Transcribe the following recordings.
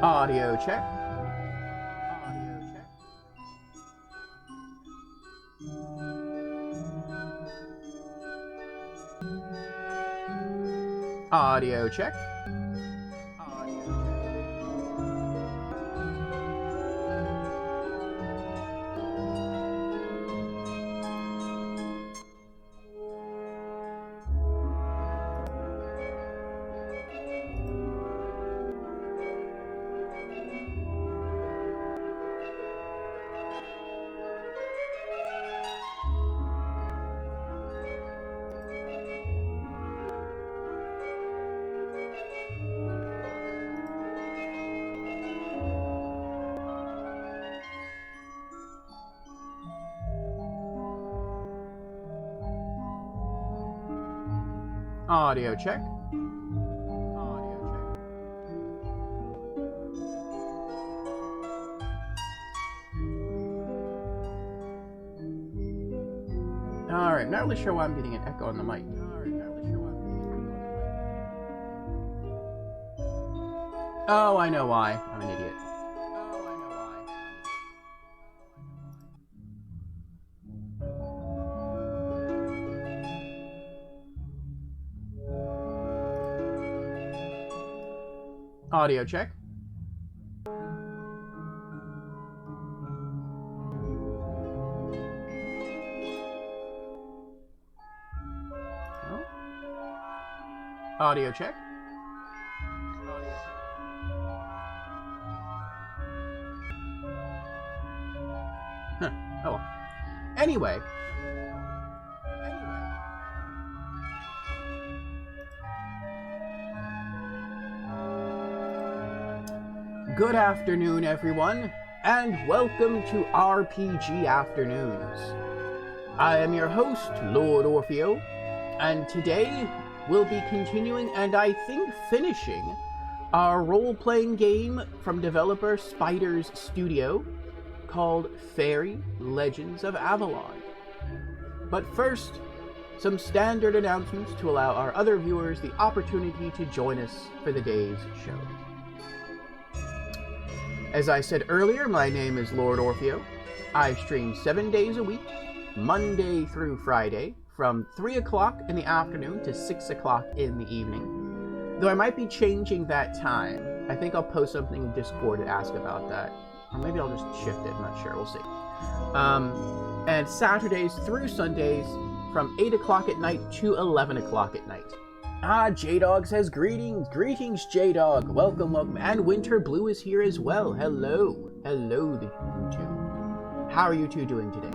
Audio check. Audio check. Audio check. Audio check. Alright, not really sure why I'm getting an echo on the mic. Oh, I know why. I'm an idiot. Audio check. Oh. Audio check. Huh. Oh well. Anyway. Good afternoon, everyone, and welcome to RPG Afternoons. I am your host, Lord Orfeo, and today we'll be continuing and I think finishing our role-playing game from developer Spider's Studio called Faery Legends of Avalon. But first, some standard announcements to allow our other viewers the opportunity to join us for the day's show. As I said earlier, my name is Lord Orfeo. I stream 7 days a week, Monday through Friday, from 3 o'clock in the afternoon to 6 o'clock in the evening. Though I might be changing that time. I think I'll post something in Discord to ask about that. Or maybe I'll just shift it, I'm not sure, we'll see. And Saturdays through Sundays from 8 o'clock at night to 11 o'clock at night. J-Dog says greetings. Greetings, J-Dog. Welcome, welcome. And Winter Blue is here as well. Hello. Hello, you two. How are you two doing today?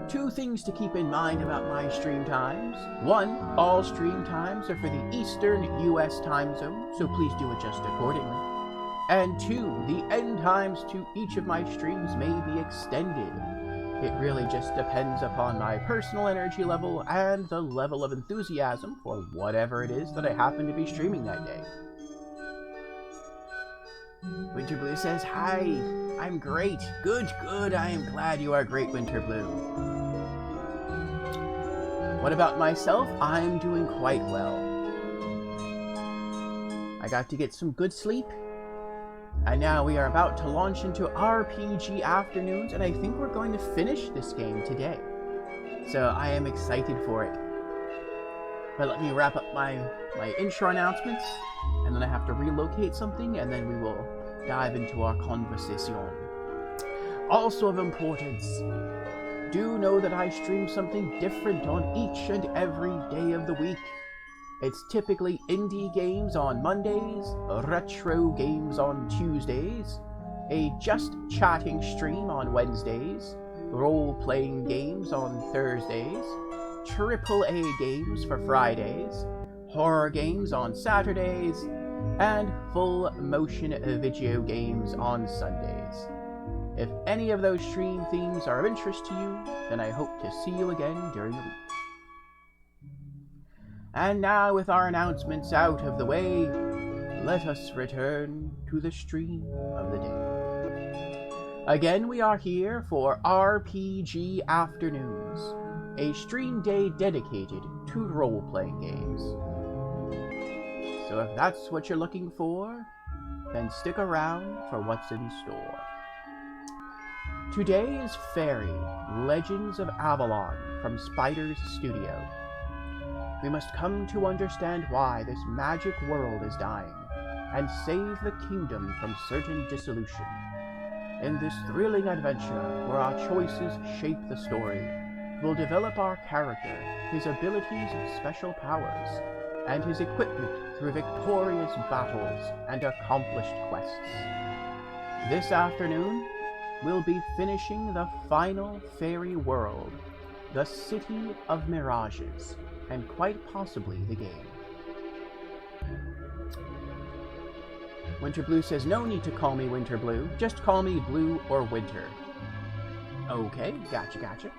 Two things to keep in mind about my stream times. One, all stream times are for the Eastern US time zone, so please do adjust accordingly. And two, the end times to each of my streams may be extended. It really just depends upon my personal energy level and the level of enthusiasm for whatever it is that I happen to be streaming that day. Winter Blue says, hi, I'm great. Good, good, I am glad you are great, Winter Blue. What about myself? I'm doing quite well. I got to get some good sleep. And now we are about to launch into RPG Afternoons, and I think we're going to finish this game today. So I am excited for it. But let me wrap up my intro announcements, and then I have to relocate something, and then we will dive into our conversation. Also of importance, do know that I stream something different on each and every day of the week. It's typically indie games on Mondays, retro games on Tuesdays, a just chatting stream on Wednesdays, role-playing games on Thursdays, AAA games for Fridays, horror games on Saturdays, and full motion video games on Sundays. If any of those stream themes are of interest to you, then I hope to see you again during the week. And now, with our announcements out of the way, let us return to the stream of the day. Again, we are here for RPG Afternoons, a stream day dedicated to role-playing games. So if that's what you're looking for, then stick around for what's in store. Today is Faery, Legends of Avalon from Spider's Studio. We must come to understand why this magic world is dying, and save the kingdom from certain dissolution. In this thrilling adventure, where our choices shape the story, we'll develop our character, his abilities and special powers, and his equipment through victorious battles and accomplished quests. This afternoon, we'll be finishing the final Faery world, the City of Mirages, and quite possibly the game. Winterblue says, no need to call me Winterblue, just call me Blue or Winter. Okay, gotcha.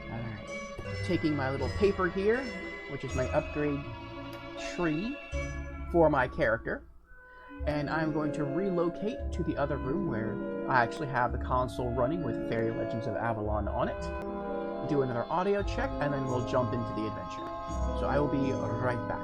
Alright, taking my little paper here, which is my upgrade tree for my character, and I'm going to relocate to the other room where I actually have the console running with Faery Legends of Avalon on it. Do another audio check, and then we'll jump into the adventure. So I will be right back.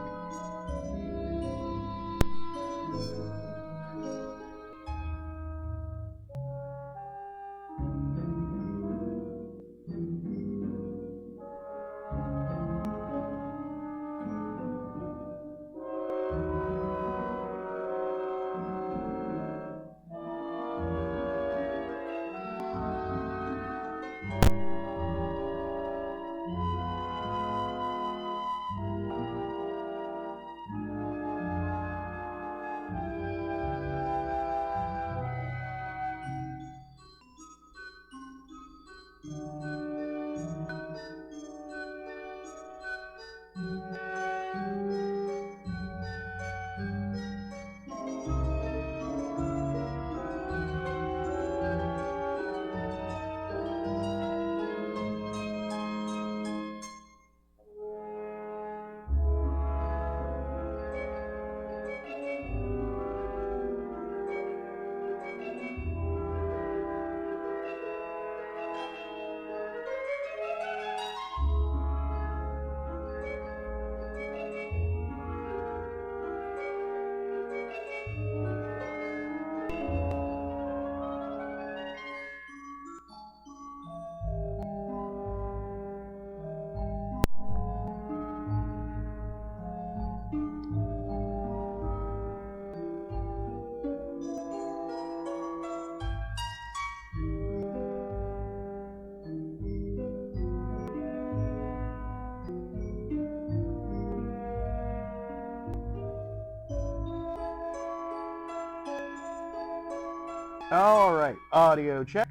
Alright, audio check.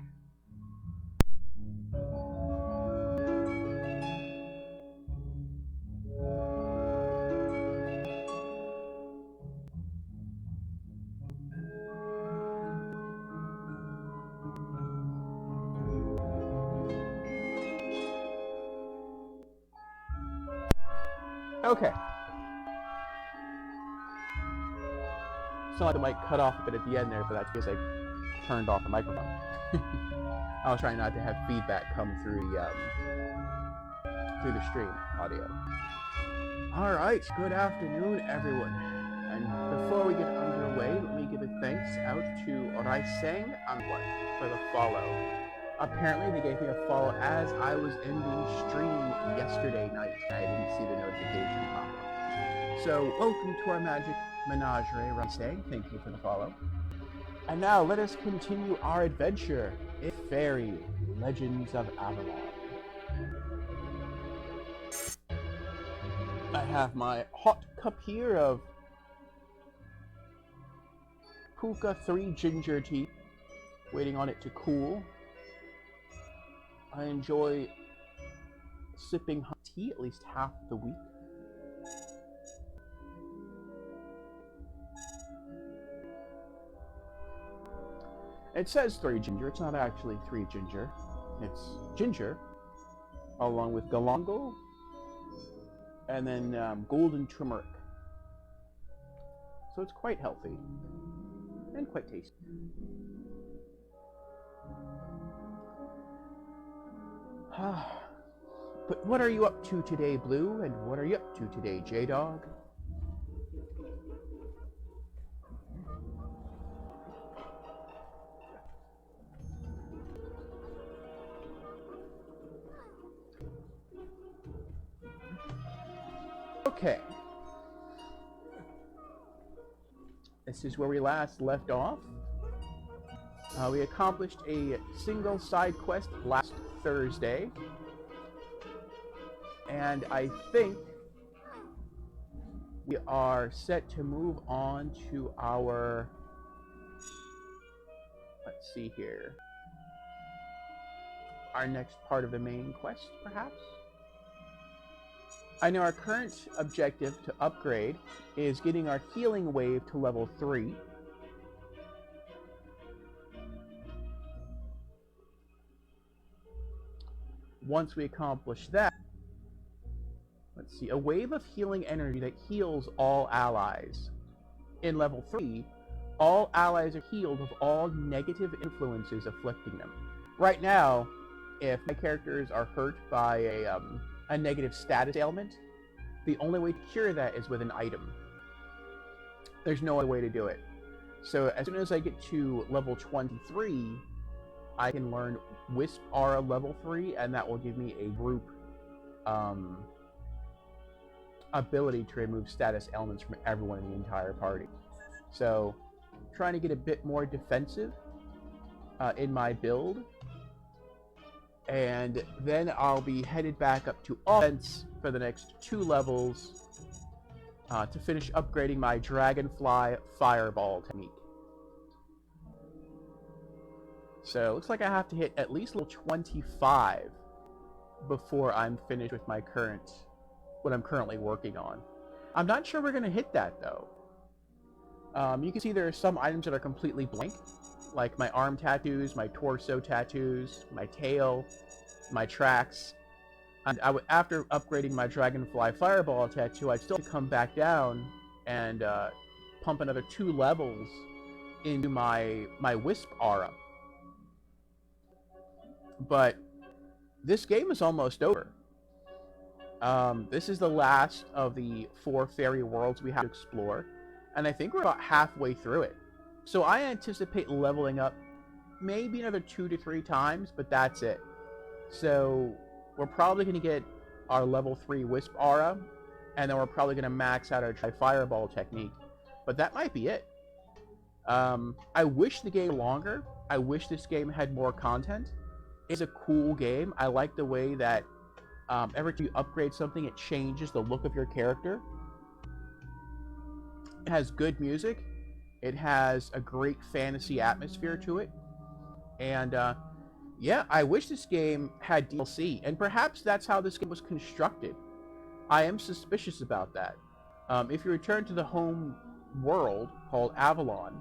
Okay. So I might cut off a bit at the end there, but that's because I turned off the microphone. I was trying not to have feedback come through the stream audio. Alright, good afternoon everyone. And before we get underway, let me give a thanks out to Raiseng and One for the follow. Apparently they gave me a follow as I was ending stream yesterday night. I didn't see the notification pop up. So welcome to our Magic Menagerie, Raiseng. Thank you for the follow. And now let us continue our adventure in Faery Legends of Avalon. I have my hot cup here of Puka 3 ginger tea, waiting on it to cool. I enjoy sipping hot tea at least half the week. It says 3 ginger, it's not actually 3 ginger. It's ginger, along with galangal, and then golden turmeric. So it's quite healthy, and quite tasty. But what are you up to today, Blue? And what are you up to today, J-Dog? Okay. This is where we last left off. We accomplished a single side quest last Thursday. And I think we are set to move on to our... Let's see here. Our next part of the main quest, perhaps? I know our current objective to upgrade is getting our healing wave to level 3. Once we accomplish that, let's see, a wave of healing energy that heals all allies. In level 3, all allies are healed of all negative influences afflicting them. Right now, if my characters are hurt by a negative status ailment, the only way to cure that is with an item. There's no other way to do it. So as soon as I get to level 23, I can learn Wisp Aura level 3, and that will give me a group ability to remove status ailments from everyone in the entire party. So, trying to get a bit more defensive in my build. And then I'll be headed back up to offense for the next 2 levels to finish upgrading my Dragonfly Fireball technique. So it looks like I have to hit at least level 25 before I'm finished with my what I'm currently working on. I'm not sure we're going to hit that though. You can see there are some items that are completely blank, like my arm tattoos, my torso tattoos, my tail, my tracks. And after upgrading my Dragonfly Fireball tattoo, I'd still have to come back down and pump another 2 levels into my Wisp Aura. But this game is almost over. This is the last of the 4 fairy worlds we have to explore, and I think we're about halfway through it. So I anticipate leveling up maybe another 2 to 3 times, but that's it. So we're probably going to get our level 3 Wisp Aura, and then we're probably going to max out our Fireball technique. But that might be it. I wish the game were longer. I wish this game had more content. It's a cool game. I like the way that every time you upgrade something, it changes the look of your character. It has good music. It has a great fantasy atmosphere to it. And yeah, I wish this game had DLC. And perhaps that's how this game was constructed. I am suspicious about that. If you return to the home world called Avalon,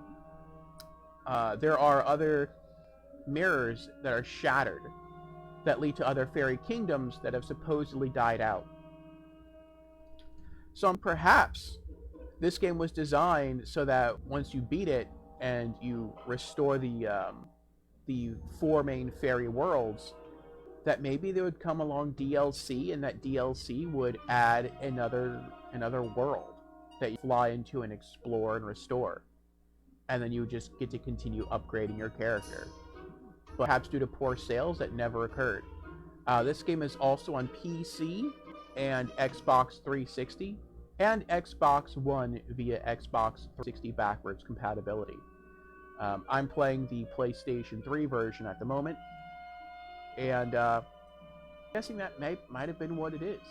there are other mirrors that are shattered that lead to other fairy kingdoms that have supposedly died out. So perhaps this game was designed so that once you beat it and you restore the 4 main fairy worlds, that maybe there would come along DLC, and that DLC would add another world that you fly into and explore and restore, and then you just get to continue upgrading your character. Perhaps due to poor sales, that never occurred. This game is also on PC and Xbox 360 and Xbox One via Xbox 360 backwards compatibility. I'm playing the PlayStation 3 version at the moment, and guessing that might have been what it is.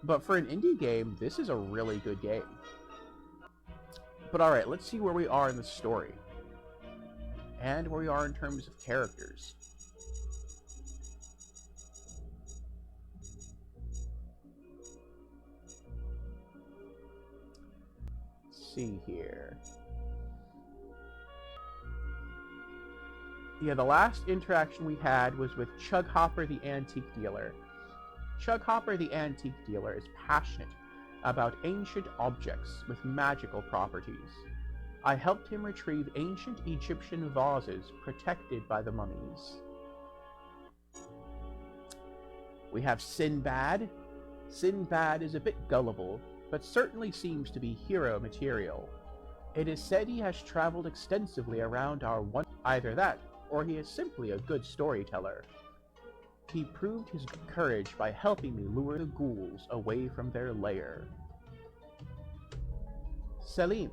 But for an indie game, this is a really good game. But alright, let's see where we are in the story. And where we are in terms of characters. Let's see here. Yeah, the last interaction we had was with Chughopper the Antique Dealer. Chughopper the Antique Dealer is passionate about ancient objects with magical properties. I helped him retrieve ancient Egyptian vases protected by the mummies. We have Sinbad. Sinbad is a bit gullible, but certainly seems to be hero material. It is said he has traveled extensively around our one... Either that, or he is simply a good storyteller. He proved his courage by helping me lure the ghouls away from their lair. Selim.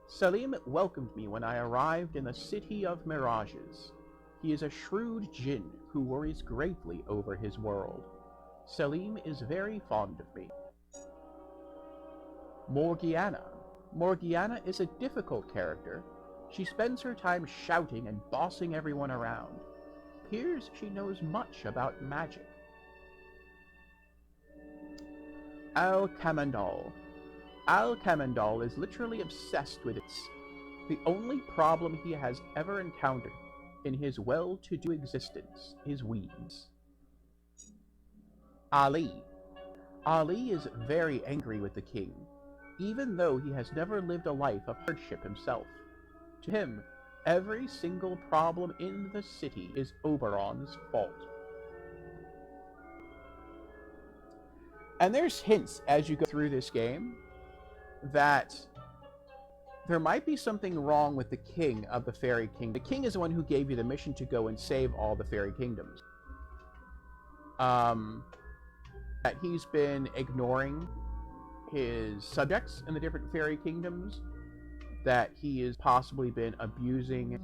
Selim welcomed me when I arrived in the City of Mirages. He is a shrewd djinn who worries greatly over his world. Selim is very fond of me. Morgianna. Morgianna is a difficult character. She spends her time shouting and bossing everyone around. Appears she knows much about magic. Al-Kamandal. Al-Kamandal is literally obsessed with it. The only problem he has ever encountered in his well-to-do existence is weeds. Ali. Ali is very angry with the king, even though he has never lived a life of hardship himself. To him, every single problem in the city is Oberon's fault. And there's hints as you go through this game that there might be something wrong with the king of the Fairy Kingdom. The king is the one who gave you the mission to go and save all the Fairy Kingdoms. That he's been ignoring his subjects in the different Fairy Kingdoms, that he has possibly been abusing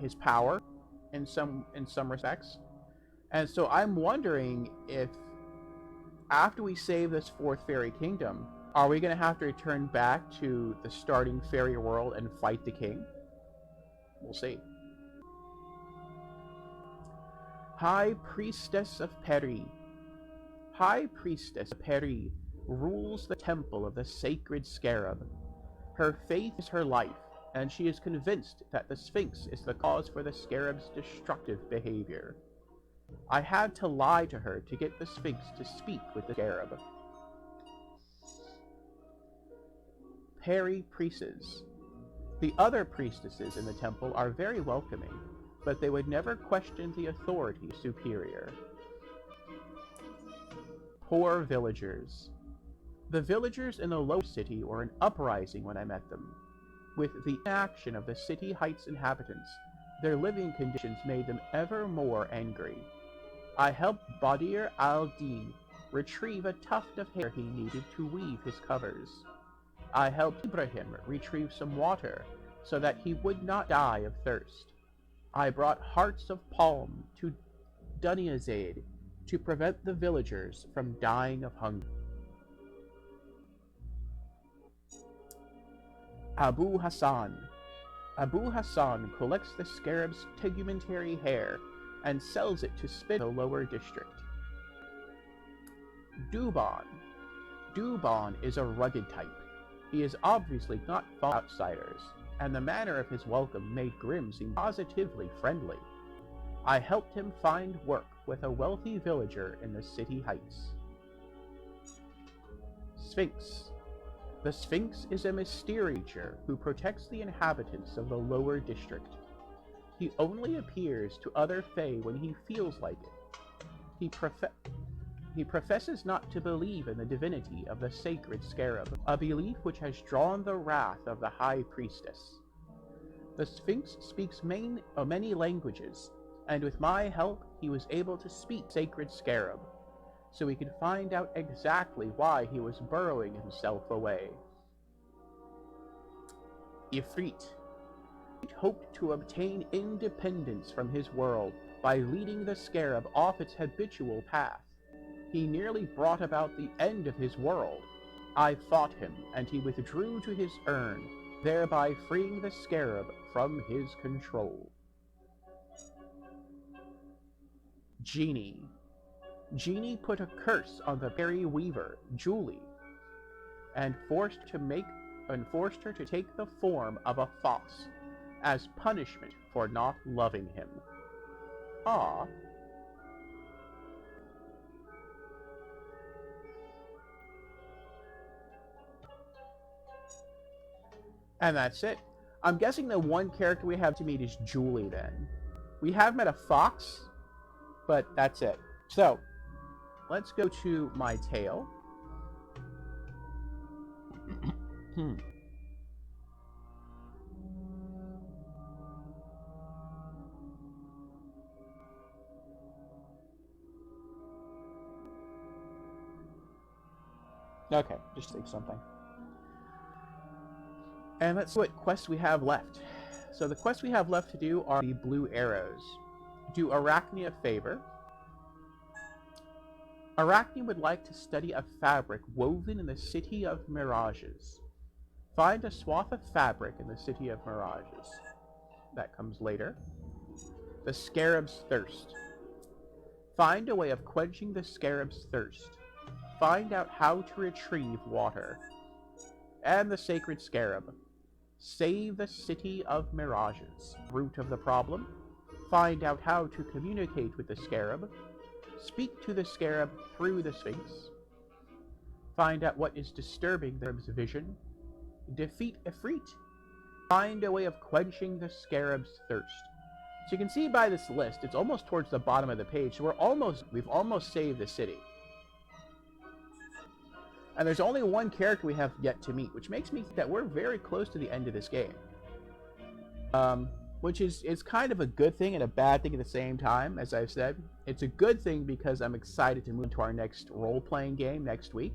his power in some respects. And so I'm wondering if after we save this fourth Fairy Kingdom, are we going to have to return back to the starting fairy world and fight the king? We'll see. High Priestess of Pear. High Priestess of Pear rules the temple of the sacred Scarab. Her faith is her life, and she is convinced that the Sphinx is the cause for the Scarab's destructive behavior. I had to lie to her to get the Sphinx to speak with the Scarab. Fairy Priestess. The other priestesses in the temple are very welcoming, but they would never question the authority of superior. Poor villagers. The villagers in the lower city were in uprising when I met them. With the inaction of the city heights inhabitants, their living conditions made them ever more angry. I helped Badir al-Din retrieve a tuft of hair he needed to weave his covers. I helped Ibrahim retrieve some water so that he would not die of thirst. I brought hearts of palm to Dunyazade to prevent the villagers from dying of hunger. Abu Hassan. Abu Hassan collects the Scarab's tegumentary hair and sells it to spin the lower district. Duban. Duban is a rugged type. He is obviously not for outsiders, and the manner of his welcome made Grimm seem positively friendly. I helped him find work with a wealthy villager in the city heights. Sphinx. The Sphinx is a mysterious creature who protects the inhabitants of the lower district. He only appears to other Fae when he feels like it. He professes not to believe in the divinity of the sacred Scarab, a belief which has drawn the wrath of the High Priestess. The Sphinx speaks many languages, and with my help he was able to speak sacred Scarab, so we could find out exactly why he was burrowing himself away. Ifrit. He hoped to obtain independence from his world by leading the Scarab off its habitual path. He nearly brought about the end of his world. I fought him, and he withdrew to his urn, thereby freeing the Scarab from his control. Genie. Genie put a curse on the fairy weaver, Julie, and forced her to take the form of a fox, as punishment for not loving him. Ah. And that's it. I'm guessing the one character we have to meet is Julie then. We have met a fox, but that's it. So, let's go to my tale. Okay, just take something. And let's see what quests we have left. So the quests we have left to do are the blue arrows. Do Arachne a favor. Arachne would like to study a fabric woven in the City of Mirages. Find a swath of fabric in the City of Mirages. That comes later. The Scarab's Thirst. Find a way of quenching the Scarab's thirst. Find out how to retrieve water. And the Sacred Scarab. Save the City of Mirages. Root of the problem. Find out how to communicate with the Scarab. Speak to the Scarab through the Sphinx. Find out what is disturbing the Scarab's vision. Defeat Ifrit. Find a way of quenching the Scarab's thirst. So you can see by this list, it's almost towards the bottom of the page. So we've almost saved the city. And there's only one character we have yet to meet, which makes me think that we're very close to the end of this game. Which is kind of a good thing and a bad thing at the same time, as I've said. It's a good thing because I'm excited to move to our next role-playing game next week.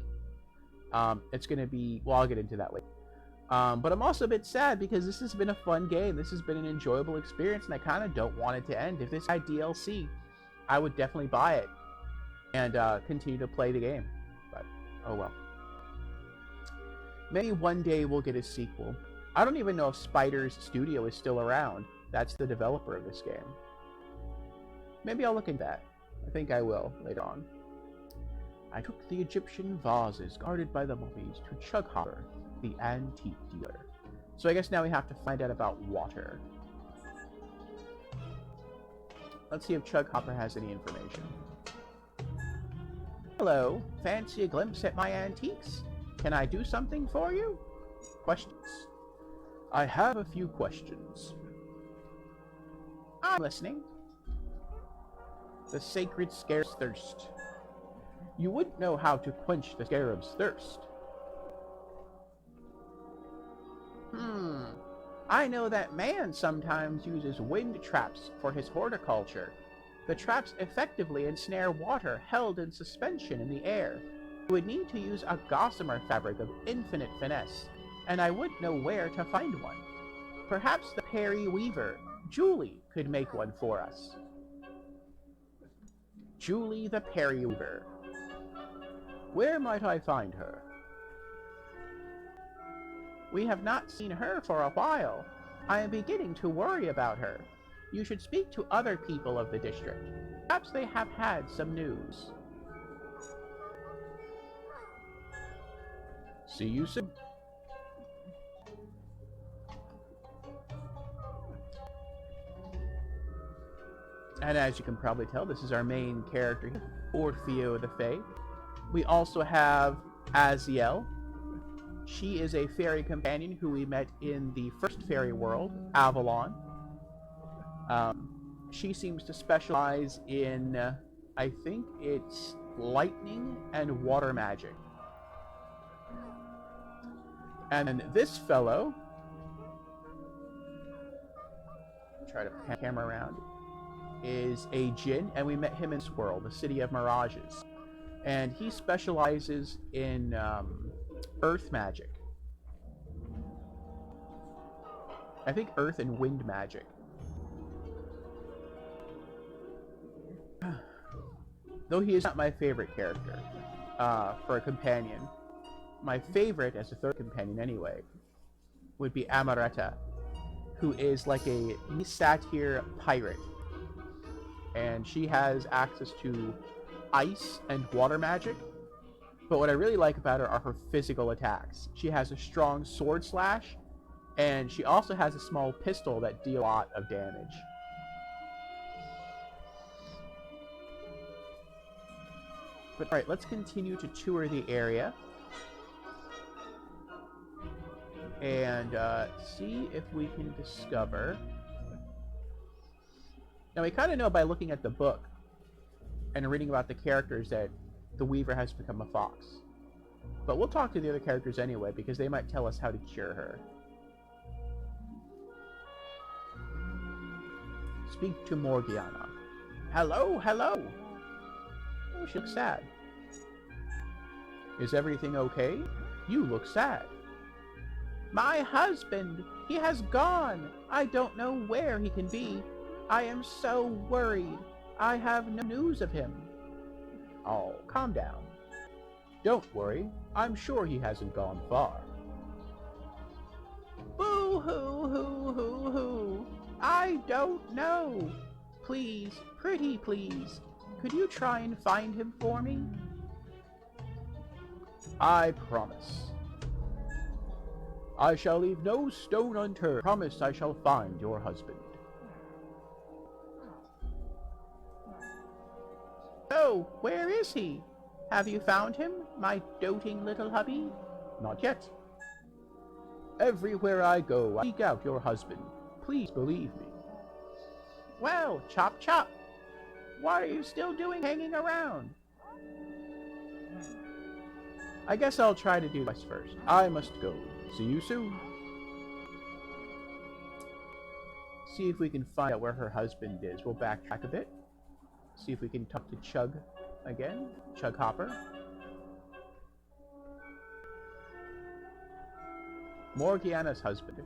It's going to be... well, I'll get into that later. But I'm also a bit sad because this has been a fun game. This has been an enjoyable experience, and I kind of don't want it to end. If this had DLC, I would definitely buy it and continue to play the game. But, oh well. Maybe one day we'll get a sequel. I don't even know if Spider's Studio is still around. That's the developer of this game. Maybe I'll look into that. I think I will later on. I took the Egyptian vases guarded by the mummies to Chughopper, the antique dealer. So I guess now we have to find out about water. Let's see if Chughopper has any information. Hello, fancy a glimpse at my antiques? Can I do something for you? Questions? I have a few questions. I'm listening. The Sacred Scarab's Thirst. You wouldn't know how to quench the Scarab's thirst. I know that man sometimes uses wind traps for his horticulture. The traps effectively ensnare water held in suspension in the air. You would need to use a gossamer fabric of infinite finesse, and I wouldn't know where to find one. Perhaps the Pear weaver, Julie, could make one for us. Julie the Pear weaver. Where might I find her? We have not seen her for a while. I am beginning to worry about her. You should speak to other people of the district. Perhaps they have had some news. See you soon. And as you can probably tell, this is our main character, Orfeo the Fae. We also have Aziel. She is a fairy companion who we met in the first fairy world, Avalon. She seems to specialize in, I think it's lightning and water magic. And then this fellow, try to pan the camera around, is a djinn, and we met him in this world, the City of Mirages. And he specializes in earth magic. I think earth and wind magic. Though he is not my favorite character for a companion. My favorite, as a third companion anyway, would be Amaretta, who is like a satyr pirate. And she has access to ice and water magic. But what I really like about her are her physical attacks. She has a strong sword slash, and she also has a small pistol that deals a lot of damage. But alright, let's continue to tour the area. And see if we can discover... Now we kind of know by looking at the book and reading about the characters that the Weaver has become a fox. But we'll talk to the other characters anyway, because they might tell us how to cure her. Speak to Morgianna. Hello, hello! Oh, she looks sad. Is everything okay? You look sad. My husband! He has gone! I don't know where he can be. I am so worried. I have no news of him. Oh, calm down. Don't worry. I'm sure he hasn't gone far. Boo-hoo-hoo-hoo-hoo. I don't know. Please, pretty please, could you try and find him for me? I promise. I shall leave no stone unturned. Promise I shall find your husband. Oh, where is he? Have you found him, my doting little hubby? Not yet. Everywhere I go, I seek out your husband. Please believe me. Well, chop chop. What are you still doing hanging around? I guess I'll try to do this first. I must go. See you soon. See if we can find out where her husband is. We'll backtrack a bit. See if we can talk to Chug again. Chug Hopper. Morgianna's husband.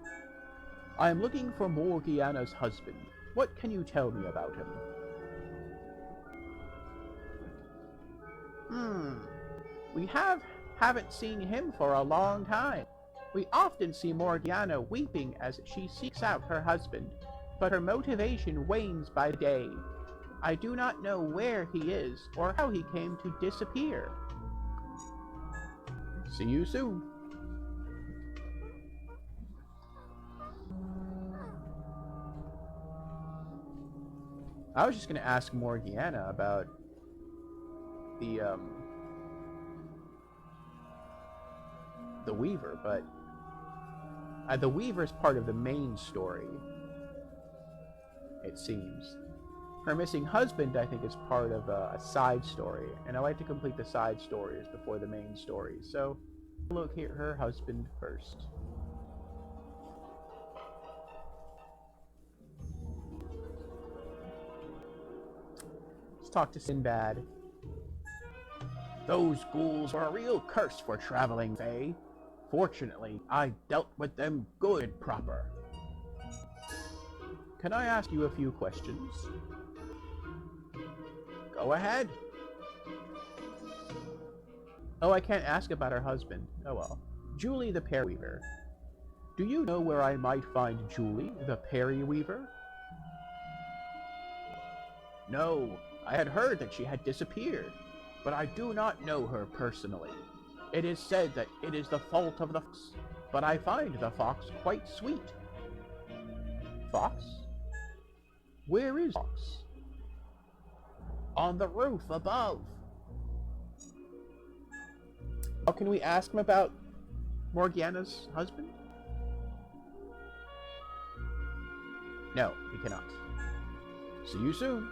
I am looking for Morgianna's husband. What can you tell me about him? We haven't seen him for a long time. We often see Morgianna weeping as she seeks out her husband, but her motivation wanes by the day. I do not know where he is or how he came to disappear. See you soon. I was just going to ask Morgianna about the Weaver, but the Weaver is part of the main story, it seems. Her missing husband, I think, is part of a side story, and I like to complete the side stories before the main story, so locate her husband first. Let's talk to Sinbad. Those ghouls are a real curse for traveling Fae. Fortunately, I dealt with them good and proper. Can I ask you a few questions? Go ahead. Oh, I can't ask about her husband. Oh well. Julie the Pear Weaver. Do you know where I might find Julie the Pear Weaver? No, I had heard that she had disappeared, but I do not know her personally. It is said that it is the fault of the fox, but I find the fox quite sweet. Fox? Where is Fox? On the roof above. How can we ask him about Morgianna's husband? No, we cannot. See you soon.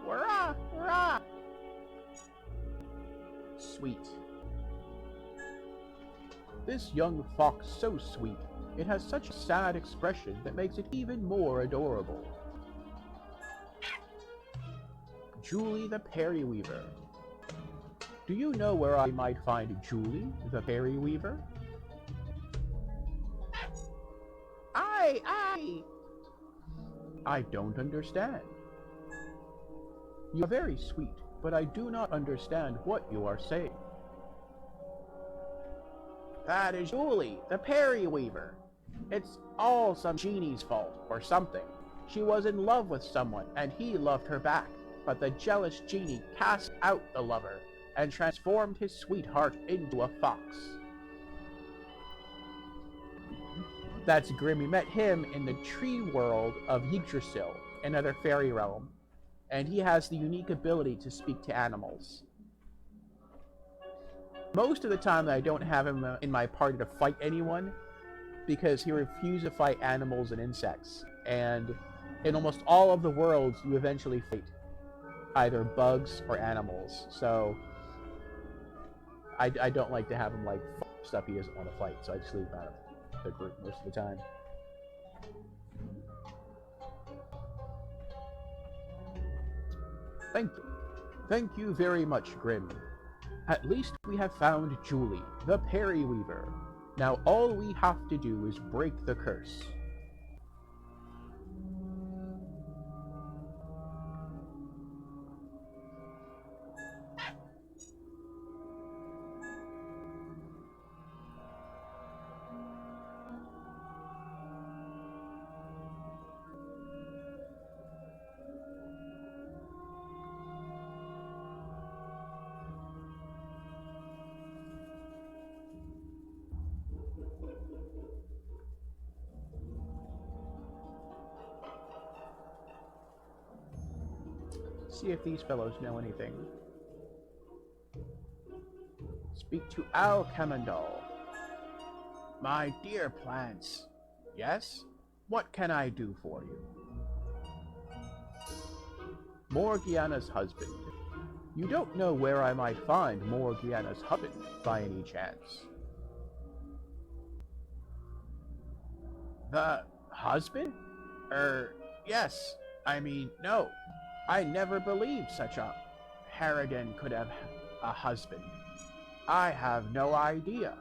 Hurrah! Hurrah! Sweet. This young fox so sweet. It has such a sad expression that makes it even more adorable. Julie the Pear Weaver. Do you know where I might find Julie the Pear Weaver? I don't understand. You are very sweet, but I do not understand what you are saying. That is Julie, the Pear Weaver. It's all some genie's fault, or something. She was in love with someone, and he loved her back, but the jealous genie cast out the lover, and transformed his sweetheart into a fox. That's Grim. We met him in the tree world of Yggdrasil, another fairy realm, and he has the unique ability to speak to animals. Most of the time I don't have him in my party to fight anyone, because he refuses to fight animals and insects, and in almost all of the worlds you eventually fight either bugs or animals, so I don't like to have him like stuff he doesn't want to fight, so I just leave him out of the group most of the time. Thank you. Thank you very much, Grim. At least we have found Julie, the Pear Weaver. Now all we have to do is break the curse. See if these fellows know anything. Speak to Alchemindal. My dear plants. Yes? What can I do for you? Morgianna's husband. You don't know where I might find Morgianna's husband, by any chance? The husband? Yes. I mean, no. I never believed such a harridan could have a husband. I have no idea.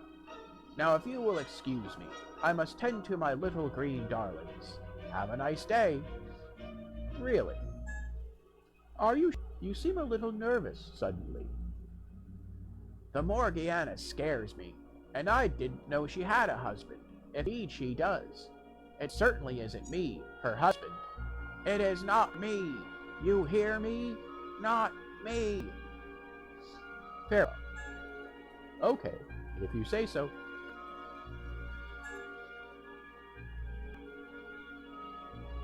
Now, if you will excuse me, I must tend to my little green darlings. Have a nice day. Really? Are you... You seem a little nervous suddenly. The Morgianna scares me, and I didn't know she had a husband. Indeed she does. It certainly isn't me, her husband. It is not me. You hear me? Not me. Fair. Okay, if you say so.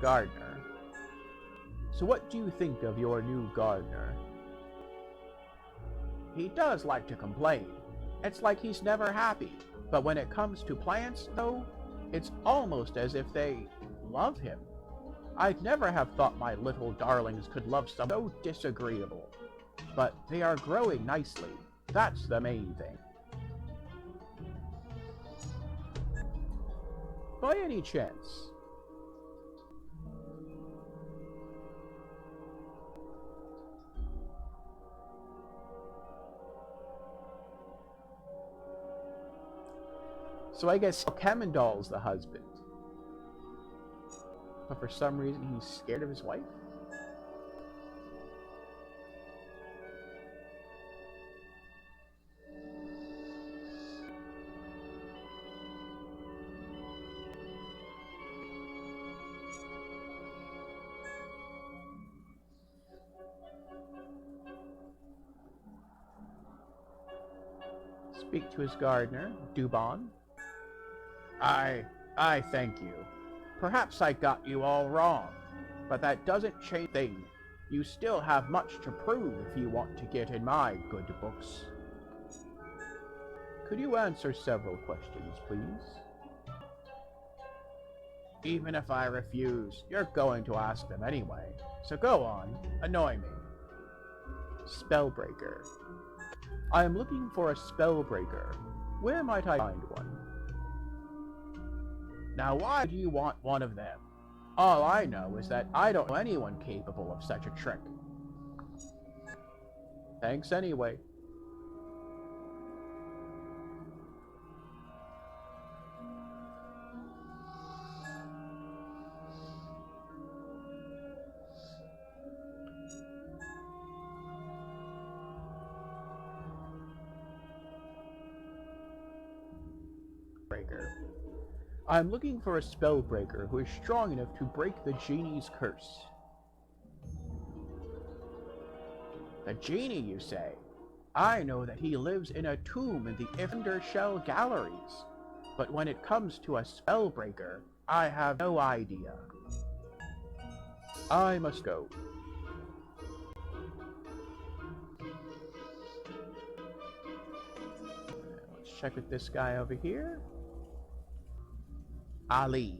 Gardener. So what do you think of your new gardener? He does like to complain. It's like he's never happy. But when it comes to plants, though, it's almost as if they love him. I'd never have thought my little darlings could love someone so disagreeable. But they are growing nicely. That's the main thing. By any chance, so I guess Alchemindal's the husband. But for some reason he's scared of his wife? Speak to his gardener, Dubon. I thank you. Perhaps I got you all wrong, but that doesn't change things. You still have much to prove if you want to get in my good books. Could you answer several questions, please? Even if I refuse, you're going to ask them anyway, so go on, annoy me. Spellbreaker. I am looking for a Spellbreaker. Where might I find one? Now why do you want one of them? All I know is that I don't know anyone capable of such a trick. Thanks anyway. Breaker. I'm looking for a Spellbreaker who is strong enough to break the genie's curse. The genie, you say? I know that he lives in a tomb in the Ifndershell galleries, but when it comes to a Spellbreaker, I have no idea. I must go. Let's check with this guy over here. Ali.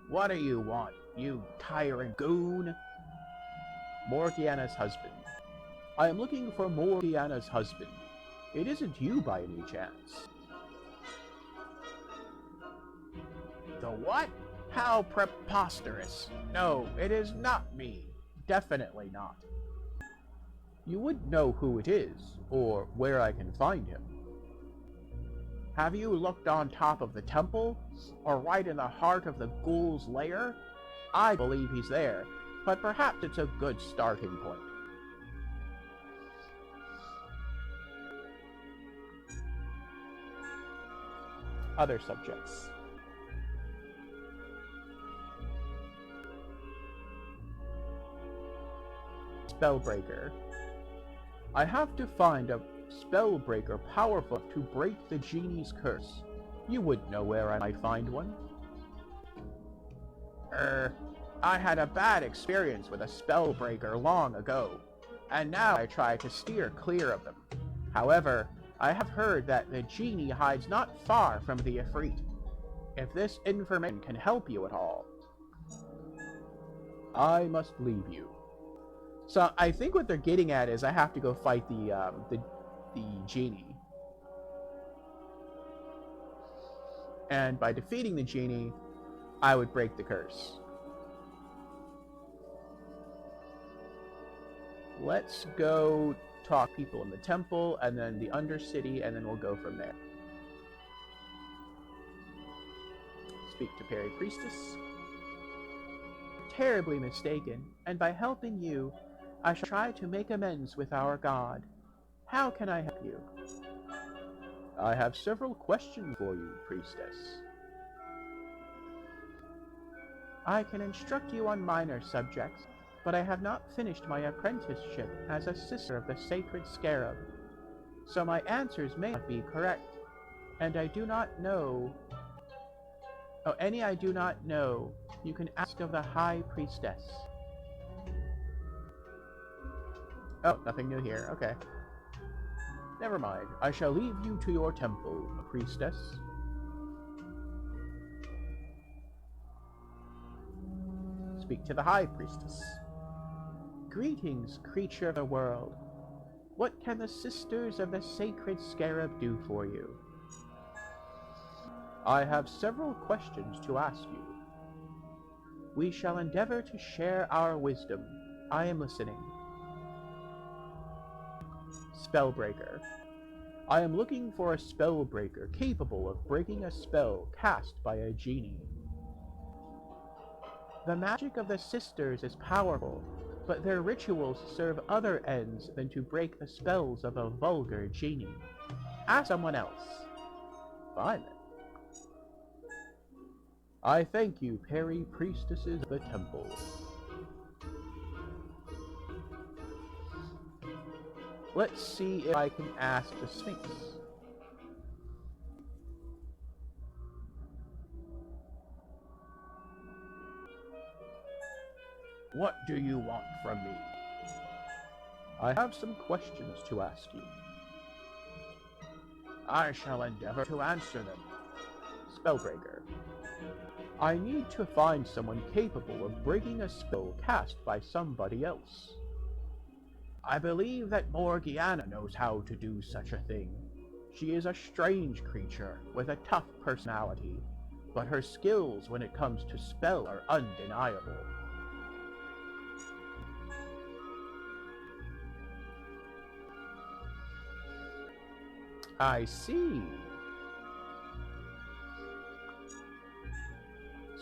What do you want, you tyrant goon? Morgianna's husband. I am looking for Morgianna's husband. It isn't you by any chance. The what? How preposterous. No, it is not me. Definitely not. You wouldn't know who it is, or where I can find him. Have you looked on top of the temple, or right in the heart of the ghoul's lair? I believe he's there, but perhaps it's a good starting point. Other subjects. Spellbreaker. I have to find a Spellbreaker powerful to break the genie's curse. You wouldn't know where I might find one. I had a bad experience with a Spellbreaker long ago, and now I try to steer clear of them. However, I have heard that the genie hides not far from the Ifrit. If this information can help you at all, I must leave you. So I think what they're getting at is I have to go fight the genie. And by defeating the genie, I would break the curse. Let's go talk people in the temple, and then the Undercity, and then we'll go from there. Speak to High Priestess. Terribly mistaken, and by helping you, I shall try to make amends with our god. How can I help you? I have several questions for you, Priestess. I can instruct you on minor subjects, but I have not finished my apprenticeship as a sister of the sacred Scarab, so my answers may not be correct, and I do not know... any I do not know, you can ask of the High Priestess. Oh, nothing new here, okay. Never mind, I shall leave you to your temple, Priestess. Speak to the High Priestess. Greetings, creature of the world. What can the Sisters of the Sacred Scarab do for you? I have several questions to ask you. We shall endeavor to share our wisdom. I am listening. Spellbreaker. I am looking for a Spellbreaker capable of breaking a spell cast by a genie. The magic of the Sisters is powerful, but their rituals serve other ends than to break the spells of a vulgar genie. Ask someone else. Fine. I thank you, High Priestesses of the temple. Let's see if I can ask the Sphinx. What do you want from me? I have some questions to ask you. I shall endeavor to answer them. Spellbreaker. I need to find someone capable of breaking a spell cast by somebody else. I believe that Morgianna knows how to do such a thing. She is a strange creature with a tough personality, but her skills when it comes to spell are undeniable. I see.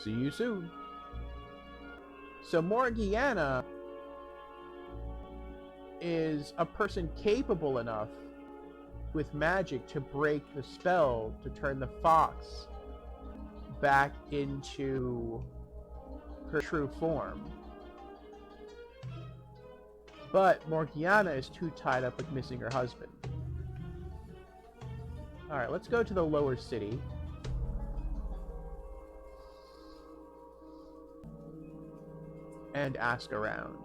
See you soon. So Morgianna is a person capable enough with magic to break the spell to turn the fox back into her true form. But Morgianna is too tied up with missing her husband. Alright, let's go to the lower city. And ask around.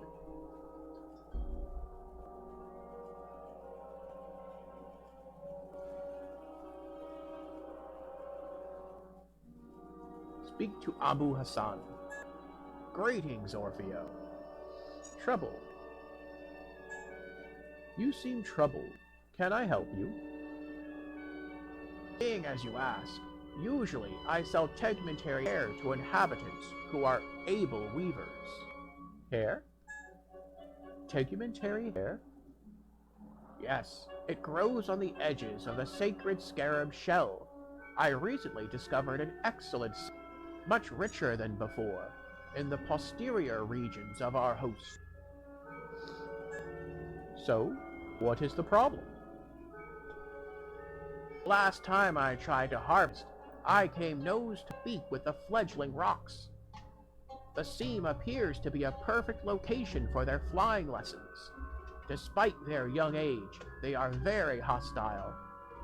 Speak to Abu Hassan. Greetings, Orfeo. Trouble. You seem troubled. Can I help you? Being as you ask, Usually, I sell tegumentary hair to inhabitants who are able weavers. Hair? Tegumentary hair? Yes, it grows on the edges of the sacred Scarab shell. I recently discovered an excellent, much richer than before, in the posterior regions of our host. So, what is the problem? Last time I tried to harvest, I came nose to beak with the fledgling rocks. The seam appears to be a perfect location for their flying lessons. Despite their young age, they are very hostile.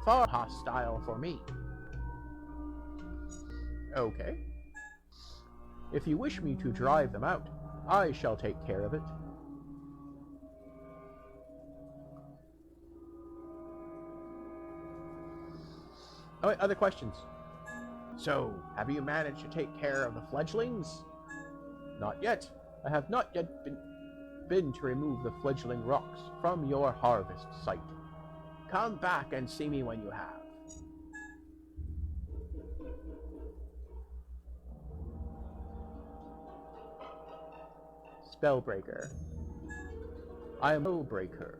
Far hostile for me. Okay. If you wish me to drive them out, I shall take care of it. Oh, wait, other questions? So, have you managed to take care of the fledglings? Not yet. I have not yet been to remove the fledgling rocks from your harvest site. Come back and see me when you have. Spellbreaker. I am Spellbreaker.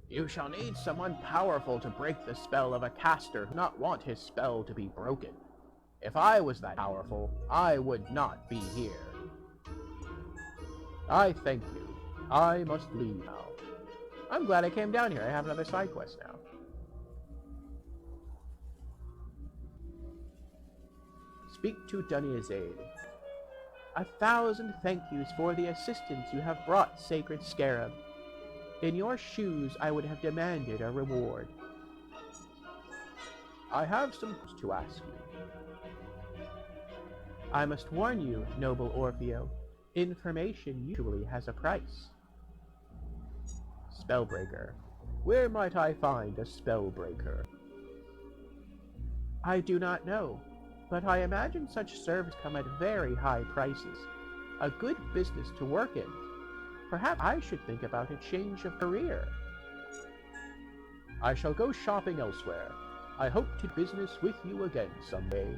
You shall need someone powerful to break the spell of a caster who does not want his spell to be broken. If I was that powerful, I would not be here. I thank you. I must leave now. I'm glad I came down here. I have another side quest now. Speak to Dunya's aid. 1,000 thank yous for the assistance you have brought, Sacred Scarab. In your shoes, I would have demanded a reward. I have some questions to ask you. I must warn you, noble Orfeo, information usually has a price. Spellbreaker. Where might I find a Spellbreaker? I do not know, but I imagine such servants come at very high prices. A good business to work in. Perhaps I should think about a change of career. I shall go shopping elsewhere. I hope to do business with you again someday.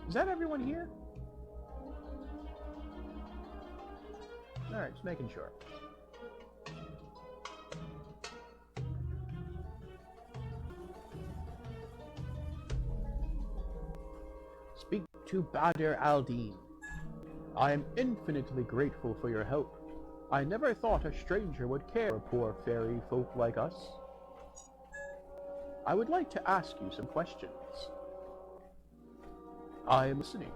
Is that everyone here? Alright, just making sure. Speak to Badr al-Din. I am infinitely grateful for your help. I never thought a stranger would care for poor fairy folk like us. I would like to ask you some questions. I am listening.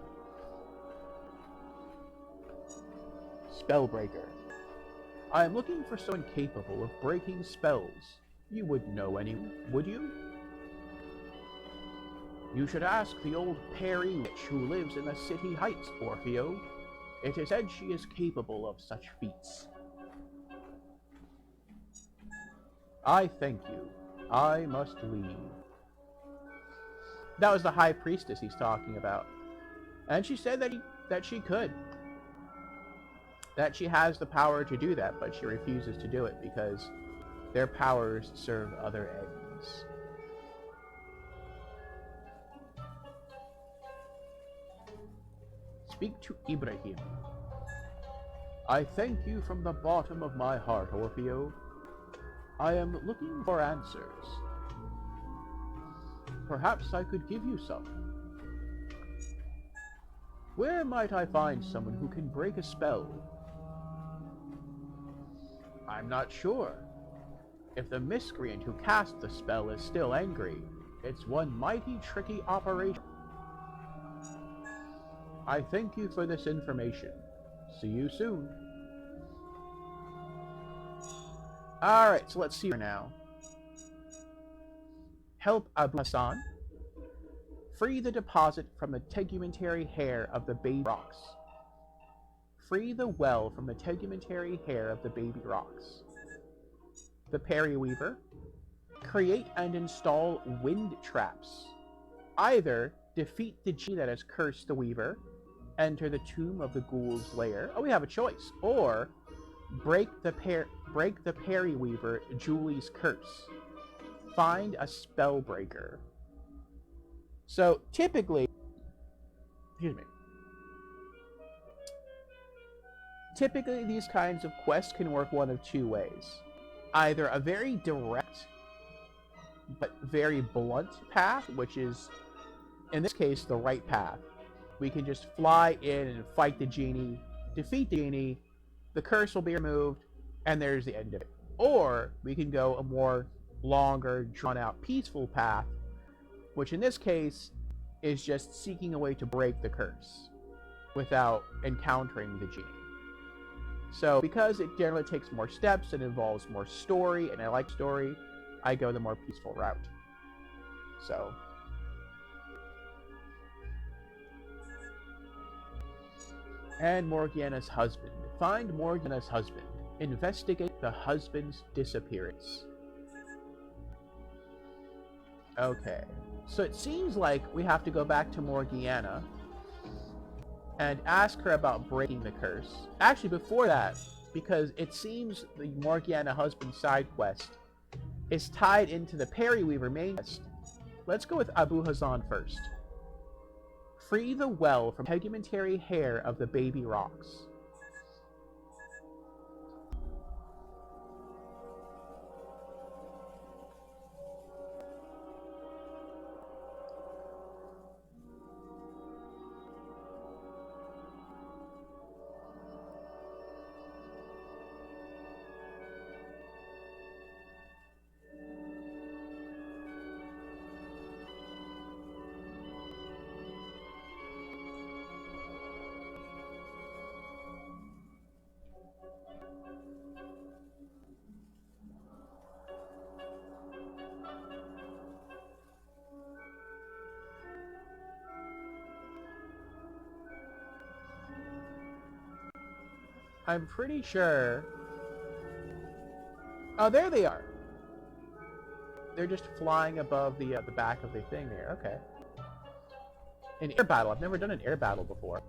Spellbreaker. I am looking for someone capable of breaking spells. You wouldn't know anyone, would you? You should ask the old Pear witch who lives in the City Heights, Orfeo. It is said she is capable of such feats. I thank you. I must leave. That was the High Priestess he's talking about. And she said that she could. That she has the power to do that, but she refuses to do it because their powers serve other ends. Speak to Ibrahim. I thank you from the bottom of my heart, Orfeo. I am looking for answers. Perhaps I could give you some. Where might I find someone who can break a spell? I'm not sure. If the miscreant who cast the spell is still angry, it's one mighty tricky operation. I thank you for this information. See you soon. Alright, so let's see her now. Help Abu Hassan. Free the deposit from the tegumentary hair of the baby rocks. Free the well from the tegumentary hair of the baby rocks. The Pear Weaver. Create and install wind traps. either defeat the genie that has cursed the Weaver, enter the tomb of the Ghoul's lair. Oh, we have a choice. Or break the Pear Weaver Julie's curse. Find a Spellbreaker. So typically, typically these kinds of quests can work one of two ways. Either a very direct but very blunt path, which is, in this case, the right path. We can just fly in and fight the genie, defeat the genie, the curse will be removed, and there's the end of it. Or we can go a more longer, drawn-out, peaceful path, which in this case is just seeking a way to break the curse without encountering the genie. So because it generally takes more steps and involves more story, and I like story, I go the more peaceful route. So and Morgianna's husband. Find Morgianna's husband. Investigate the husband's disappearance. Okay, so it seems like we have to go back to Morgianna and ask her about breaking the curse. Actually, before that, because it seems the Morgianna husband side quest is tied into the Pear Weaver main quest. Let's go with Abu Hazan first. Free the well from tegumentary hair of the baby rocks. I'm pretty sure... Oh, there they are! They're just flying above the back of the thing there. Okay. An air battle. I've never done an air battle before.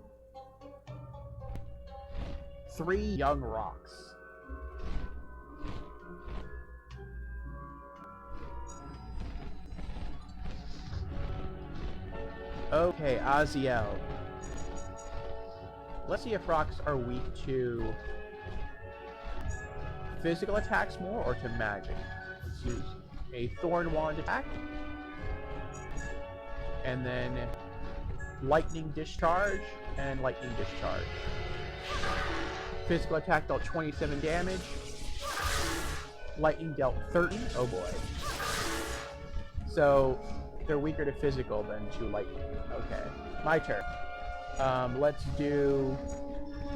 3 young rocks. Okay, Aziel. Let's see if rocks are weak to physical attacks more or to magic. Let's use a Thorn Wand attack. And then Lightning Discharge and Lightning Discharge. Physical attack dealt 27 damage. Lightning dealt 30. Oh boy. So they're weaker to physical than to lightning. Okay, my turn. Let's do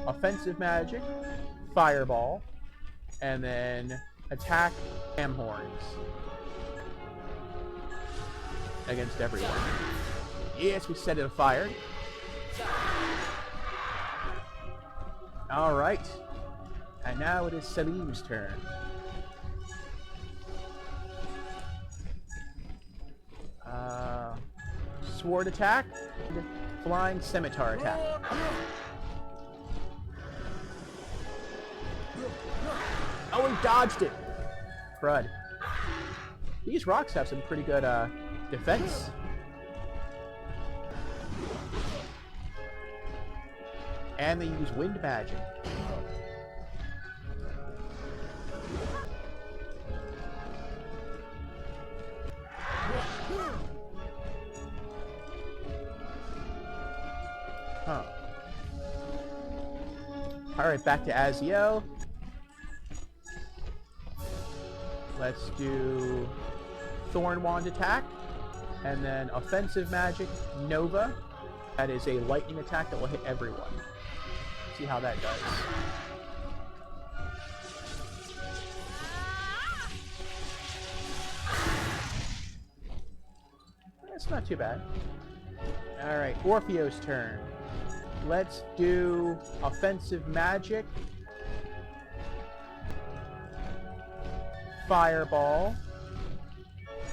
offensive magic, fireball, and then attack ham horns against everyone. Yes, we set it afire. Alright. And now it is Selim's turn. Sword attack, flying scimitar attack. Oh, he dodged it! Crud. These rocks have some pretty good defense. And they use wind magic. Huh. Alright, back to Aziel. Let's do Thorn Wand attack. And then offensive magic, Nova. That is a lightning attack that will hit everyone. See how that does. That's not too bad. Alright, Orpheo's turn. Let's do offensive magic. Fireball.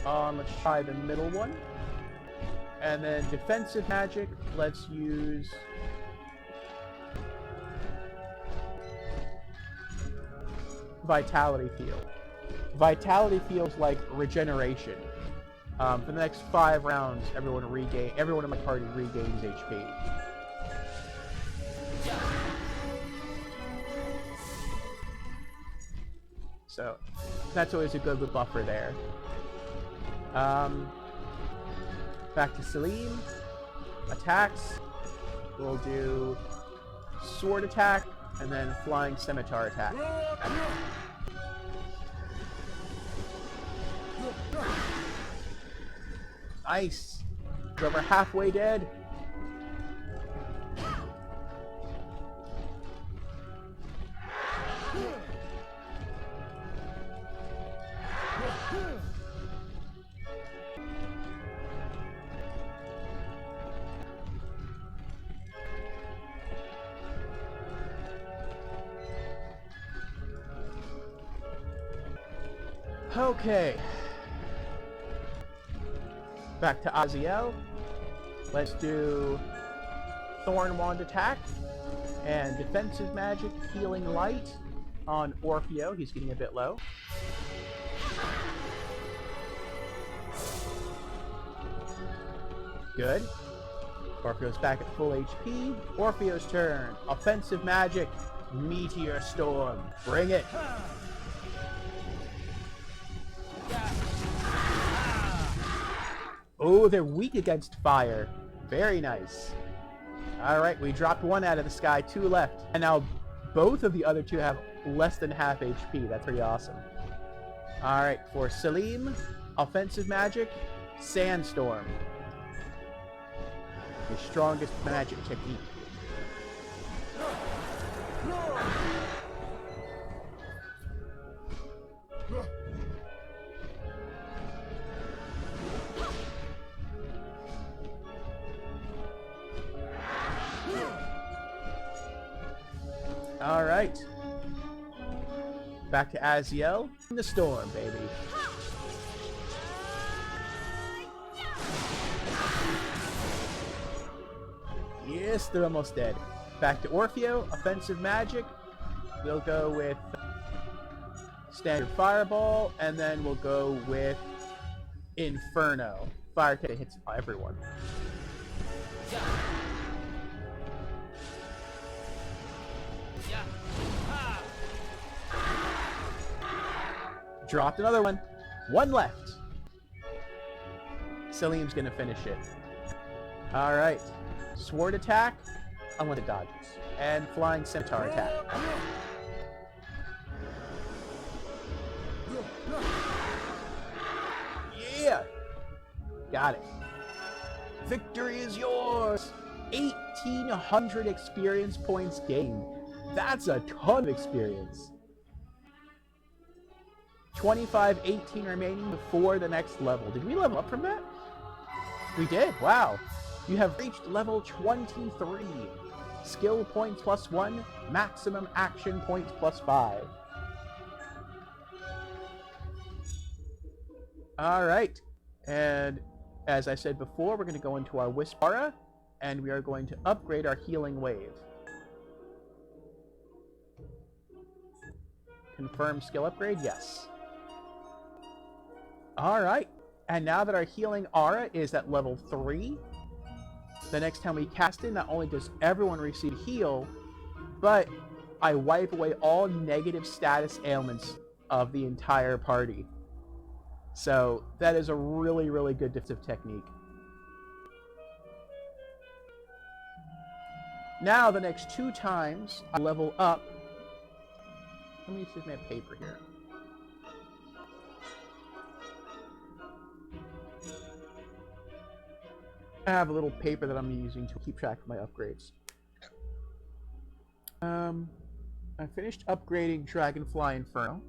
Let's try the middle one. And then defensive magic, let's use Vitality Field. Vitality feels like regeneration. For the next 5 rounds, everyone in my party regains HP. So that's always a good buffer there. Back to Selim. Attacks. We'll do sword attack and then flying scimitar attack. Nice. We're halfway dead. Okay. Back to Aziel. Let's do Thorn Wand attack and defensive magic healing light on Orfeo. He's getting a bit low. Good. Orfeo's back at full HP. Orfeo's turn. Offensive magic. Meteor Storm. Bring it. Oh, they're weak against fire. Very nice. Alright, we dropped one out of the sky, 2 left. And now both of the other 2 have less than half HP. That's pretty awesome. Alright, for Selim, offensive magic, Sandstorm. The strongest magic technique. Alright. Back to Aziel. In the storm, baby. Yes, they're almost dead. Back to Orfeo. Offensive magic. We'll go with standard fireball, and then we'll go with Inferno. Fire attack hits everyone. Dropped another one. 1 left. Selim's gonna finish it. Alright. Sword attack. Unlimited dodges. And flying scimitar attack. Yeah! Got it. Victory is yours! 1,800 experience points gained. That's a ton of experience. 2518 remaining before the next level. Did we level up from that? We did. Wow. You have reached level 23. Skill points +1, maximum action points +5. Alright. And as I said before, we're going to go into our Wispara, and we are going to upgrade our healing wave. Confirm skill upgrade? Yes. Alright, and now that our healing aura is at level 3, the next time we cast it, not only does everyone receive heal, but I wipe away all negative status ailments of the entire party. So that is a really, really good defensive technique. Now the next 2 times I level up. Let me see if I have paper here. I have a little paper that I'm using to keep track of my upgrades. I finished upgrading Dragonfly Inferno.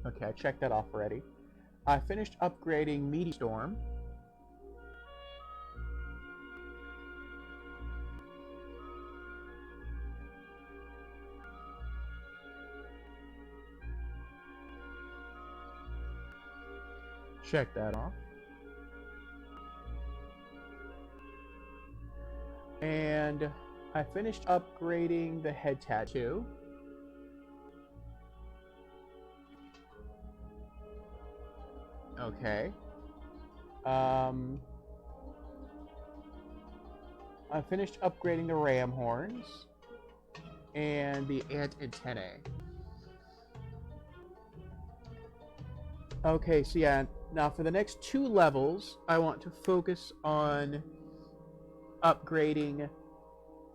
Okay, I checked that off already. I finished upgrading Meteor Storm. Check that off. And I finished upgrading the head tattoo. Okay. I finished upgrading the ram horns and the ant antennae. Okay, so yeah, now for the next 2 levels, I want to focus on upgrading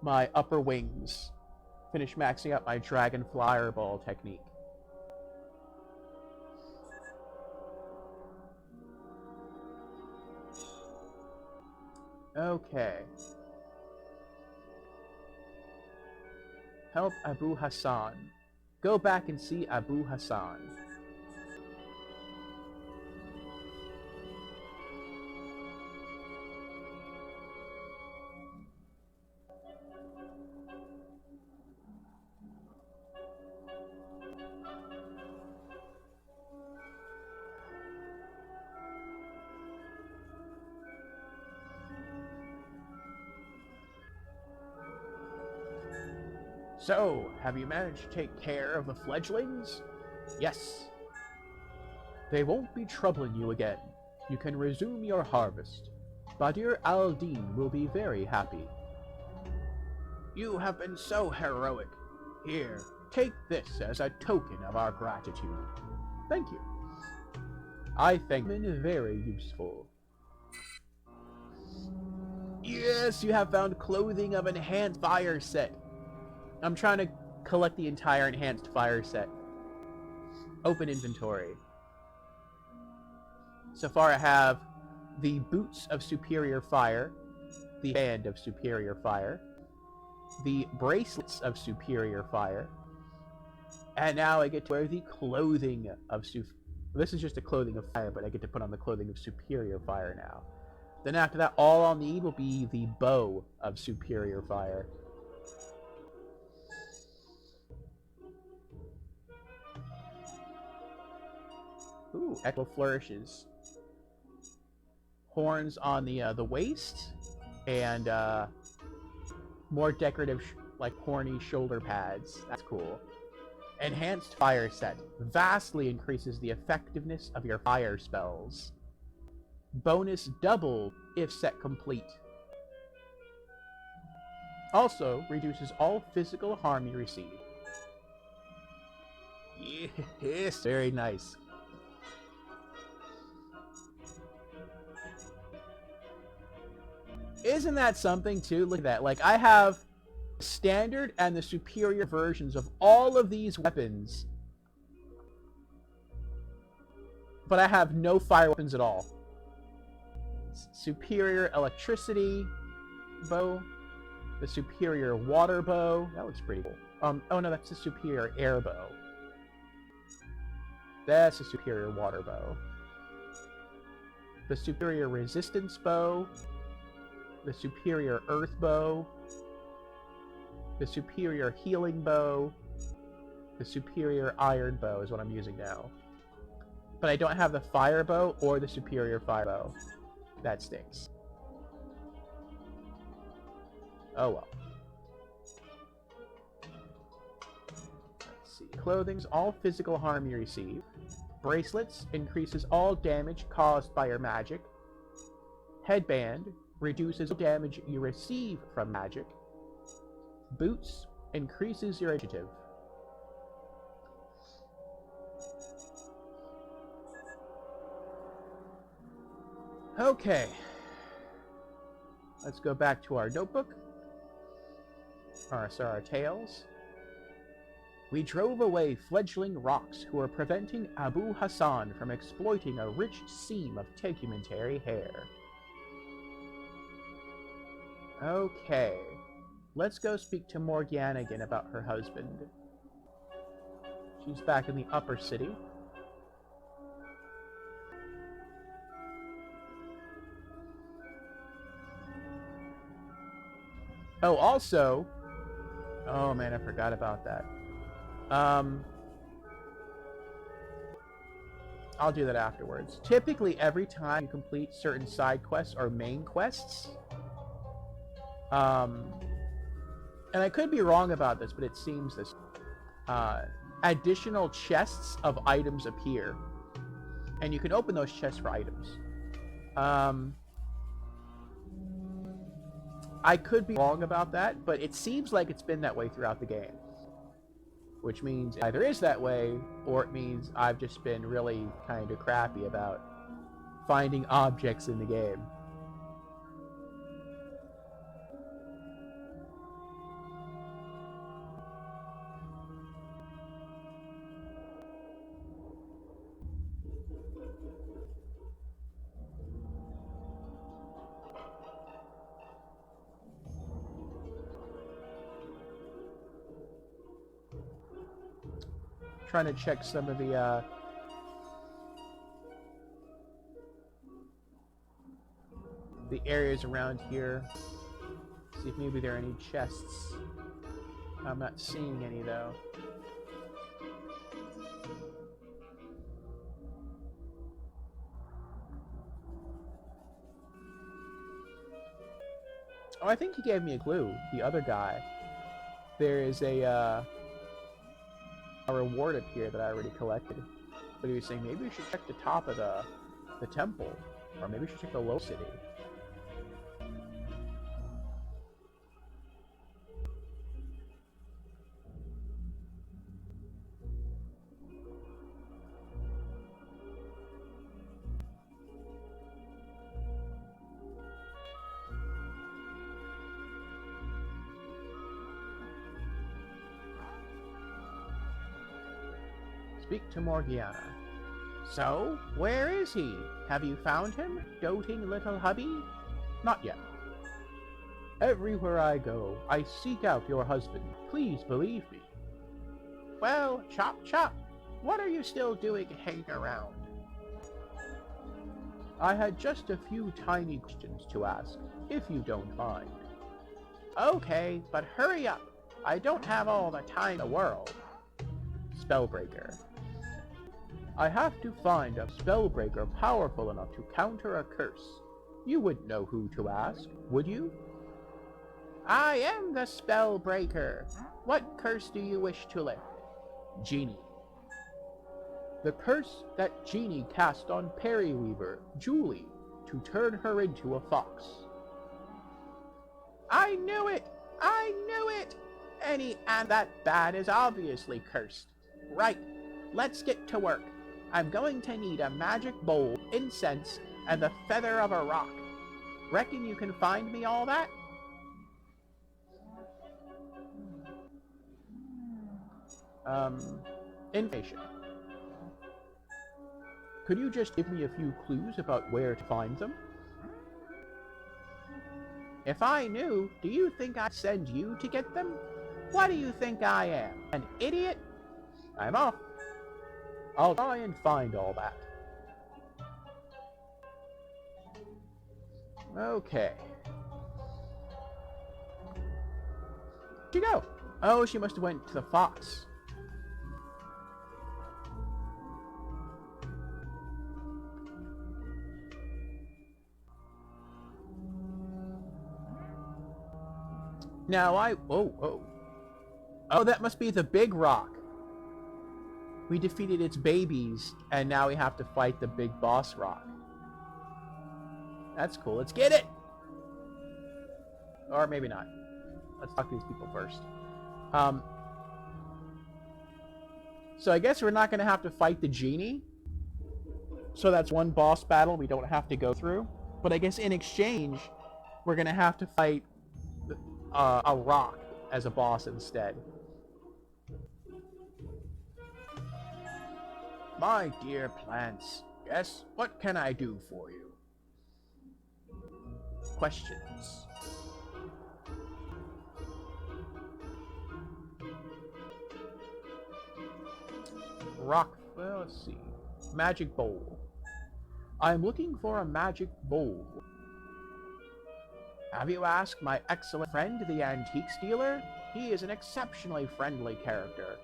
my upper wings. Finish maxing out my dragon fireball technique. Okay. Help Abu Hassan. Go back and see Abu Hassan. So, have you managed to take care of the fledglings? Yes. They won't be troubling you again. You can resume your harvest. Badir al-Din will be very happy. You have been so heroic. Here, take this as a token of our gratitude. Thank you. I think it's been very useful. Yes, you have found clothing of enhanced fire set. I'm trying to collect the entire enhanced fire set. Open inventory. So far I have the boots of superior fire, the band of superior fire, the bracelets of superior fire, and now I get to wear the clothing of this is just the clothing of fire, but I get to put on the clothing of superior fire now. Then after that, all I'll need will be the bow of superior fire. Ooh, echo flourishes. Horns on the waist, and more decorative, like horny shoulder pads. That's cool. Enhanced fire set. Vastly increases the effectiveness of your fire spells. Bonus double if set complete. Also, reduces all physical harm you receive. Yes, very nice. Isn't that something, too? Look at that. Like, I have standard and the superior versions of all of these weapons, but I have no fire weapons at all. Superior electricity bow, the superior water bow. That looks pretty cool. Oh no, that's the superior air bow. That's the superior water bow. The superior resistance bow, the superior earth bow, the superior healing bow, the superior iron bow is what I'm using now. But I don't have the fire bow or the superior fire bow. That stinks. Oh well. Let's see. Clothing's all physical harm you receive. Bracelets increases all damage caused by your magic. Headband reduces damage you receive from magic. Boots increases your initiative. Okay. Let's go back to our notebook. Our tales. We drove away fledgling rocks who were preventing Abu Hassan from exploiting a rich seam of tegumentary hair. Okay. Let's go speak to Morgianna again about her husband. She's back in the upper city. Oh, also... Oh man, I forgot about that. I'll do that afterwards. Typically, every time you complete certain side quests or main quests, And I could be wrong about this, but it seems this. Additional chests of items appear, and you can open those chests for items. I could be wrong about that, but it seems like it's been that way throughout the game. Which means it either is that way, or it means I've just been really kind of crappy about finding objects in the game. Trying to check some of the areas around here. See if maybe there are any chests. I'm not seeing any though. Oh, I think he gave me a clue. The other guy. There is a reward up here that I already collected. But he was saying maybe we should check the top of the temple. Or maybe we should check the low city. Speak to Morgianna. So, where is he? Have you found him, doting little hubby? Not yet. Everywhere I go, I seek out your husband. Please believe me. Well, chop chop. What are you still doing hanging around? I had just a few tiny questions to ask, if you don't mind. Okay, but hurry up. I don't have all the time in the world. Spellbreaker. I have to find a Spellbreaker powerful enough to counter a curse. You wouldn't know who to ask, would you? I am the Spellbreaker. What curse do you wish to lift? Genie. The curse that Genie cast on Pear Weaver, Julie, to turn her into a fox. I knew it! I knew it! And that bad is obviously cursed. Right, let's get to work. I'm going to need a magic bowl, incense, and the feather of a rock. Reckon you can find me all that? Information. Could you just give me a few clues about where to find them? If I knew, do you think I'd send you to get them? What do you think I am, an idiot? I'm off. I'll try and find all that. Okay. Where'd she go? Oh, she must have went to the fox. Now Oh, that must be the big rock. We defeated its babies, and now we have to fight the big boss rock. That's cool. Let's get it! Or maybe not. Let's talk to these people first. So I guess we're not going to have to fight the genie. So that's one boss battle we don't have to go through. But I guess in exchange, we're going to have to fight a rock as a boss instead. My dear plants, yes, what can I do for you? Questions. Rock, well, let's see. Magic bowl. I'm looking for a magic bowl. Have you asked my excellent friend, the antiques dealer? He is an exceptionally friendly character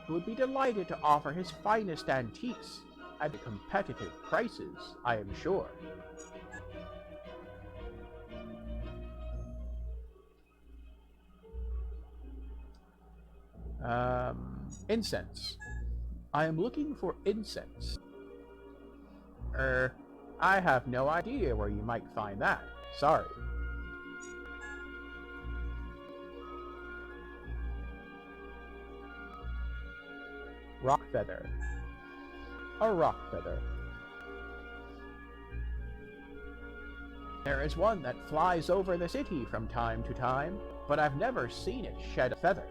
who would be delighted to offer his finest antiques at competitive prices, I am sure. Incense. I am looking for incense. I have no idea where you might find that. Sorry. Rock feather. A rock feather. There is one that flies over the city from time to time, but I've never seen it shed a feather.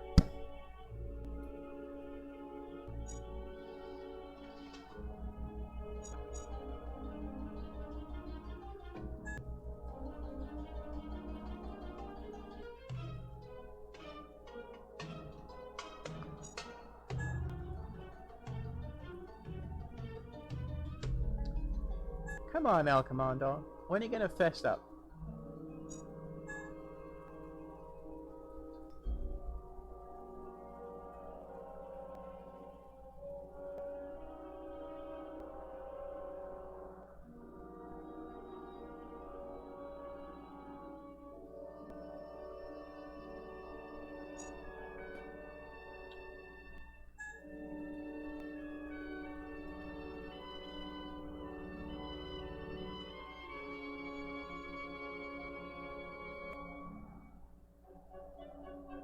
Come on, El Commando. When are you gonna fess up?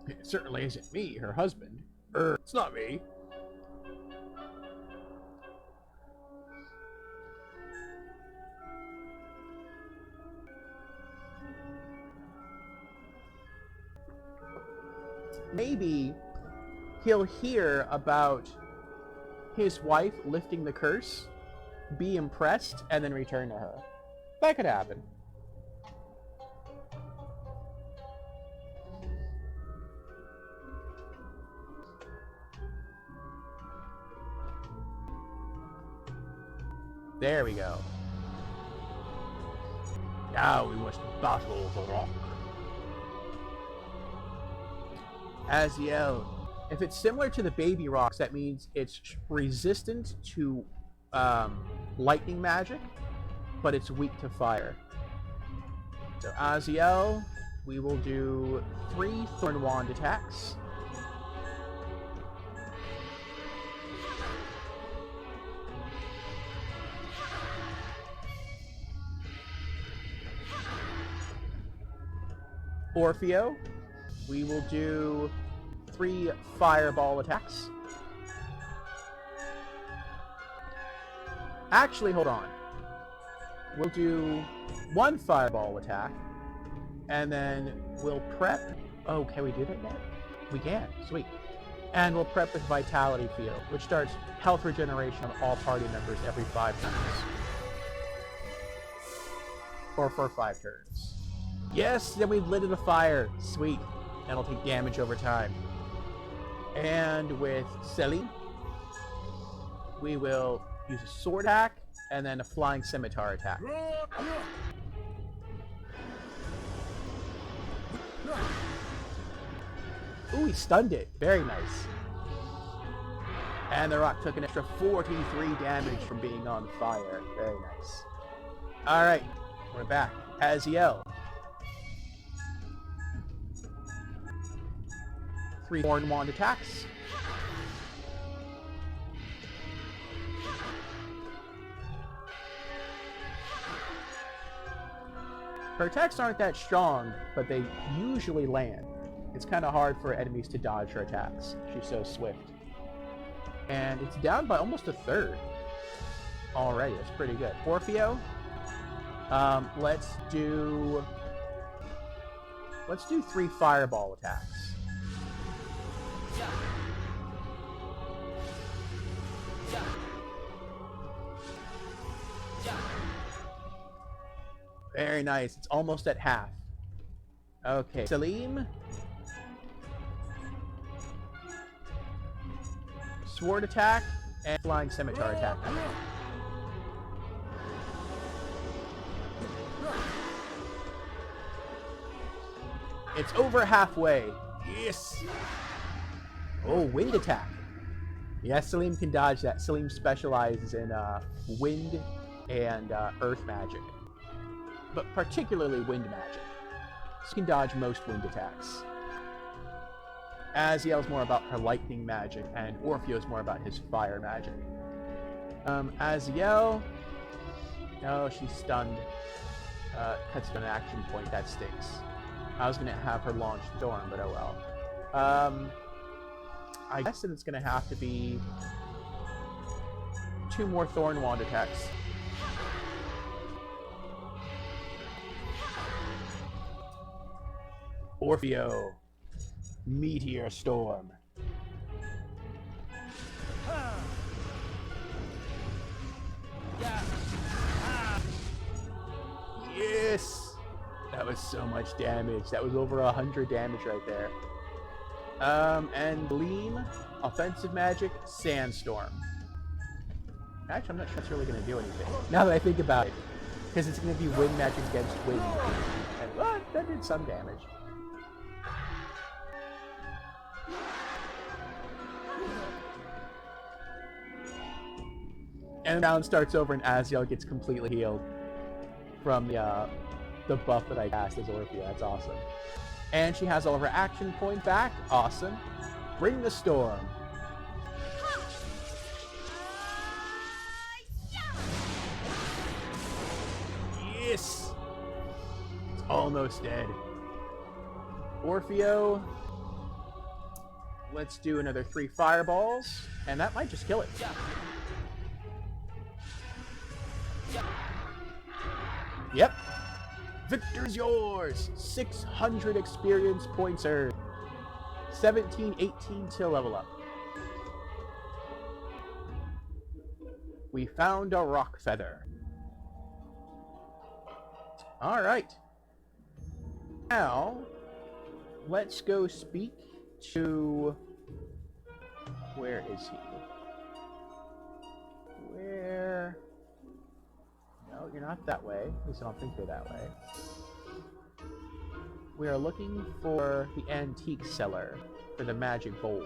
It certainly isn't me, her husband. It's not me. Maybe he'll hear about his wife lifting the curse, be impressed, and then return to her. That could happen. There we go. Now we must battle the rock. Aziel. If it's similar to the baby rocks, that means it's resistant to lightning magic, but it's weak to fire. So Aziel, we will do 3 Thorn Wand attacks. Orfeo, we will do 3 fireball attacks. Actually, hold on. We'll do 1 fireball attack, and then we'll prep. Oh, can we do that yet? We can. Sweet. And we'll prep with Vitality Field, which starts health regeneration on all party members every 5 turns. Or for 5 turns. Yes, then we've lit it afire. Sweet. That'll take damage over time. And with Selim, we will use a sword attack and then a flying scimitar attack. Ooh, he stunned it. Very nice. And the rock took an extra 43 damage from being on fire. Very nice. Alright, we're back. Aziel. 3 Thorn Wand attacks. Her attacks aren't that strong, but they usually land. It's kind of hard for enemies to dodge her attacks. She's so swift. And it's down by almost a third already. That's pretty good. Orfeo, let's do 3 fireball attacks. Very nice. It's almost at half. Okay. Selim. Sword attack and flying scimitar attack. It's over halfway. Yes. Oh, wind attack. Yes, Selim can dodge that. Selim specializes in wind and earth magic, but particularly wind magic. So he can dodge most wind attacks. Aziel's more about her lightning magic, and Orpheo's more about his fire magic. Aziel... No, she's stunned. Cuts an action point, that stinks. I was gonna have her launch Storm, but oh well. I guess that it's gonna have to be 2 more Thorn Wand attacks. Orpheo. Meteor Storm. Yes! That was so much damage. That was over 100 damage right there. And Gleam, offensive magic, Sandstorm. Actually, I'm not sure that's really going to do anything, now that I think about it. Because it's going to be wind magic against wind. And, well, that did some damage. And the round starts over and Aziel gets completely healed from the buff that I cast as Orpheo. That's awesome. And she has all of her action points back. Awesome. Bring the storm. Yes! It's almost dead. Orpheo. Let's do another 3 fireballs. And that might just kill it. Yep. Victor's yours! 600 experience points earned. 17, 18 to level up. We found a rock feather. Alright. Now, let's go speak to... Where is he? Where... No, you're not that way. At least I don't think you're that way. We are looking for the antique seller for the magic bowl.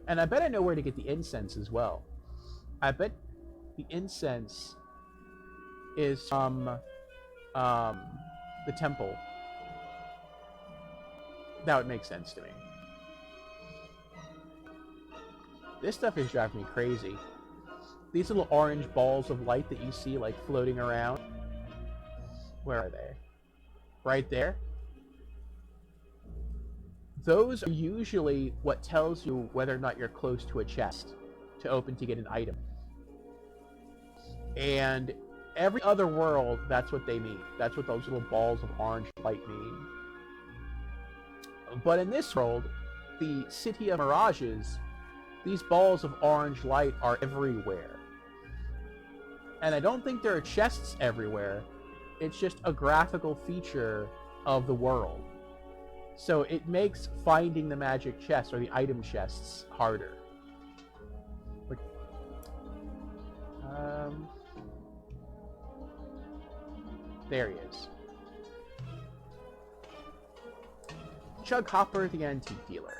And I bet I know where to get the incense as well. I bet the incense is from the temple. That would make sense to me. This stuff is driving me crazy. These little orange balls of light that you see, like, floating around. Where are they? Right there. Those are usually what tells you whether or not you're close to a chest to open to get an item. And every other world, that's what they mean. That's what those little balls of orange light mean. But in this world, the City Mirages, these balls of orange light are everywhere. And I don't think there are chests everywhere. It's just a graphical feature of the world. So it makes finding the magic chest or the item chests harder. There he is. Chug Hopper, the antique dealer.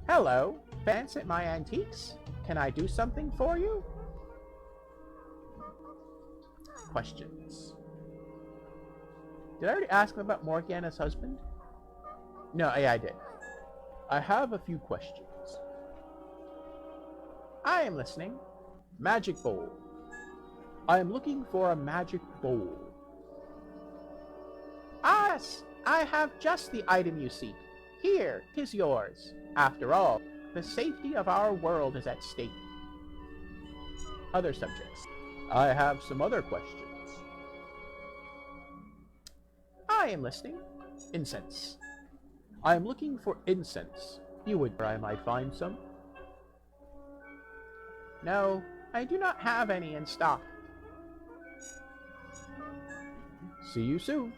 Hello, fans at my antiques. Can I do something for you? Questions. Did I already ask him about Morgianna's husband? No, yeah, I did. I have a few questions. I am listening. Magic bowl. I am looking for a magic bowl. Ah, yes, I have just the item you seek. Here, 'tis yours. After all, the safety of our world is at stake. Other subjects. I have some other questions. I am listening. Incense. I am looking for incense. You would where I might find some? No, I do not have any in stock. See you soon.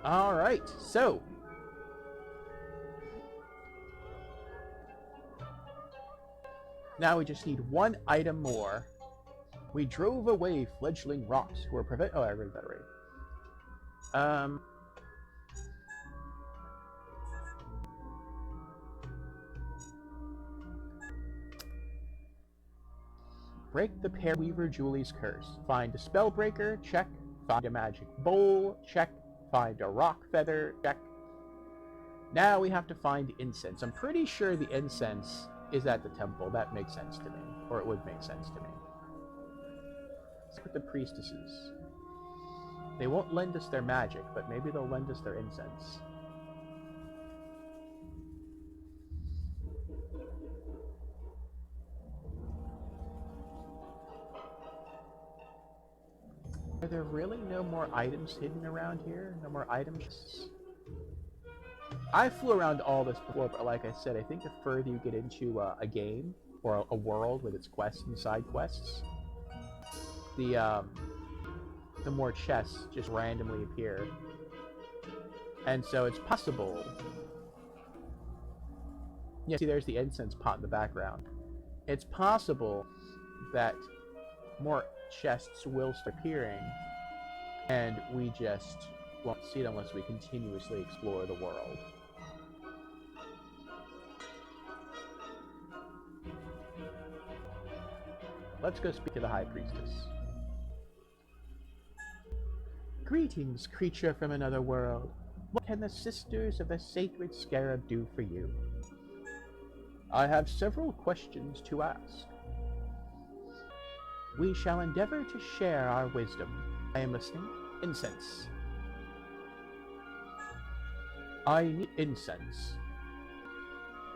Alright, so... now we just need one item more. We drove away fledgling rocks who were oh, I read that right. Break the Pear Julie's curse. Find a Spellbreaker, check. Find a magic bowl, check. Find a rock feather. Check. Now we have to find incense. I'm pretty sure the incense is at the temple. That makes sense to me. Or it would make sense to me. Let's look at the priestesses. They won't lend us their magic, but maybe they'll lend us their incense. Are there really no more items hidden around here? No more items? I flew around all this before, but like I said, I think the further you get into a game, or a world with its quests and side quests, the more chests just randomly appear. And so it's possible... Yeah, see, there's the incense pot in the background. It's possible that more chests will start appearing, and we just won't see them unless we continuously explore the world. Let's go speak to the High Priestess. Greetings, creature from another world. What can the Sisters of the Sacred Scarab do for you? I have several questions to ask. We shall endeavor to share our wisdom. I am listening. Incense. I need incense.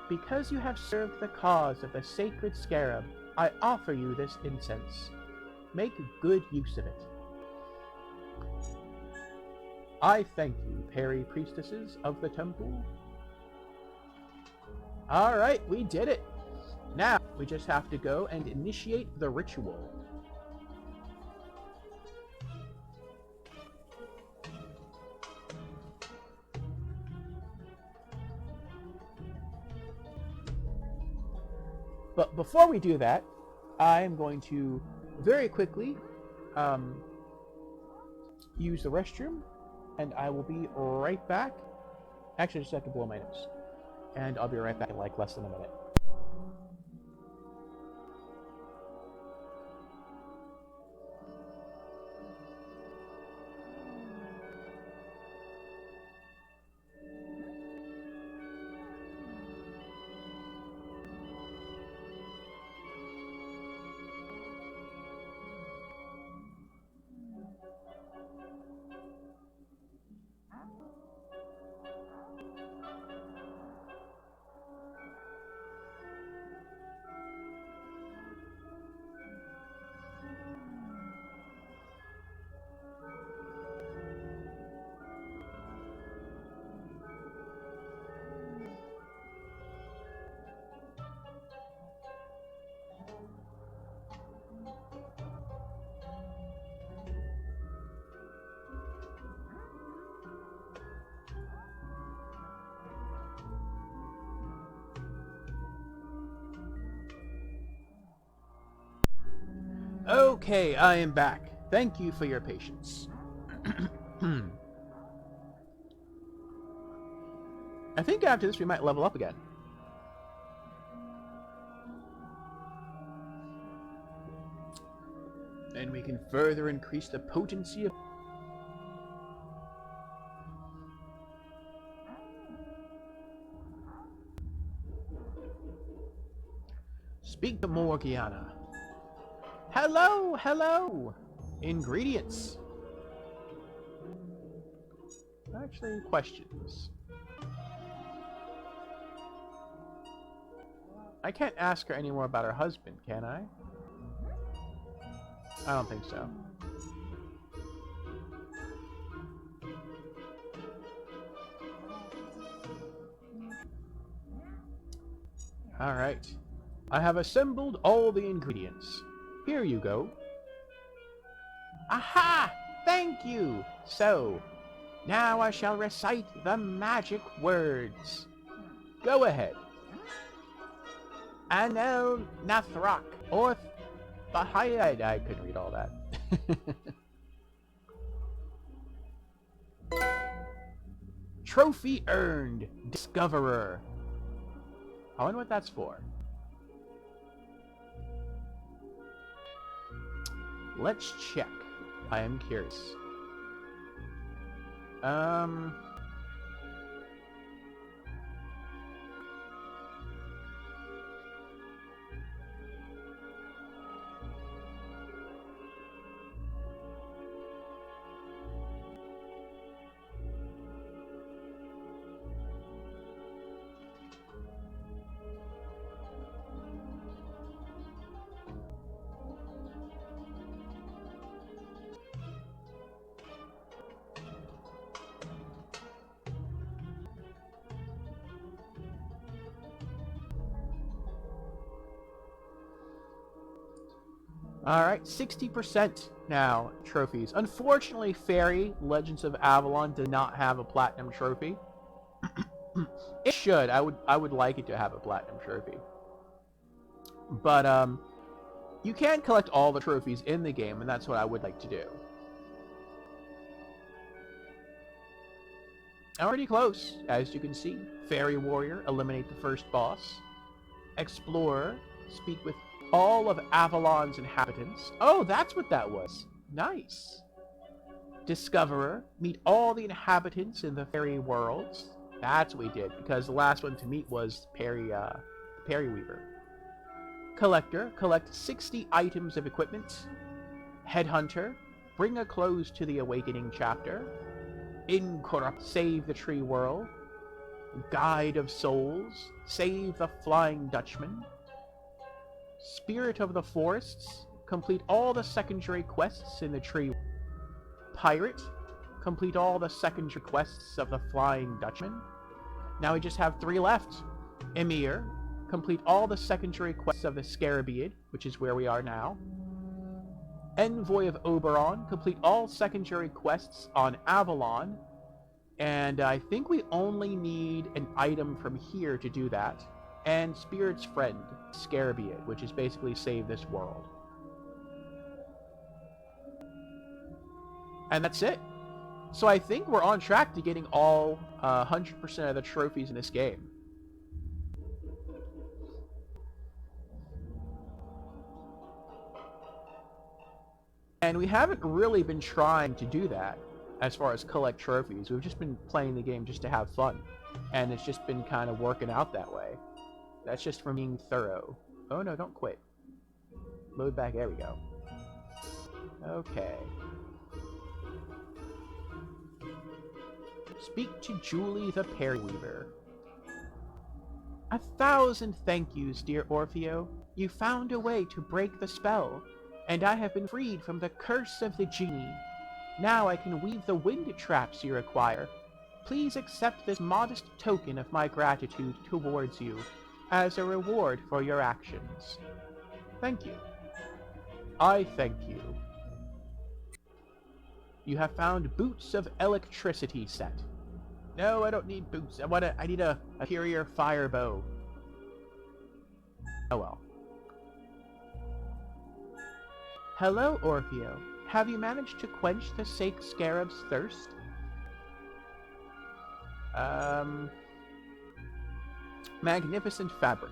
Because you have served the cause of the Sacred Scarab, I offer you this incense. Make good use of it. I thank you, Pear priestesses of the temple. Alright, we did it. Now, we just have to go and initiate the ritual. But before we do that, I'm going to very quickly use the restroom, and I will be right back. Actually, I just have to blow my nose. And I'll be right back in like less than a minute. Okay, I am back. Thank you for your patience. I think after this we might level up again. And we can further increase the potency of... Speak to Morgianna. Hello, hello! Ingredients. Actually, questions. I can't ask her any more about her husband, can I? I don't think so. Alright. I have assembled all the ingredients. Here you go. Aha! Thank you! So, now I shall recite the magic words. Go ahead. Anel Nathrak, or Bahayad. I couldn't read all that. Trophy earned, Discoverer. I wonder what that's for. Let's check. I am curious. Um... Alright, 60% now trophies. Unfortunately, Faery, Legends of Avalon, did not have a platinum trophy. It should. I would like it to have a platinum trophy. But you can collect all the trophies in the game, and that's what I would like to do. I'm pretty close, as you can see. Faery Warrior, eliminate the first boss. Explorer, speak with all of Avalon's inhabitants. Oh, that's what that was. Nice. Discoverer, meet all the inhabitants in the fairy worlds. That's what we did, because the last one to meet was Pear Weaver. Collector, collect 60 items of equipment. Headhunter, bring a close to the awakening chapter. Incorrupt, save the tree world. Guide of souls, save the Flying Dutchman. Spirit of the Forests, complete all the secondary quests in the tree. Pirate, complete all the secondary quests of the Flying Dutchman. Now we just have 3 left. Emir, complete all the secondary quests of the Scarab, which is where we are now. Envoy of Oberon, complete all secondary quests on Avalon. And I think we only need an item from here to do that. And Spirit's Friend, Scarab, which is basically save this world. And that's it. So I think we're on track to getting all 100% of the trophies in this game. And we haven't really been trying to do that as far as collect trophies. We've just been playing the game just to have fun. And it's just been kind of working out that way. That's just from being thorough. Oh no, don't quit. Load back, there we go. Okay. Speak to Julie the Pear Weaver. 1,000 thank yous, dear Orfeo. You found a way to break the spell, and I have been freed from the curse of the genie. Now I can weave the wind traps you require. Please accept this modest token of my gratitude towards you, as a reward for your actions. Thank you. I thank you. You have found Boots of Electricity set. No, I don't need boots. I need a superior fire bow. Oh well. Hello, Orfeo. Have you managed to quench the Scarab's thirst? Magnificent fabric.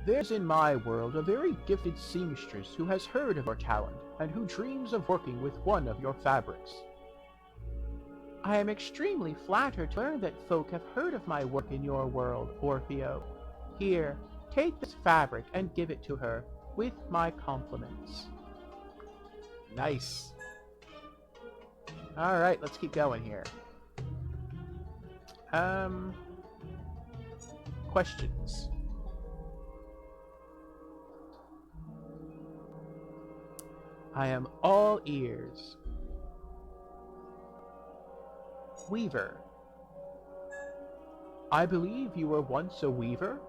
There's in my world a very gifted seamstress who has heard of your talent and who dreams of working with one of your fabrics. I am extremely flattered to learn that folk have heard of my work in your world, Orfeo. Here, take this fabric and give it to her, with my compliments. Nice. Alright, let's keep going here. Questions. I am all ears. Weaver. I believe you were once a weaver?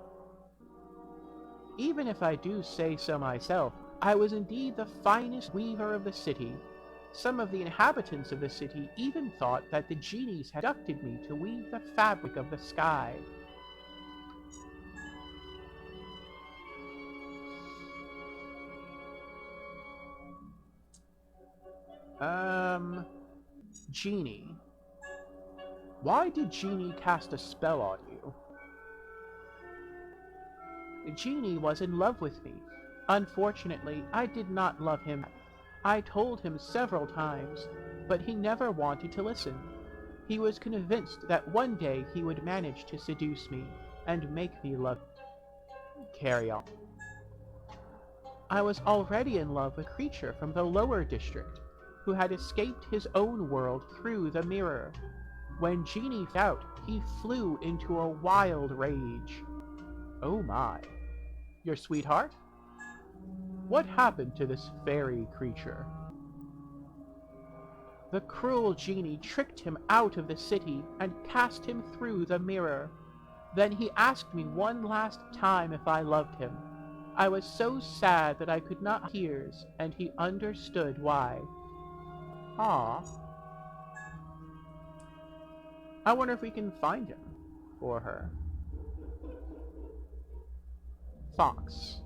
Even if I do say so myself, I was indeed the finest weaver of the city. Some of the inhabitants of the city even thought that the genies had abducted me to weave the fabric of the sky. Genie. Why did Genie cast a spell on you? The genie was in love with me. Unfortunately, I did not love him. I told him several times, but he never wanted to listen. He was convinced that one day he would manage to seduce me and make me love him. Carry on. I was already in love with a creature from the lower district, who had escaped his own world through the mirror. When Genie found out, he flew into a wild rage. Oh my. Your sweetheart? What happened to this fairy creature? The cruel Genie tricked him out of the city and cast him through the mirror. Then he asked me one last time if I loved him. I was so sad that I could not hear, and he understood why. Ah. I wonder if we can find him, or her. Fox.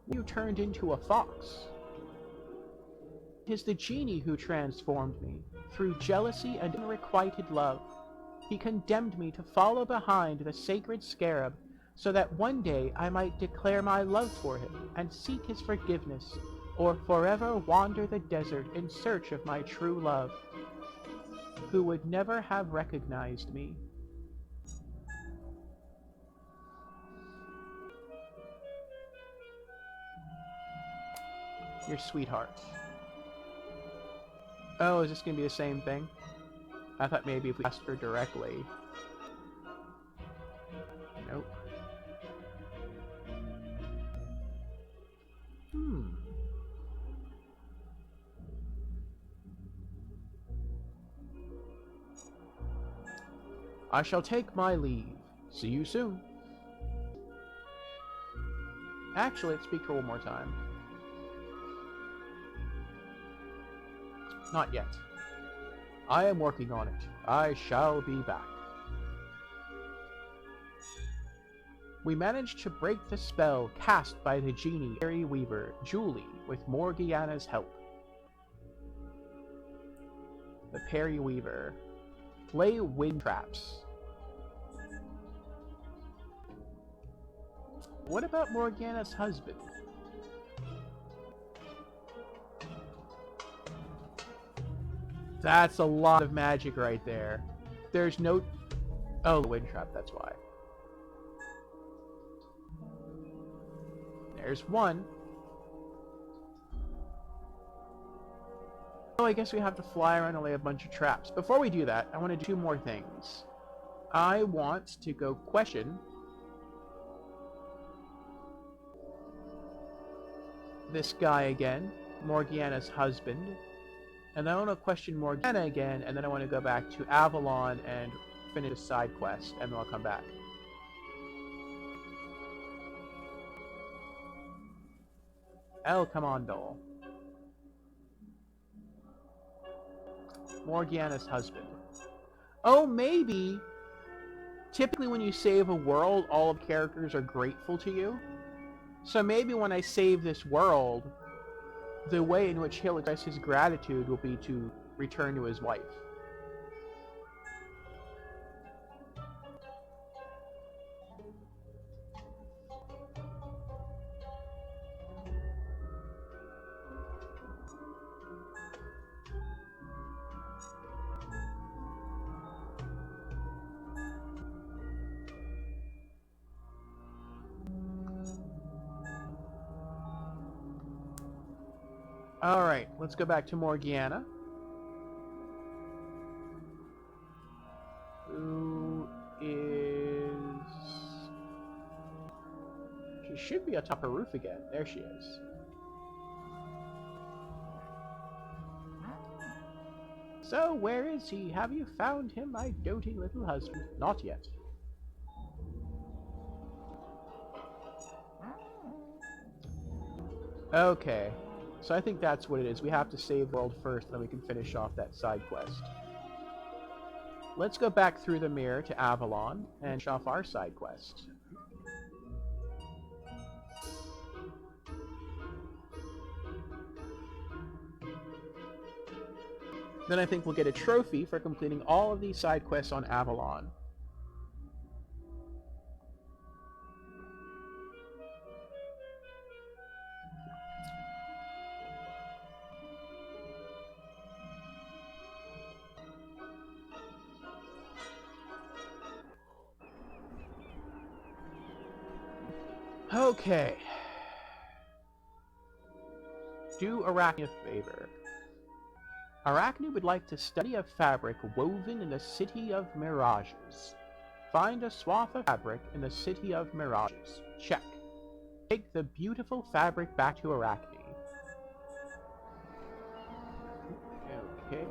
You turned into a fox. It is the Genie who transformed me. Through jealousy and unrequited love, he condemned me to follow behind the sacred Scarab, so that one day I might declare my love for him and seek his forgiveness, or forever wander the desert in search of my true love, who would never have recognized me. Your sweetheart. Oh, is this going to be the same thing? I thought maybe if we asked her directly. Nope. I shall take my leave. See you soon. Actually, let's speak to her one more time. Not yet. I am working on it. I shall be back. We managed to break the spell cast by the Genie Fairy Weaver, Julie, with Morgianna's help. The Fairy Weaver. Lay wind traps. What about Morgianna's husband? That's a lot of magic right there. There's no... Oh, wind trap, that's why. There's one. Oh, I guess we have to fly around and lay a bunch of traps. Before we do that, I want to do two more things. I want to go question this guy again, Morgianna's husband. And then I want to question Morgianna again, and then I want to go back to Avalon and finish a side quest, and then I'll come back. El Comando. Morgianna's husband. Oh, maybe... Typically when you save a world, all of the characters are grateful to you. So maybe when I save this world, the way in which he'll express his gratitude will be to return to his wife. Alright, let's go back to Morgianna. Who is... She should be atop her roof again. There she is. So, where is he? Have you found him, my doting little husband? Not yet. Okay. So I think that's what it is. We have to save the world first, then we can finish off that side quest. Let's go back through the mirror to Avalon and finish off our side quest. Then I think we'll get a trophy for completing all of these side quests on Avalon. Okay. Do Arachne a favor. Arachne would like to study a fabric woven in the City of Mirages. Find a swath of fabric in the City of Mirages. Check. Take the beautiful fabric back to Arachne. Okay.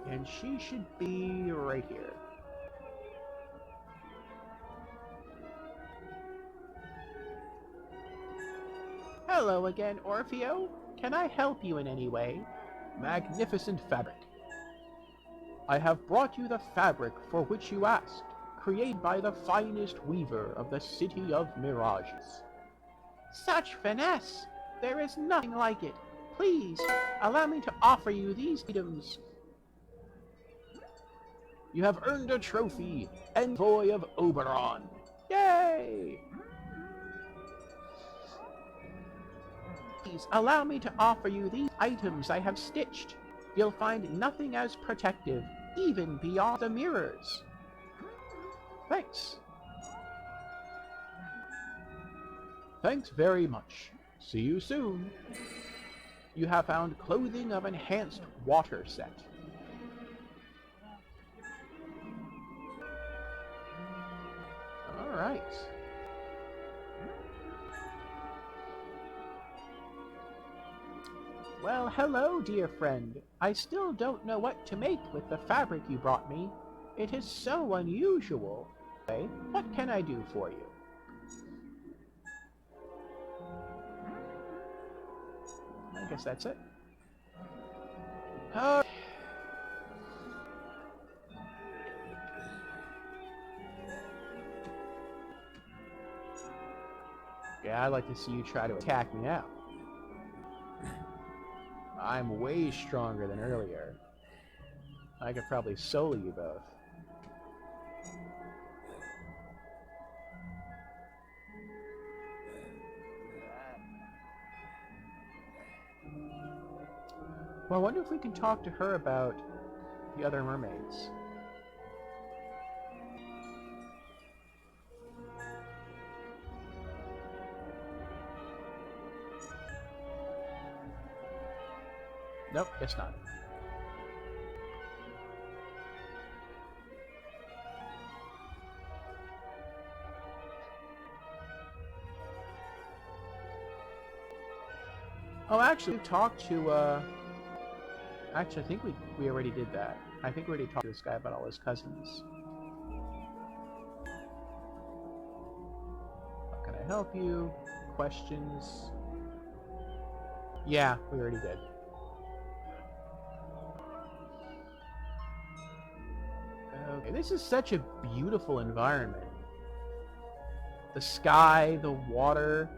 And she should be right here. Hello again, Orfeo. Can I help you in any way? Magnificent fabric. I have brought you the fabric for which you asked, created by the finest weaver of the City of Mirages. Such finesse! There is nothing like it. Please, allow me to offer you these items. You have earned a trophy, Envoy of Oberon. Yay! Please, allow me to offer you these items I have stitched. You'll find nothing as protective, even beyond the mirrors. Thanks. Thanks very much. See you soon. You have found clothing of enhanced water set. Alright. Well, hello, dear friend. I still don't know what to make with the fabric you brought me. It is so unusual. Okay, what can I do for you? I guess that's it. Okay. Yeah, I'd like to see you try to attack me now. I'm way stronger than earlier. I could probably solo you both. Well, I wonder if we can talk to her about the other mermaids. Nope, guess not. Oh, actually, we talked to, Actually, I think we already did that. I think we already talked to this guy about all his cousins. How can I help you? Questions? Yeah, we already did. Okay, this is such a beautiful environment. The sky, the water,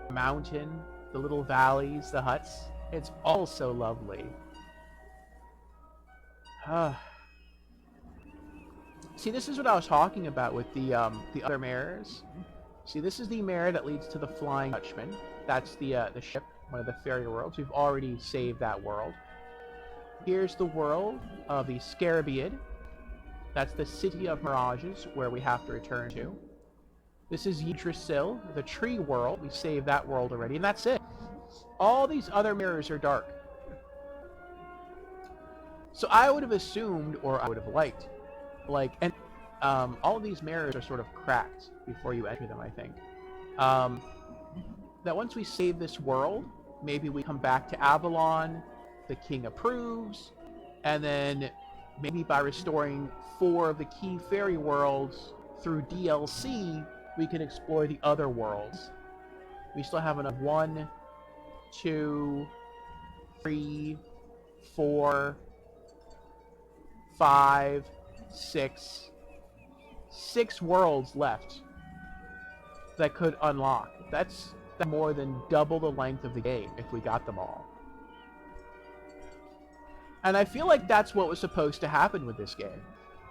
the mountain, the little valleys, the huts. It's all so lovely. See, this is what I was talking about with the other mirrors. See, this is the mirror that leads to the Flying Dutchman. That's the ship, one of the fairy worlds. We've already saved that world. Here's the world of the Scarab. That's the City of Mirages, where we have to return to. This is Yggdrasil, the tree world. We saved that world already, and that's it. All these other mirrors are dark. So I would have assumed, or I would have liked, and all of these mirrors are sort of cracked before you enter them, I think. That once we save this world, maybe we come back to Avalon, the king approves, and then maybe by restoring 4 of the key fairy worlds through DLC, we can explore the other worlds. We still have enough 1, 2, 3, 4, 5, 6 worlds left that could unlock. That's more than double the length of the game if we got them all. And I feel like that's what was supposed to happen with this game.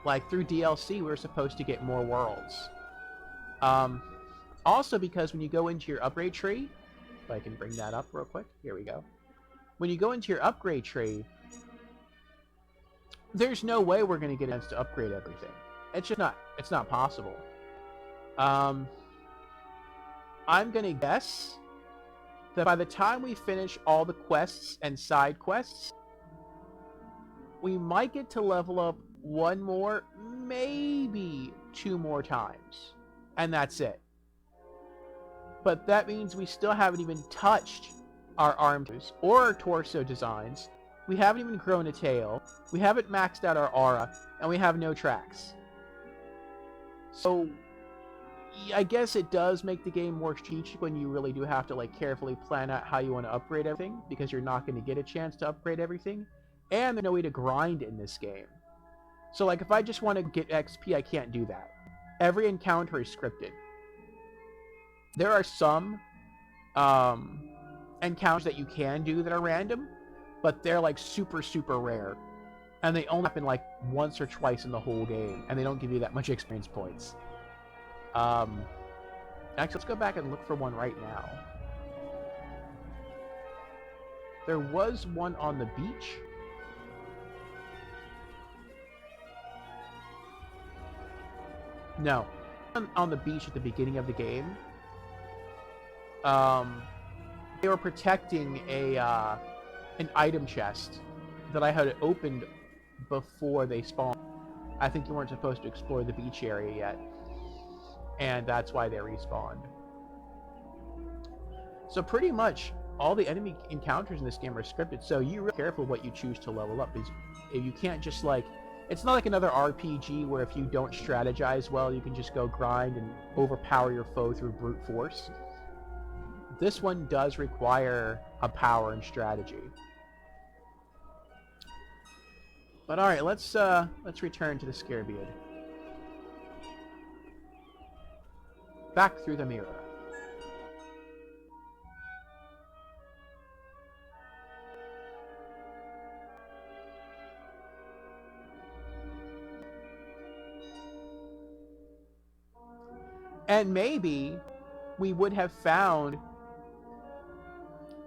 Like, through DLC, we were supposed to get more worlds. Also, because when you go into your upgrade tree, if I can bring that up real quick, here we go. When you go into your upgrade tree, there's no way we're going to get a chance to upgrade everything. It's just not, it's not possible. I'm gonna guess that by the time we finish all the quests and side quests, we might get to level up one more, maybe two more times. And that's it. But that means we still haven't even touched our arms or our torso designs. We haven't even grown a tail. We haven't maxed out our aura. And we have no tracks. So I guess it does make the game more strategic when you really do have to like carefully plan out how you want to upgrade everything, because you're not going to get a chance to upgrade everything. And there's no way to grind in this game. So like if I just want to get XP, I can't do that. Every encounter is scripted. There are some encounters that you can do that are random, but they're like super, super rare. And they only happen like once or twice in the whole game, and they don't give you that much experience points. Actually, let's go back and look for one right now. There was one on the beach. No. On the beach at the beginning of the game. They were protecting an item chest that I had opened before they spawned. I think you weren't supposed to explore the beach area yet, and that's why they respawned. So pretty much all the enemy encounters in this game are scripted, so you're really careful what you choose to level up, because you can't just like... It's not like another RPG where if you don't strategize well, you can just go grind and overpower your foe through brute force. This one does require a power and strategy. But alright, let's return to the Scarab. Back through the mirror. And maybe we would have found,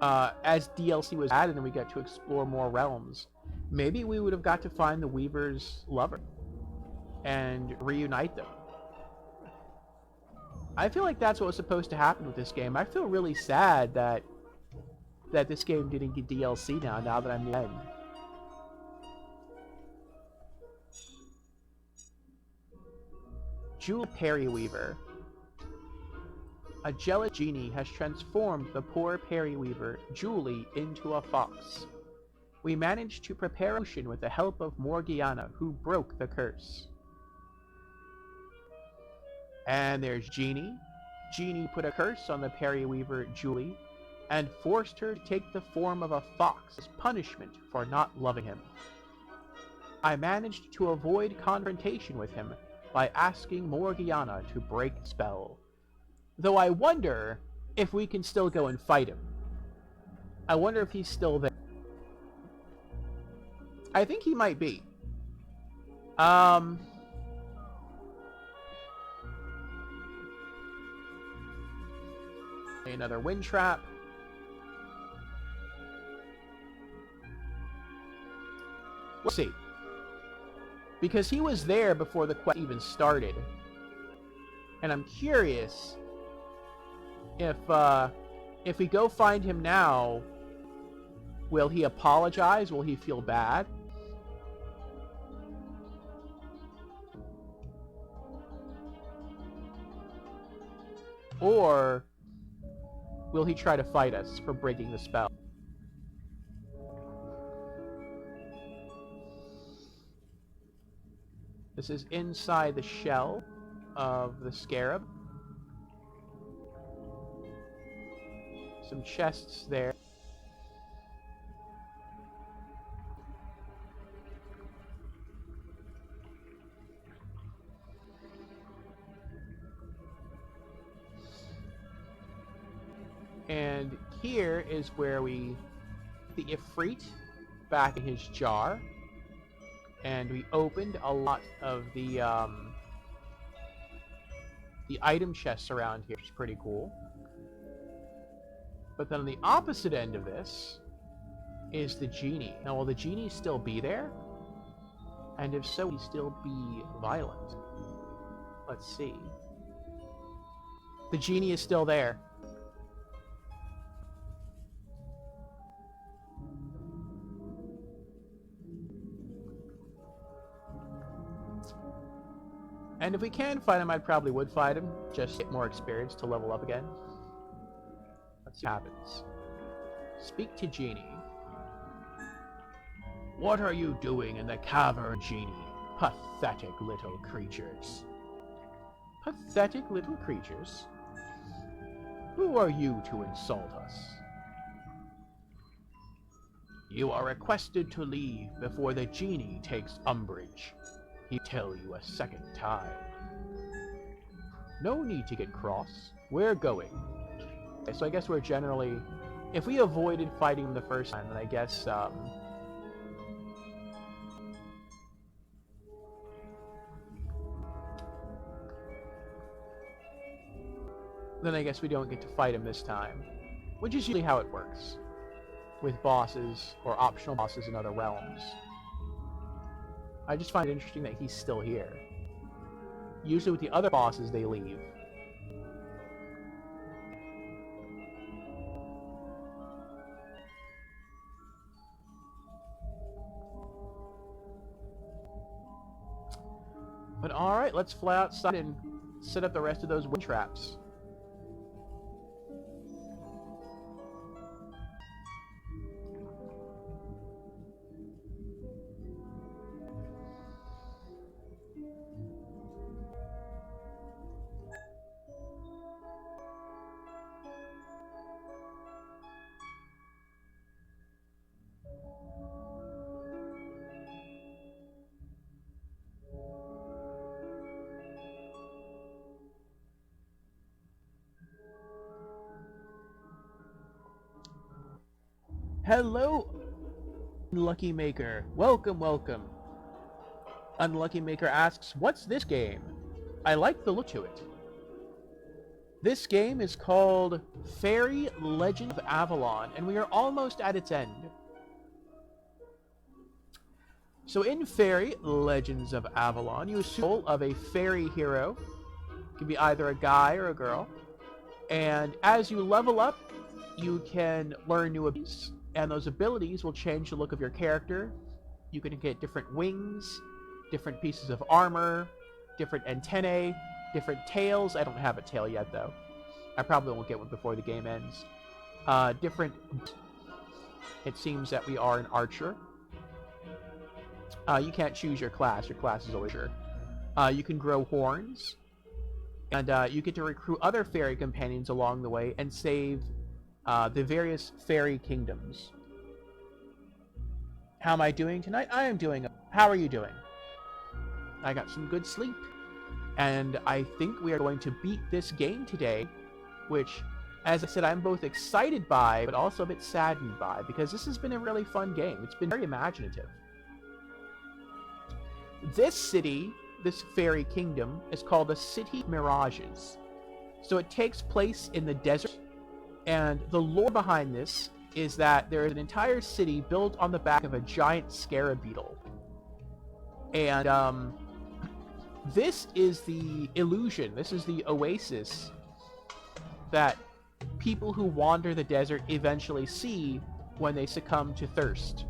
as DLC was added and we got to explore more realms, maybe we would have got to find the Weaver's lover and reunite them. I feel like that's what was supposed to happen with this game. I feel really sad that this game didn't get DLC now that I'm dead. Jewel Periweaver. A jealous genie has transformed the poor Periweaver, Julie, into a fox. We managed to prepare a potion with the help of Morgianna, who broke the curse. And there's Genie. Genie put a curse on the Periweaver, Julie, and forced her to take the form of a fox as punishment for not loving him. I managed to avoid confrontation with him by asking Morgianna to break the spell. Though I wonder if we can still go and fight him. I wonder if he's still there. I think he might be. Another wind trap. We'll see. Because he was there before the quest even started. And I'm curious if we go find him now, will he apologize? Will he feel bad? Or will he try to fight us for breaking the spell? This is inside the shell of the Scarab. Some chests there. And here is where we put the Ifrit back in his jar. And we opened a lot of the item chests around here, which is pretty cool. But then on the opposite end of this is the Genie. Now, will the Genie still be there? And if so, will he still be violent? Let's see. The genie is still there. And if we can fight him, I probably would fight him. Just get more experience to level up again. Let's see what happens. Speak to Genie. What are you doing in the cavern, Genie? Pathetic little creatures. Pathetic little creatures? Who are you to insult us? You are requested to leave before the Genie takes umbrage. He'll tell you a second time. No need to get cross. We're going. Okay, so I guess we're generally... If we avoided fighting him the first time, then I guess, then I guess we don't get to fight him this time. Which is usually how it works. With bosses, or optional bosses in other realms. I just find it interesting that he's still here. Usually with the other bosses, they leave. But alright, let's fly outside and set up the rest of those wind traps. Hello, Unlucky Maker. Welcome, welcome. Unlucky Maker asks, what's this game? I like the look to it. This game is called Faery Legend of Avalon, and we are almost at its end. So in Faery Legends of Avalon, you assume the role of a fairy hero. It can be either a guy or a girl. And as you level up, you can learn new abilities. And those abilities will change the look of your character. You can get different wings, different pieces of armor, different antennae, different tails. I don't have a tail yet, though. I probably won't get one before the game ends. It seems that we are an archer. You can't choose your class. Your class is always sure. You can grow horns. And you get to recruit other fairy companions along the way and save the various fairy kingdoms. How am I doing tonight? I am doing... How are you doing? I got some good sleep. And I think we are going to beat this game today, which, as I said, I'm both excited by, but also a bit saddened by, because this has been a really fun game. It's been very imaginative. This city, this fairy kingdom, is called the City Mirages. So it takes place in the desert. And the lore behind this is that there is an entire city built on the back of a giant Scarab beetle. And this is the illusion, this is the oasis that people who wander the desert eventually see when they succumb to thirst.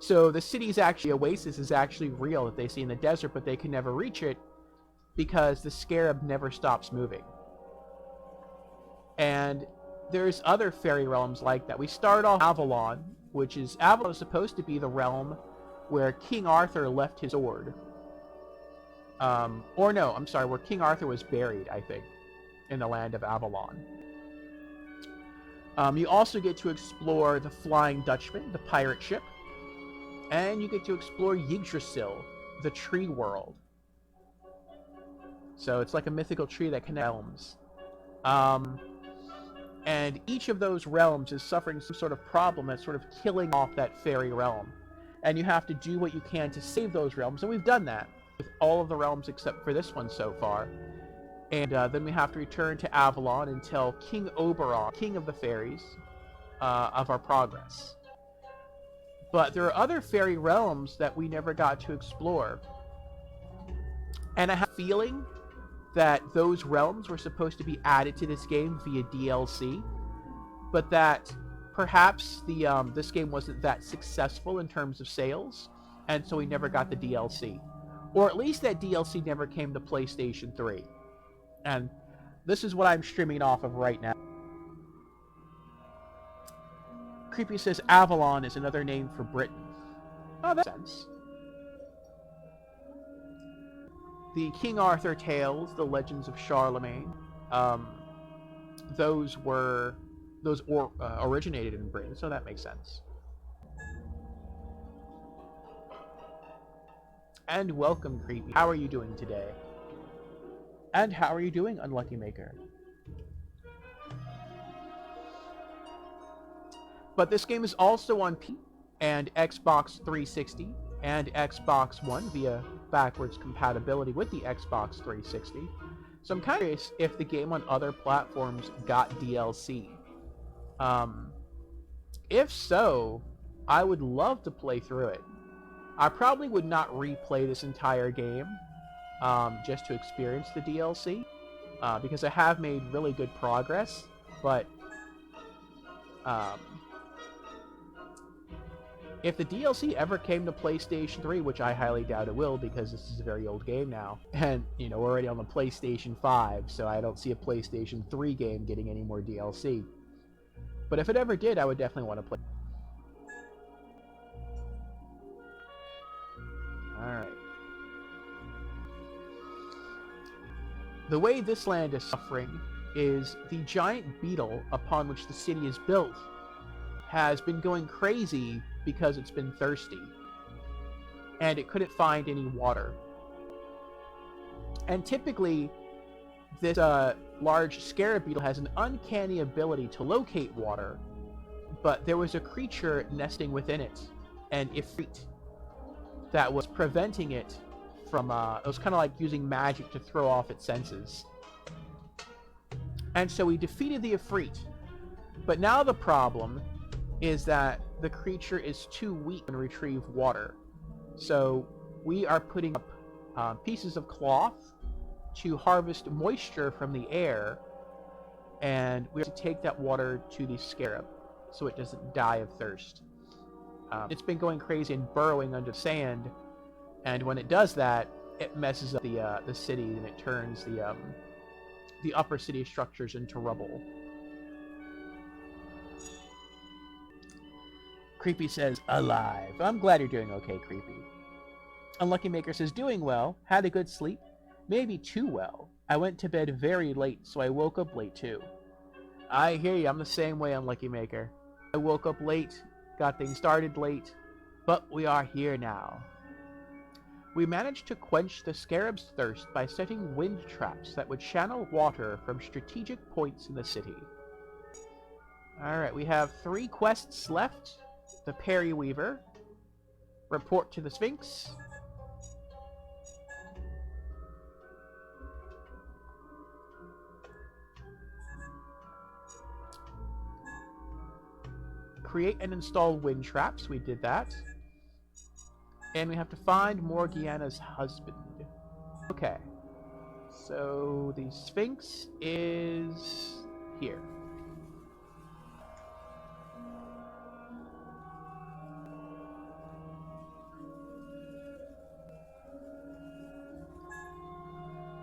So the city's oasis is actually real that they see in the desert, but they can never reach it because the Scarab never stops moving. And there's other fairy realms like that. We start off Avalon, which is... Avalon is supposed to be the realm where King Arthur left his sword. Or no, I'm sorry, where King Arthur was buried, I think, in the land of Avalon. You also get to explore the Flying Dutchman, the pirate ship. And you get to explore Yggdrasil, the tree world. So it's like a mythical tree that connects realms. And each of those realms is suffering some sort of problem that's sort of killing off that fairy realm. And you have to do what you can to save those realms, and we've done that with all of the realms except for this one so far. And then we have to return to Avalon and tell King Oberon, king of the fairies, of our progress. But there are other fairy realms that we never got to explore. And I have a feeling that those realms were supposed to be added to this game via DLC, but that perhaps this game wasn't that successful in terms of sales, and so we never got the DLC. Or at least that DLC never came to PlayStation 3. And this is what I'm streaming off of right now. Creepy says Avalon is another name for Britain. Oh, that makes sense. The King Arthur tales, the Legends of Charlemagne, those originated in Britain, so that makes sense. And welcome, Creepy. How are you doing today? And how are you doing, Unlucky Maker? But this game is also on PC and Xbox 360 and Xbox One via backwards compatibility with the Xbox 360. So I'm kind of curious if the game on other platforms got DLC. If so, I would love to play through it. I probably would not replay this entire game just to experience the DLC, because I have made really good progress, but if the DLC ever came to PlayStation 3, which I highly doubt it will because this is a very old game now, and, you know, we're already on the PlayStation 5, so I don't see a PlayStation 3 game getting any more DLC. But if it ever did, I would definitely want to play. Alright. The way this land is suffering is the giant beetle upon which the city is built has been going crazy because it's been thirsty. And it couldn't find any water. And typically, this large Scarab beetle has an uncanny ability to locate water, but there was a creature nesting within it, an Ifrit, that was preventing it from, it was kind of like using magic to throw off its senses. And so we defeated the Ifrit. But now the problem is that the creature is too weak to retrieve water. So we are putting up pieces of cloth to harvest moisture from the air, and we have to take that water to the Scarab so it doesn't die of thirst. It's been going crazy and burrowing under sand, and when it does that, it messes up the city, and it turns the upper city structures into rubble. Creepy says, alive. I'm glad you're doing okay, Creepy. Unlucky Maker says, doing well. Had a good sleep. Maybe too well. I went to bed very late, so I woke up late too. I hear you. I'm the same way, Unlucky Maker. I woke up late, got things started late, but we are here now. We managed to quench the Scarab's thirst by setting wind traps that would channel water from strategic points in the city. Alright, we have 3 quests left. The Pear Weaver, report to the Sphinx, create and install wind traps, we did that, and we have to find Morgianna's husband. Okay, so the Sphinx is here.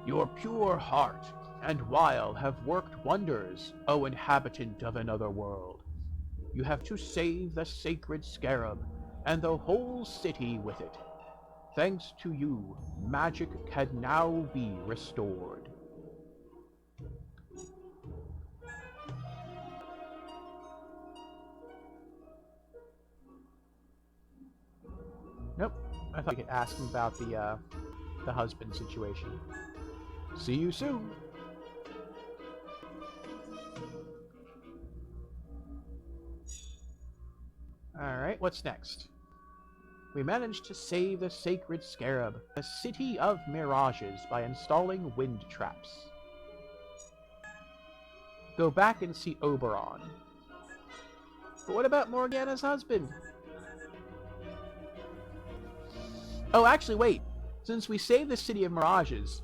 Your pure heart and wile have worked wonders, O inhabitant of another world. You have to save the sacred Scarab, and the whole city with it. Thanks to you, magic can now be restored. Nope. I thought you could ask him about the husband situation. See you soon. Alright, what's next? We managed to save the sacred Scarab, the City of Mirages, by installing wind traps. Go back and see Oberon. But what about Morgianna's husband? Oh, actually, wait. Since we saved the City of Mirages,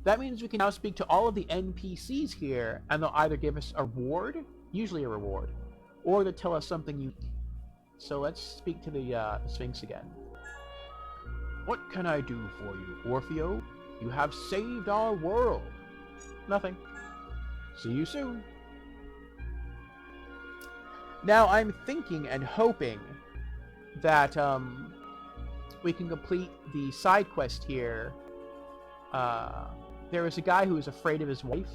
That means we can now speak to all of the NPCs here, and they'll either give us a reward, usually a reward, or they'll tell us something unique. So let's speak to the Sphinx again. What can I do for you, Orfeo? You have saved our world. Nothing. See you soon. Now I'm thinking and hoping that we can complete the side quest here. There was a guy who was afraid of his wife,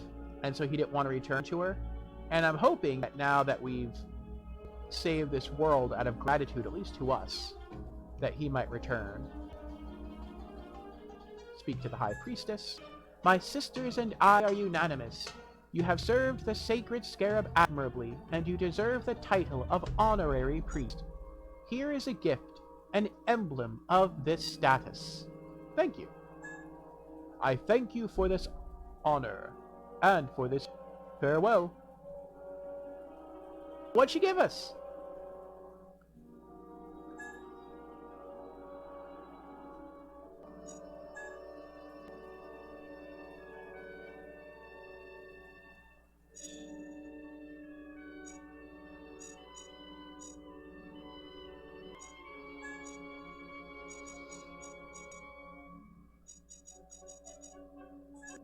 and so he didn't want to return to her. And I'm hoping that now that we've saved this world out of gratitude, at least to us, that he might return. Speak to the High Priestess. My sisters and I are unanimous. You have served the sacred Scarab admirably, and you deserve the title of honorary priest. Here is a gift, an emblem of this status. Thank you. I thank you for this honor, and for this farewell. What'd she give us?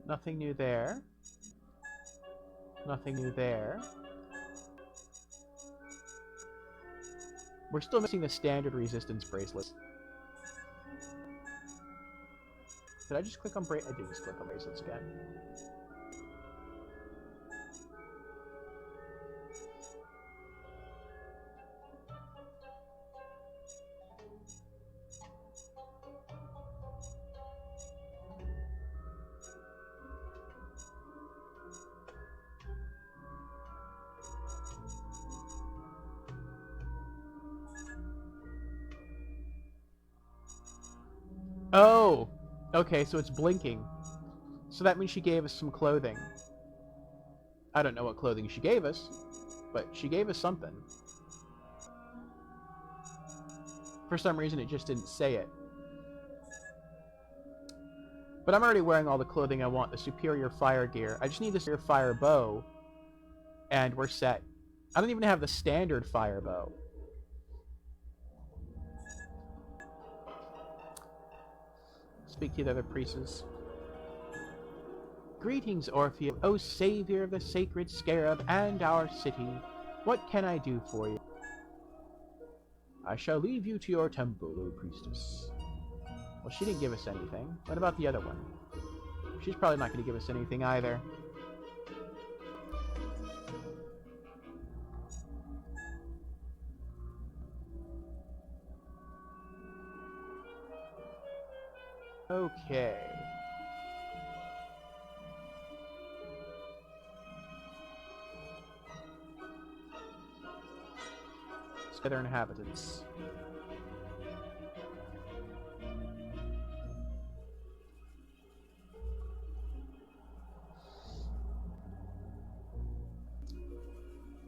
Nothing new there. Nothing new there. We're still missing the standard resistance bracelets. Did I just click on I did just click on bracelets again. Oh! Okay, so it's blinking. So that means she gave us some clothing. I don't know what clothing she gave us, but she gave us something. For some reason, it just didn't say it. But I'm already wearing all the clothing I want, the superior fire gear. I just need the superior fire bow, and we're set. I don't even have the standard fire bow. Speak to the other priests. Greetings, Orfeo, O savior of the sacred Scarab and our city. What can I do for you? I shall leave you to your temple, O priestess. Well, she didn't give us anything. What about the other one? She's probably not going to give us anything either. Okay. Other inhabitants.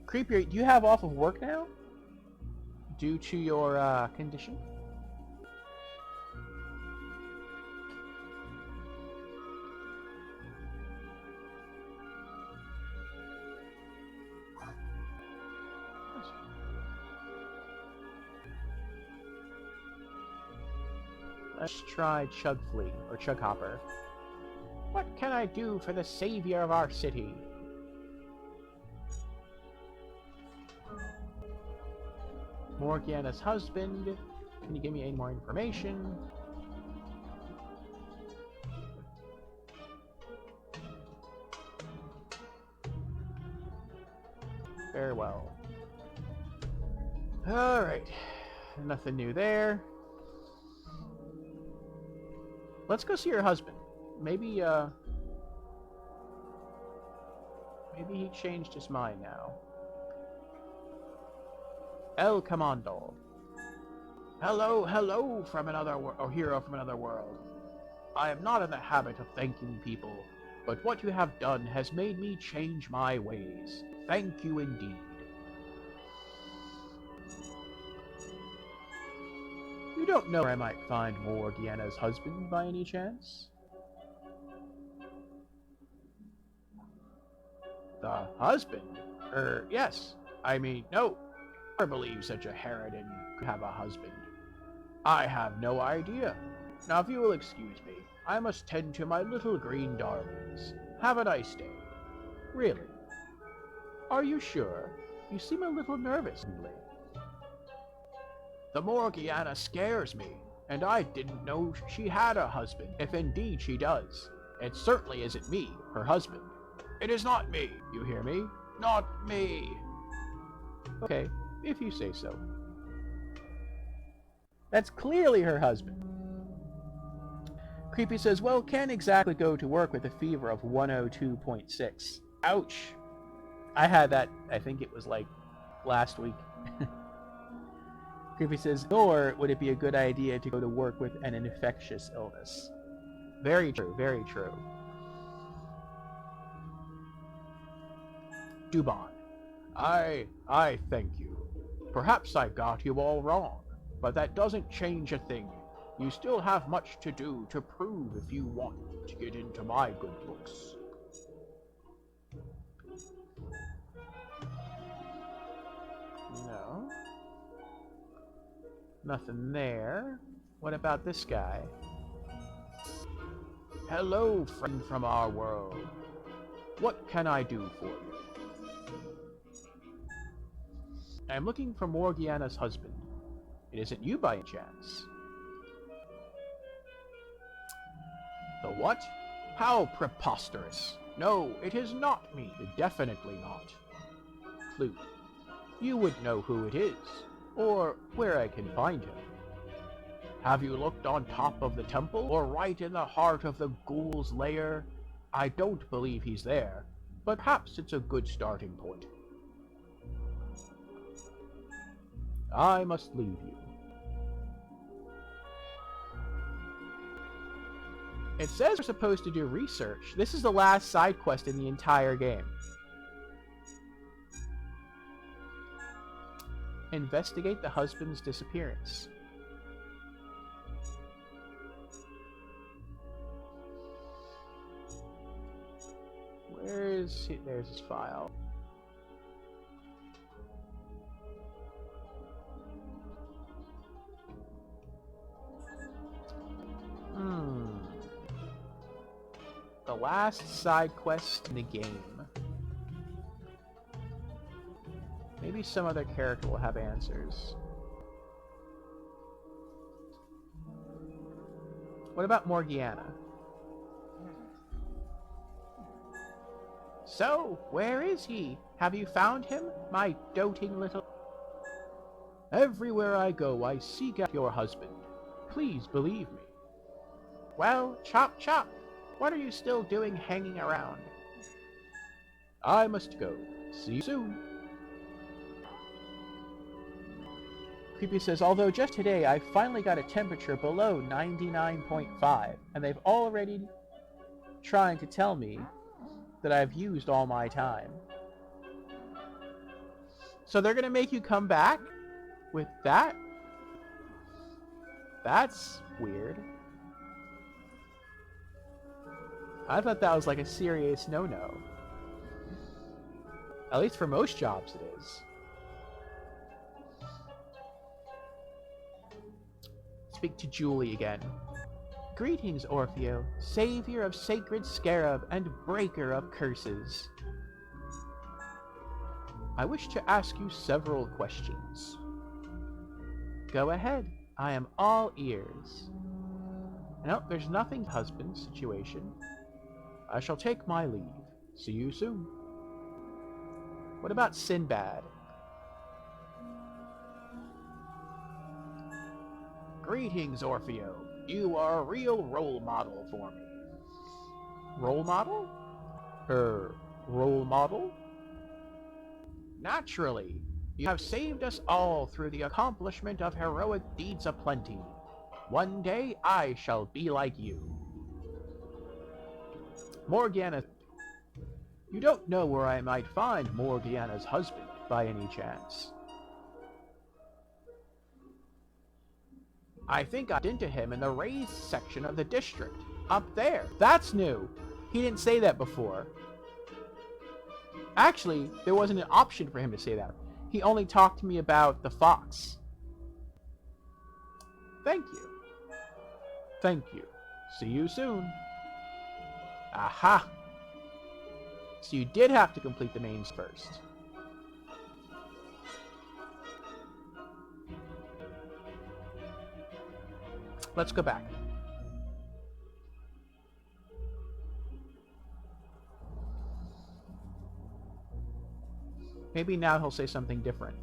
Creepier, do you have off of work now? Due to your condition? Let's try Chugflea, or Chughopper. What can I do for the savior of our city? Morgianna's husband. Can you give me any more information? Farewell. Alright. Nothing new there. Let's go see your husband. Maybe he changed his mind now. El Commando. Hello, hello from another hero from another world. I am not in the habit of thanking people, but what you have done has made me change my ways. Thank you indeed. You don't know where I might find Morgianna's husband by any chance? a husband? Yes. I mean, no. I believe such a harridan could have a husband. I have no idea. Now, if you will excuse me, I must tend to my little green darlings. Have a nice day. Really? Are you sure? You seem a little nervous, Lee. The Morgianna scares me, and I didn't know she had a husband, if indeed she does. It certainly isn't me, her husband. It is not me, you hear me? Not me. Okay, if you say so. That's clearly her husband. Creepy says, well, can't exactly go to work with a fever of 102.6. Ouch. I had that, I think it was like last week. Creepy says, nor would it be a good idea to go to work with an infectious illness. Very true, very true. Dubon. I thank you. Perhaps I got you all wrong, but that doesn't change a thing. You still have much to do to prove if you want to get into my good books. No. Nothing there. What about this guy? Hello, friend from our world. What can I do for you? I'm looking for Morgianna's husband. It isn't you by any chance. The what? How preposterous! No, it is not me. Definitely not. Clue. You would know who it is, or where I can find him. Have you looked on top of the temple, or right in the heart of the ghoul's lair? I don't believe he's there, but perhaps it's a good starting point. I must leave you. It says we're supposed to do research. This is the last side quest in the entire game. Investigate the husband's disappearance. Where is he? There's his file. The last side quest in the game. Maybe some other character will have answers. What about Morgianna? So, where is he? Have you found him, my doting little... Everywhere I go, I seek out your husband. Please believe me. Well, chop chop. What are you still doing hanging around? I must go. See you soon. Creepy says, although just today I finally got a temperature below 99.5, and they've already trying to tell me that I've used all my time. So they're gonna make you come back with that? That's weird. I thought that was like a serious no-no. At least for most jobs it is. Speak to Julie again. Greetings, Orfeo, savior of sacred Scarab and breaker of curses. I wish to ask you several questions. Go ahead. I am all ears. No, there's nothing husband situation. I shall take my leave. See you soon. What about Sinbad? Greetings, Orfeo. You are a real role model for me. Role model? Role model? Naturally. You have saved us all through the accomplishment of heroic deeds aplenty. One day I shall be like you. Morgianna. You don't know where I might find Morgianna's husband, by any chance? I think I got into him in the raised section of the district. Up there. That's new. He didn't say that before. Actually, there wasn't an option for him to say that. He only talked to me about the fox. Thank you. Thank you. See you soon. Aha! So you did have to complete the mains first. Let's go back. Maybe now he'll say something different.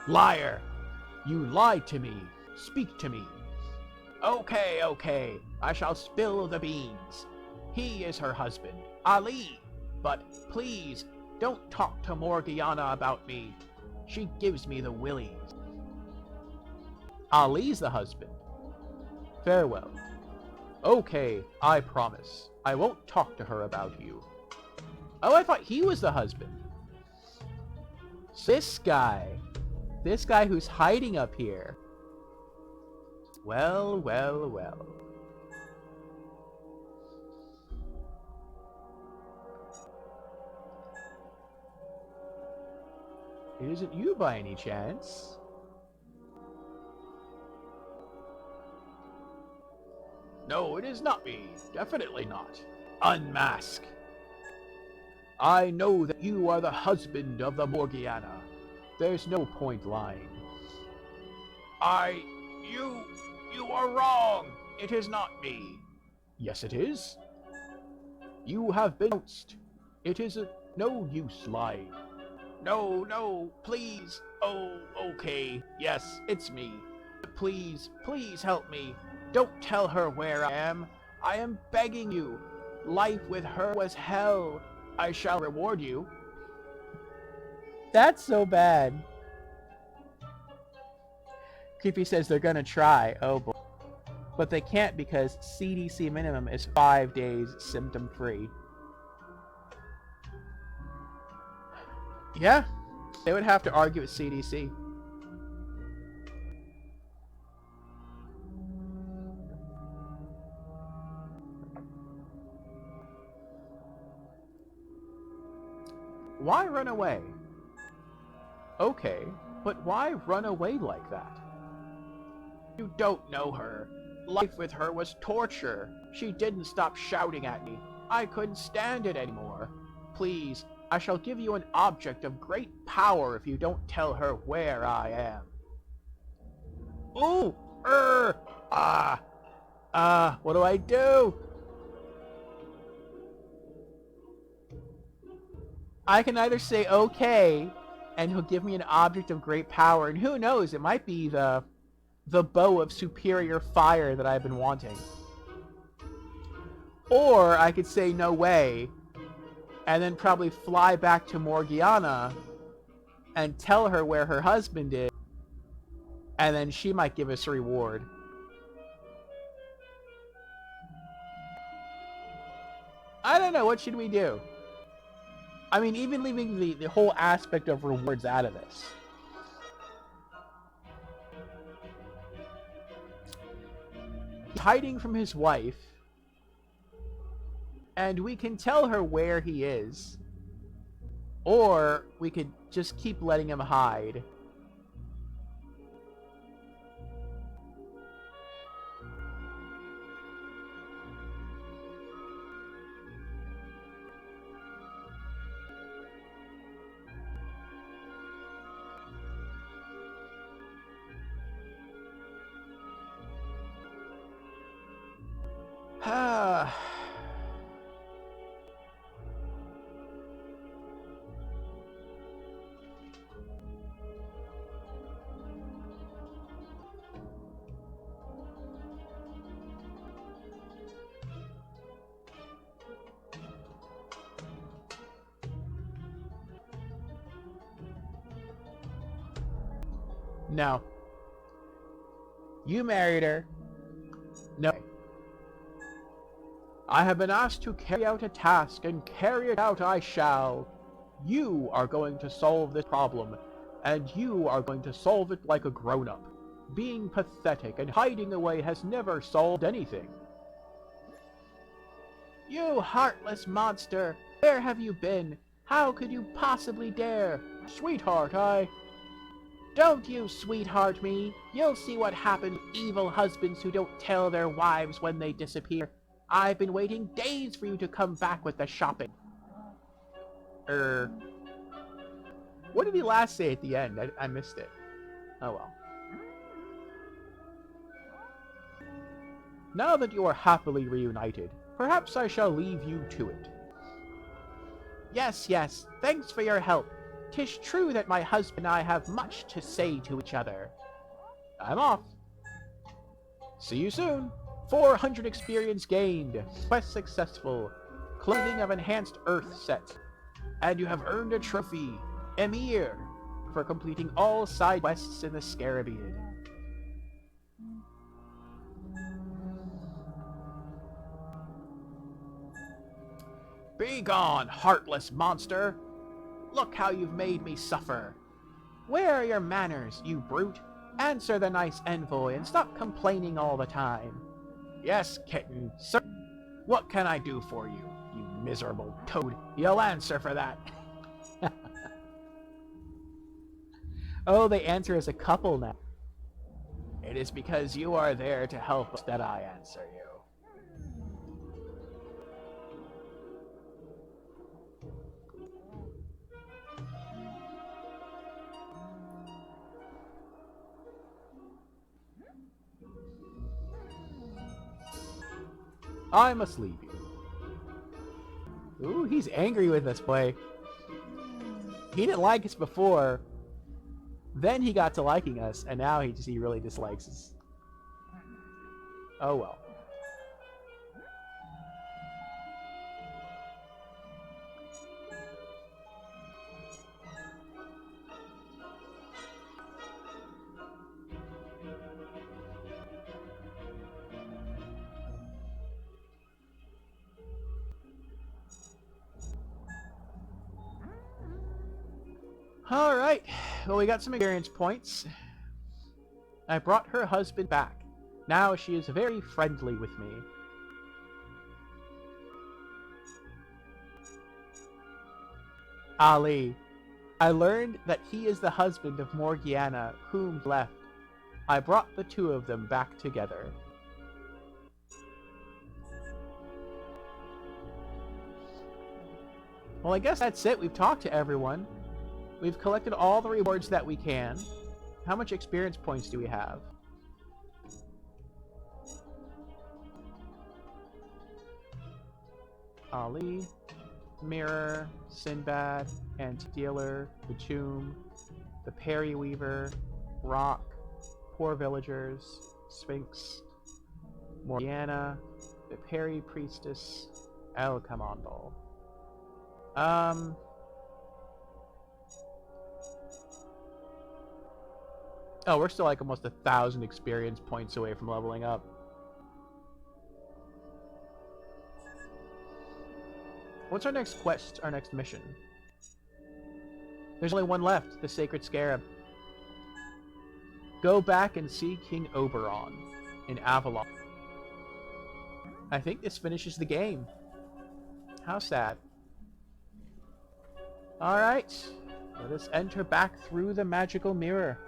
Liar! You lied to me. Speak to me. Okay, okay. I shall spill the beans. He is her husband, Ali. But please, don't talk to Morgianna about me. She gives me the willies. Ali's the husband. Farewell. Okay, I promise. I won't talk to her about you. Oh, I thought he was the husband. This guy who's hiding up here. Well, well, well. It isn't you by any chance. No, it is not me. Definitely not. Unmask. I know that you are the husband of the Morgianna. There's no point lying. You are wrong. It is not me. Yes, it is. You have been ounced. It is no use lying. No, no, please. Oh, okay. Yes, it's me. Please, please help me. Don't tell her where I am. I am begging you. Life with her was hell. I shall reward you. That's so bad. Creepy says they're gonna try. Oh boy. But they can't because CDC minimum is 5 days symptom-free. Yeah, they would have to argue with CDC. Why run away? Okay, but why run away like that? You don't know her. Life with her was torture. She didn't stop shouting at me. I couldn't stand it anymore. Please, I shall give you an object of great power if you don't tell her where I am. Ooh! What do I do? I can either say okay, and he'll give me an object of great power, and who knows, it might be the bow of superior fire that I've been wanting. Or I could say no way, and then probably fly back to Morgianna and tell her where her husband is, and then she might give us a reward. I don't know, what should we do? I mean, even leaving the whole aspect of rewards out of this. He's hiding from his wife, and we can tell her where he is, or we could just keep letting him hide. No. You married her. No. I have been asked to carry out a task, and carry it out I shall. You are going to solve this problem, and you are going to solve it like a grown-up. Being pathetic and hiding away has never solved anything. You heartless monster! Where have you been? How could you possibly dare? Sweetheart, Don't you sweetheart me. You'll see what happens to evil husbands who don't tell their wives when they disappear. I've been waiting days for you to come back with the shopping. What did he last say at the end? I missed it. Oh well. Now that you are happily reunited, perhaps I shall leave you to it. Yes, yes, thanks for your help. 'Tis true that my husband and I have much to say to each other. I'm off. See you soon. 400 experience gained. Quest successful. Clothing of enhanced earth set. And you have earned a trophy, Emir, for completing all side quests in the Scarab. Begone, heartless monster! Look how you've made me suffer. Where are your manners, you brute? Answer the nice envoy and stop complaining all the time. Yes, kitten, sir. What can I do for you, you miserable toad? You'll answer for that. Oh, they answer as a couple now. It is because you are there to help us that I answer you. I must leave you. Ooh, he's angry with us, boy. He didn't like us before. Then he got to liking us, and now he really dislikes us. Oh well. Alright, well we got some experience points. I brought her husband back. Now she is very friendly with me. Ali. I learned that he is the husband of Morgianna, whom left. I brought the two of them back together. Well, I guess that's it. We've talked to everyone. We've collected all the rewards that we can. How much experience points do we have? Ali, Mirror, Sinbad, Anti-Dealer, the Tomb, the Pear Weaver, Rock, Poor Villagers, Sphinx, Morgianna, the High Priestess, El Comando. Oh, we're still like almost 1,000 experience points away from leveling up. What's our next quest, our next mission? There's only one left, the Sacred Scarab. Go back and see King Oberon in Avalon. I think this finishes the game. How sad. Alright, let us enter back through the magical mirror.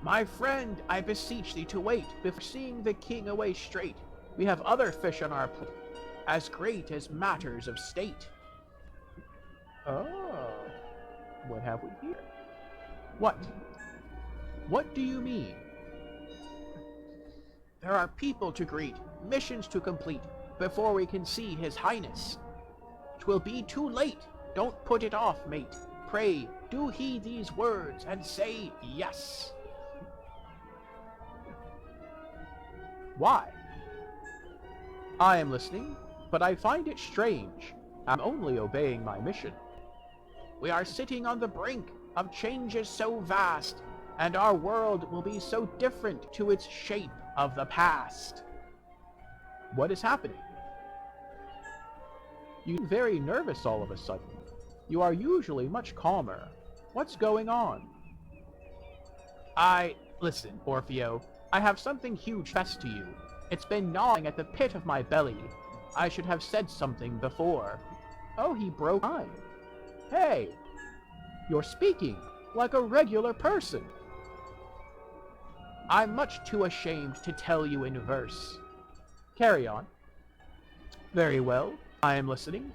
My friend, I beseech thee to wait, before seeing the king away straight. We have other fish on our plate, as great as matters of state. Oh, what have we here? What? What do you mean? There are people to greet, missions to complete, before we can see his highness. 'Twill be too late. Don't put it off, mate. Pray, do heed these words and say yes. Why? I am listening, but I find it strange. I'm only obeying my mission. We are sitting on the brink of changes so vast, and our world will be so different to its shape of the past. What is happening? You seem very nervous all of a sudden. You are usually much calmer. What's going on? Listen, Orfeo, I have something huge to confess to you. It's been gnawing at the pit of my belly. I should have said something before. Oh, he broke mine. Hey, you're speaking like a regular person. I'm much too ashamed to tell you in verse. Carry on. Very well, I am listening.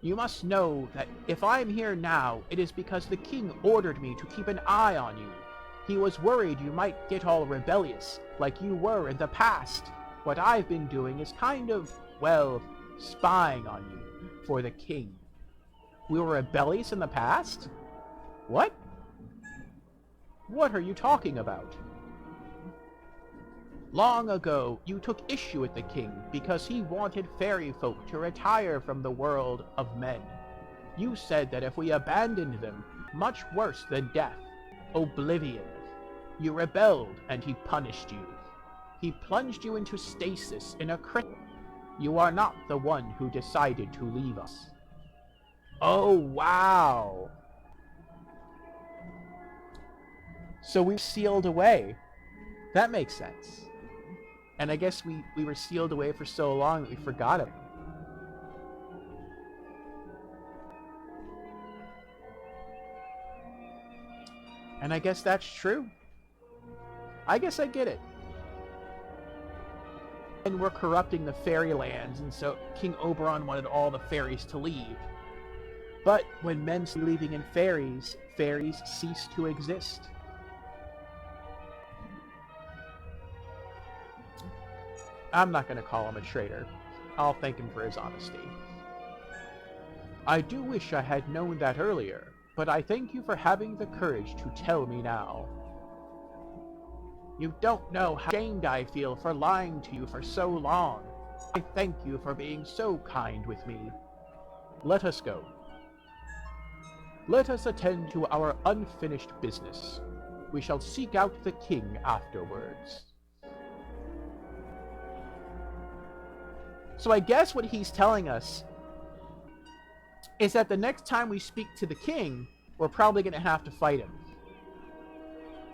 You must know that if I am here now, it is because the king ordered me to keep an eye on you. He was worried you might get all rebellious, like you were in the past. What I've been doing is kind of, well, spying on you for the king. We were rebellious in the past? What? What are you talking about? Long ago, you took issue with the king because he wanted fairy folk to retire from the world of men. You said that if we abandoned them, much worse than death, oblivion. You rebelled and he punished you. He plunged you into stasis in a crystal. You are not the one who decided to leave us. Oh, wow. So we've sealed away. That makes sense. And I guess we were sealed away for so long that we forgot him. And I guess that's true. I guess I get it. And we're corrupting the fairy lands, and so King Oberon wanted all the fairies to leave. But when men see believing in fairies, fairies cease to exist. I'm not going to call him a traitor. I'll thank him for his honesty. I do wish I had known that earlier, but I thank you for having the courage to tell me now. You don't know how ashamed I feel for lying to you for so long. I thank you for being so kind with me. Let us go. Let us attend to our unfinished business. We shall seek out the king afterwards. So I guess what he's telling us is that the next time we speak to the king, we're probably going to have to fight him.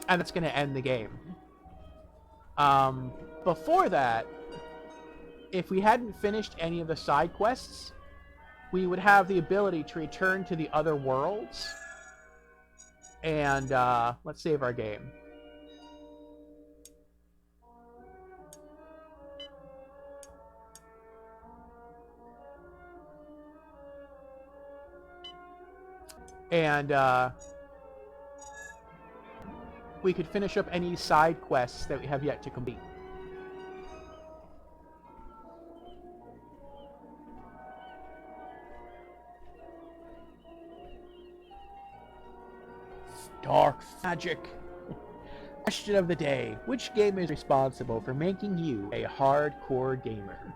And that's going to end the game. Before that, if we hadn't finished any of the side quests, we would have the ability to return to the other worlds. And, let's save our game. And, we could finish up any side quests that we have yet to complete. Dark magic. Question of the day. Which game is responsible for making you a hardcore gamer?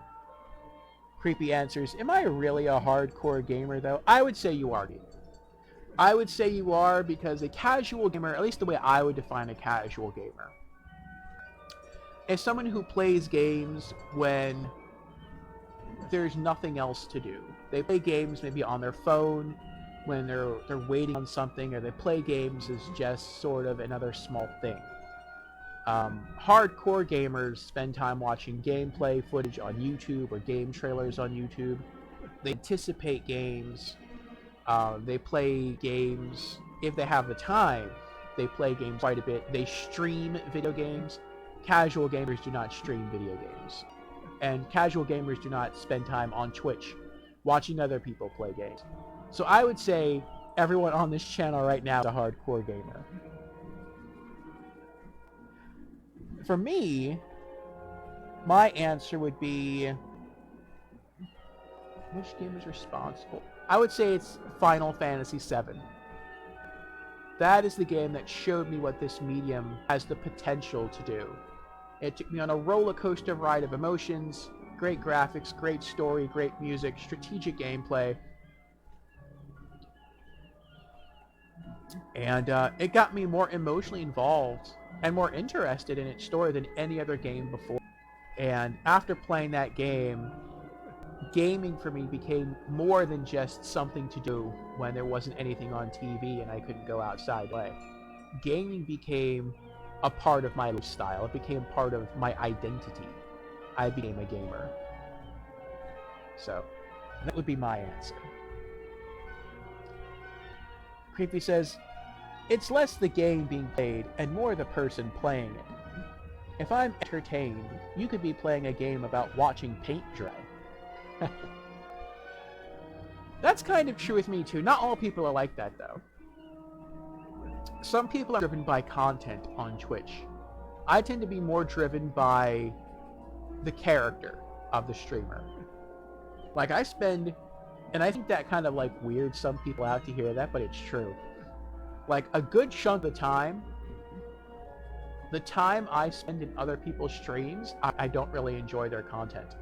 Creepy answers. Am I really a hardcore gamer, though? I would say you are. I would say you are, because a casual gamer, at least the way I would define a casual gamer, is someone who plays games when there's nothing else to do. They play games maybe on their phone when they're waiting on something, or they play games as just sort of another small thing. Hardcore gamers spend time watching gameplay footage on YouTube or game trailers on YouTube. They anticipate games. They play games, if they have the time, they play games quite a bit. They stream video games. Casual gamers do not stream video games. And casual gamers do not spend time on Twitch watching other people play games. So I would say everyone on this channel right now is a hardcore gamer. For me, my answer would be... which game is responsible? I would say it's Final Fantasy VII. That is the game that showed me what this medium has the potential to do. It took me on a roller coaster ride of emotions, great graphics, great story, great music, strategic gameplay. And it got me more emotionally involved and more interested in its story than any other game before. And after playing that game, gaming for me became more than just something to do when there wasn't anything on TV and I couldn't go outside to play. Gaming became a part of my lifestyle. It became part of my identity. I became a gamer. So, that would be my answer. Creepy says, it's less the game being played and more the person playing it. If I'm entertained, you could be playing a game about watching paint dry. That's kind of true with me too. Not all people are like that though. Some people are driven by content on Twitch. I tend to be more driven by the character of the streamer. Like I spend, and I think that kind of like weirds some people out to hear that, but it's true. Like a good chunk of the time I spend in other people's streams, I don't really enjoy their content.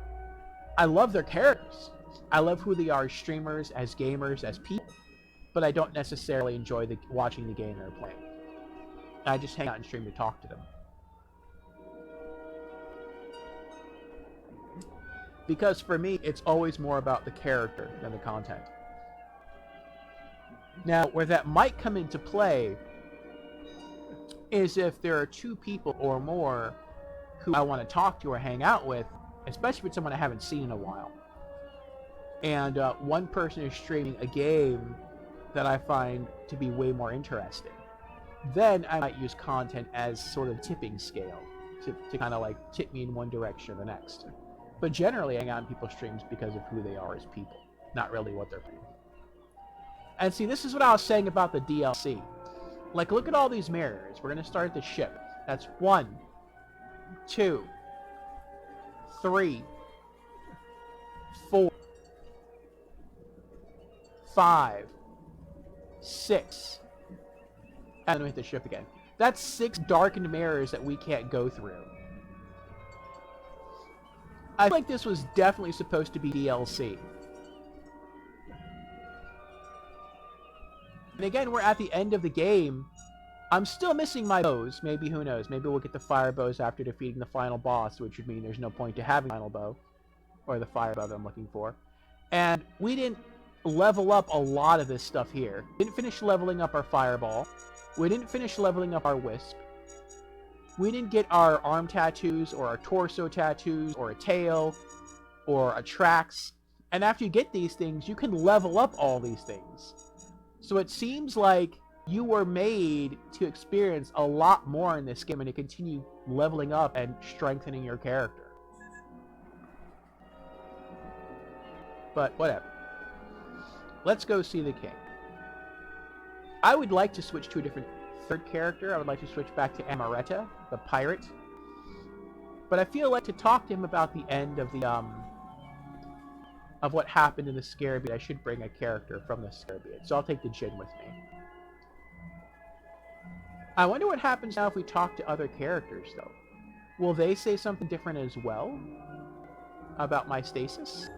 I love their characters. I love who they are as streamers, as gamers, as people, but I don't necessarily enjoy watching the game they're playing. I just hang out and stream to talk to them. Because for me, it's always more about the character than the content. Now, where that might come into play is if there are two people or more who I want to talk to or hang out with, especially with someone I haven't seen in a while. And one person is streaming a game that I find to be way more interesting. Then I might use content as sort of tipping scale to kind of like tip me in one direction or the next. But generally I hang out on people's streams because of who they are as people, not really what they're playing. And see, this is what I was saying about the DLC. Like, look at all these mirrors. We're going to start the ship. That's 1, 2, 3, 4, 5, 6. And then we hit the ship again. That's 6 darkened mirrors that we can't go through. I feel like this was definitely supposed to be DLC. And again, we're at the end of the game. I'm still missing my bows. Maybe, who knows? Maybe we'll get the fire bows after defeating the final boss, which would mean there's no point to having the final bow. Or the fire bow that I'm looking for. And we didn't level up a lot of this stuff here. We didn't finish leveling up our fireball. We didn't finish leveling up our wisp. We didn't get our arm tattoos, or our torso tattoos, or a tail, or a tracks. And after you get these things, you can level up all these things. So it seems like you were made to experience a lot more in this game and to continue leveling up and strengthening your character. But whatever. Let's go see the king. I would like to switch to a different third character. I would like to switch back to Amaretta, the pirate. But I feel like to talk to him about the end of the of what happened in the Scarab, I should bring a character from the Scarab. So I'll take the Djinn with me. I wonder what happens now if we talk to other characters, though. Will they say something different as well about my stasis?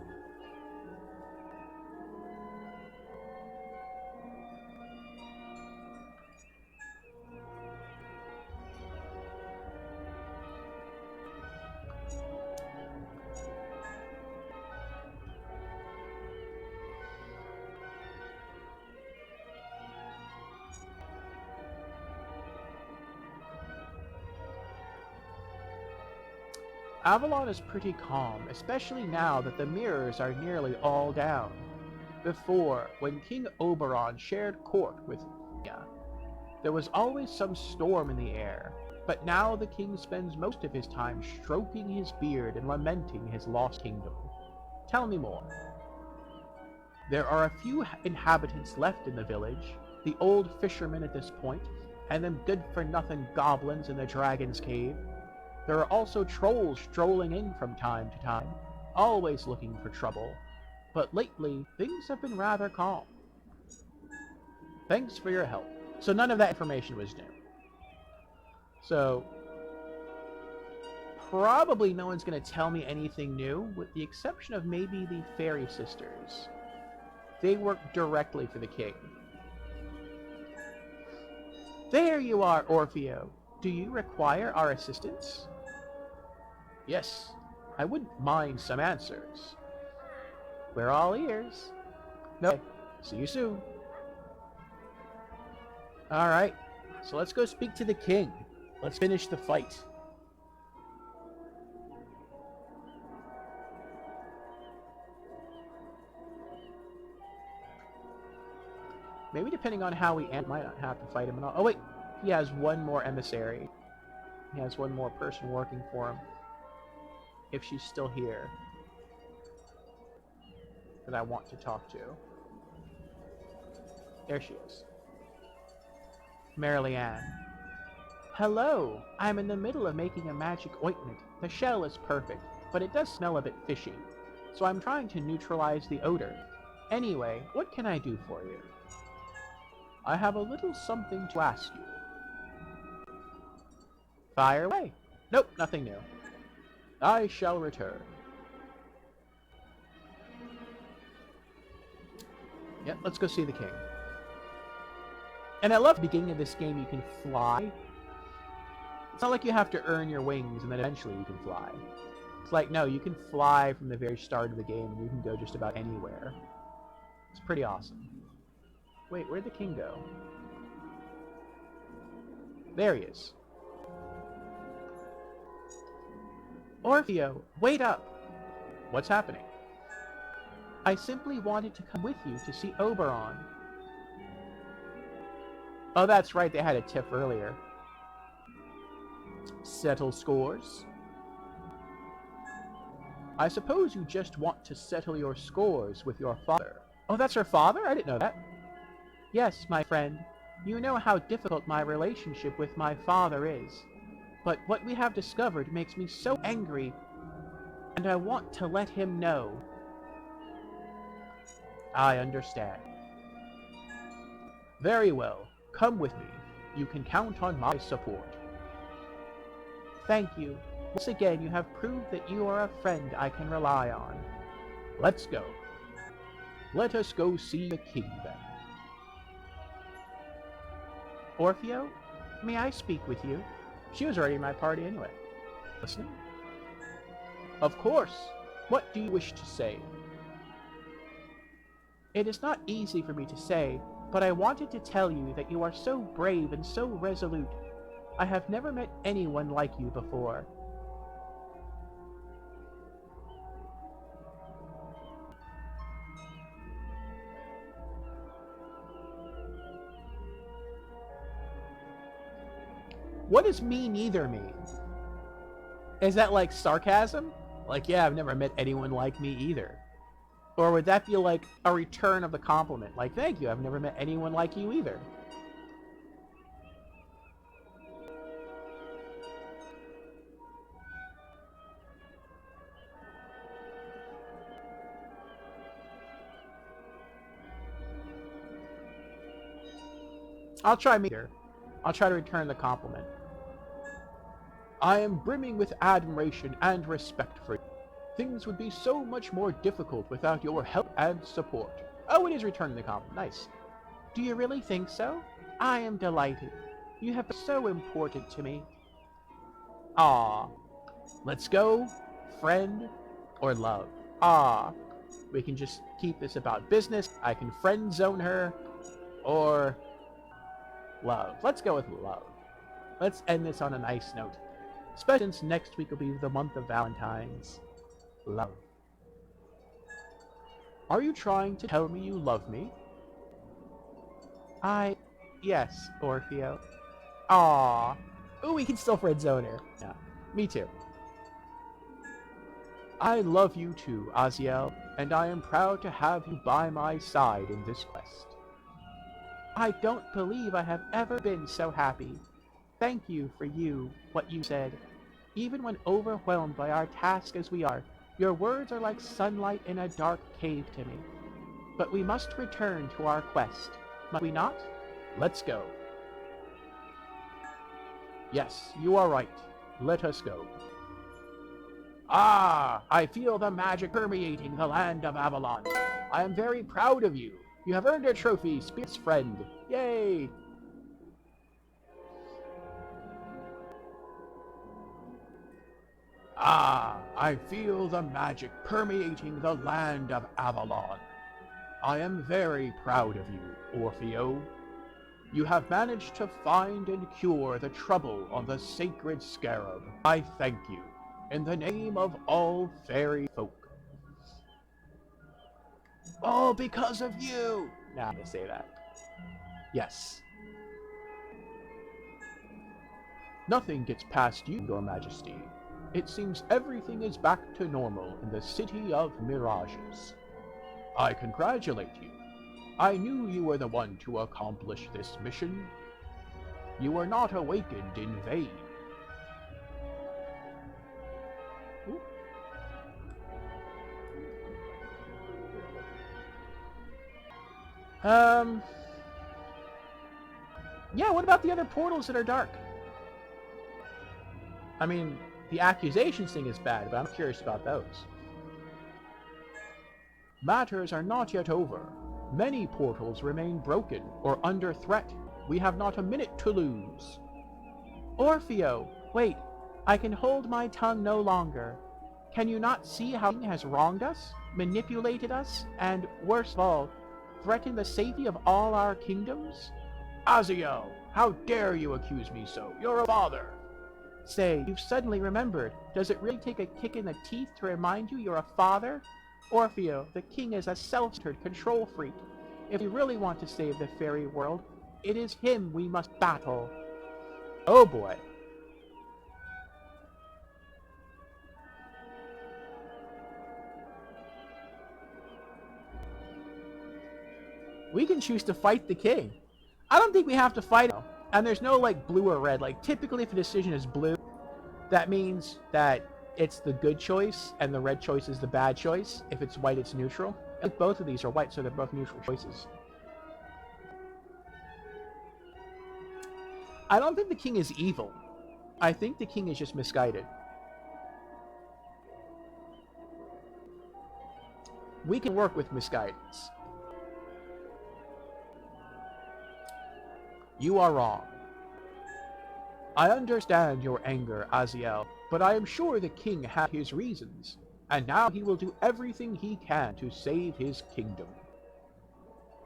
Avalon is pretty calm, especially now that the mirrors are nearly all down. Before, when King Oberon shared court with Morgianna, there was always some storm in the air, but now the king spends most of his time stroking his beard and lamenting his lost kingdom. Tell me more. There are a few inhabitants left in the village, the old fishermen at this point, and them good-for-nothing goblins in the dragon's cave. There are also trolls strolling in from time to time, always looking for trouble. but lately things have been rather calm. Thanks for your help. So none of that information was new. So probably no one's going to tell me anything new, with the exception of maybe the Faery sisters. They work directly for the king. There you are, Orfeo. Do you require our assistance? Yes, I wouldn't mind some answers. We're all ears. No, see you soon. Alright, so let's go speak to the king. Let's finish the fight. Maybe depending on how we end, might not have to fight him at all. Oh wait, he has one more emissary. He has one more person working for him. If she's still here. That I want to talk to. There she is. Merrily Ann. Hello! I'm in the middle of making a magic ointment. The shell is perfect, but it does smell a bit fishy. So I'm trying to neutralize the odor. Anyway, what can I do for you? I have a little something to ask you. Fire away. Nope, nothing new. I shall return. Yep, let's go see the king. And I love the beginning of this game you can fly. It's not like you have to earn your wings and then eventually you can fly. It's like, no, you can fly from the very start of the game and you can go just about anywhere. It's pretty awesome. Wait, where'd the king go? There he is. Orfeo, wait up! What's happening? I simply wanted to come with you to see Oberon. Oh, that's right, they had a tiff earlier. Settle scores? I suppose you just want to settle your scores with your father. Oh, that's her father? I didn't know that. Yes, my friend. You know how difficult my relationship with my father is. But what we have discovered makes me so angry, and I want to let him know. I understand. Very well. Come with me. You can count on my support. Thank you. Once again, you have proved that you are a friend I can rely on. Let's go. Let us go see the king, then. Orfeo, may I speak with you? She was already in my party anyway. Listening? Of course. What do you wish to say? It is not easy for me to say, but I wanted to tell you that you are so brave and so resolute. I have never met anyone like you before. What does me neither mean? Is that like sarcasm? Like, yeah, I've never met anyone like me either. Or would that be like a return of the compliment? Like, thank you, I've never met anyone like you either. I'll try meter. I'll try to return the compliment. I am brimming with admiration and respect for you. Things would be so much more difficult without your help and support. Oh, it is returning the compliment. Nice. Do you really think so? I am delighted. You have been so important to me. Ah, let's go, friend or love. Ah, we can just keep this about business. I can friend zone her, or love. Let's go with love. Let's end this on a nice note. Especially since next week will be the month of Valentine's. Love. Are you trying to tell me you love me? Yes, Orfeo. Aww. Ooh, we can still friend zone her. Yeah, me too. I love you too, Aziel, and I am proud to have you by my side in this quest. I don't believe I have ever been so happy. Thank you for what you said. Even when overwhelmed by our task as we are, Your words are like sunlight in a dark cave to me. But we must return to our quest, must we not? Let's go. Yes, you are right. Let us go. Ah, I feel the magic permeating the land of Avalon. I am very proud of you. You have earned a trophy, Spirit's Friend. Yay! Ah, I feel the magic permeating the land of Avalon. I am very proud of you, Orfeo. You have managed to find and cure the trouble on the sacred Scarab. I thank you, in the name of all fairy folk. All because of you! Now I'm gonna say that. Yes. Nothing gets past you, Your Majesty. It seems everything is back to normal in the City of Mirages. I congratulate you. I knew you were the one to accomplish this mission. You were not awakened in vain. Ooh. Yeah, what about the other portals that are dark? I mean, the accusations thing is bad, but I'm curious about those. Matters are not yet over. Many portals remain broken or under threat. We have not a minute to lose. Orfeo, wait. I can hold my tongue no longer. Can you not see how he has wronged us, manipulated us, and, worst of all, threatened the safety of all our kingdoms? Aziel, how dare you accuse me so? You're a father. Say, you've suddenly remembered. Does it really take a kick in the teeth to remind you you're a father? Orfeo, the king is a self-centered control freak. If we really want to save the fairy world, it is him we must battle. Oh boy. We can choose to fight the king. I don't think we have to fight him. And there's no like blue or red. Like typically if a decision is blue, that means that it's the good choice and the red choice is the bad choice. If it's white, it's neutral. And both of these are white, so they're both neutral choices. I don't think the king is evil. I think the king is just misguided. We can work with misguidance. You are wrong. I understand your anger, Aziel, but I am sure the king had his reasons, and now he will do everything he can to save his kingdom.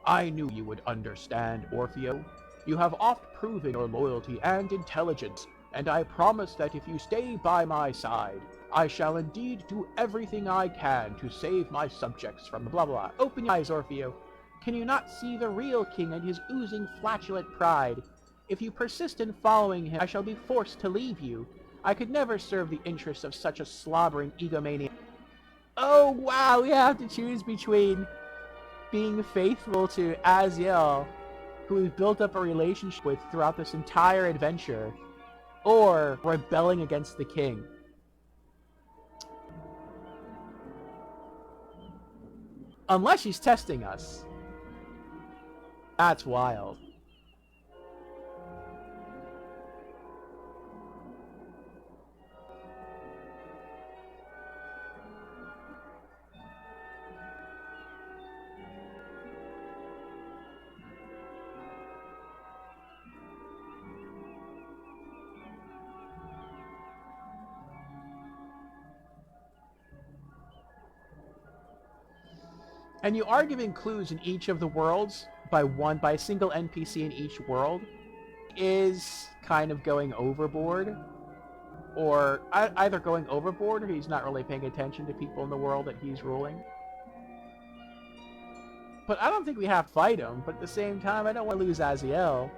I knew you would understand, Orfeo. You have oft proven your loyalty and intelligence, and I promise that if you stay by my side, I shall indeed do everything I can to save my subjects from the blah blah. Open your eyes, Orfeo. Can you not see the real king and his oozing flatulent pride? If you persist in following him, I shall be forced to leave you. I could never serve the interests of such a slobbering egomaniac. Oh wow, we have to choose between being faithful to Aziel, who we've built up a relationship with throughout this entire adventure, or rebelling against the king. Unless she's testing us. That's wild. And you are giving clues in each of the worlds by a single NPC in each world. Is kind of going overboard, or either going overboard or he's not really paying attention to people in the world that he's ruling. But I don't think we have to fight him, but at the same time I don't want to lose Aziel.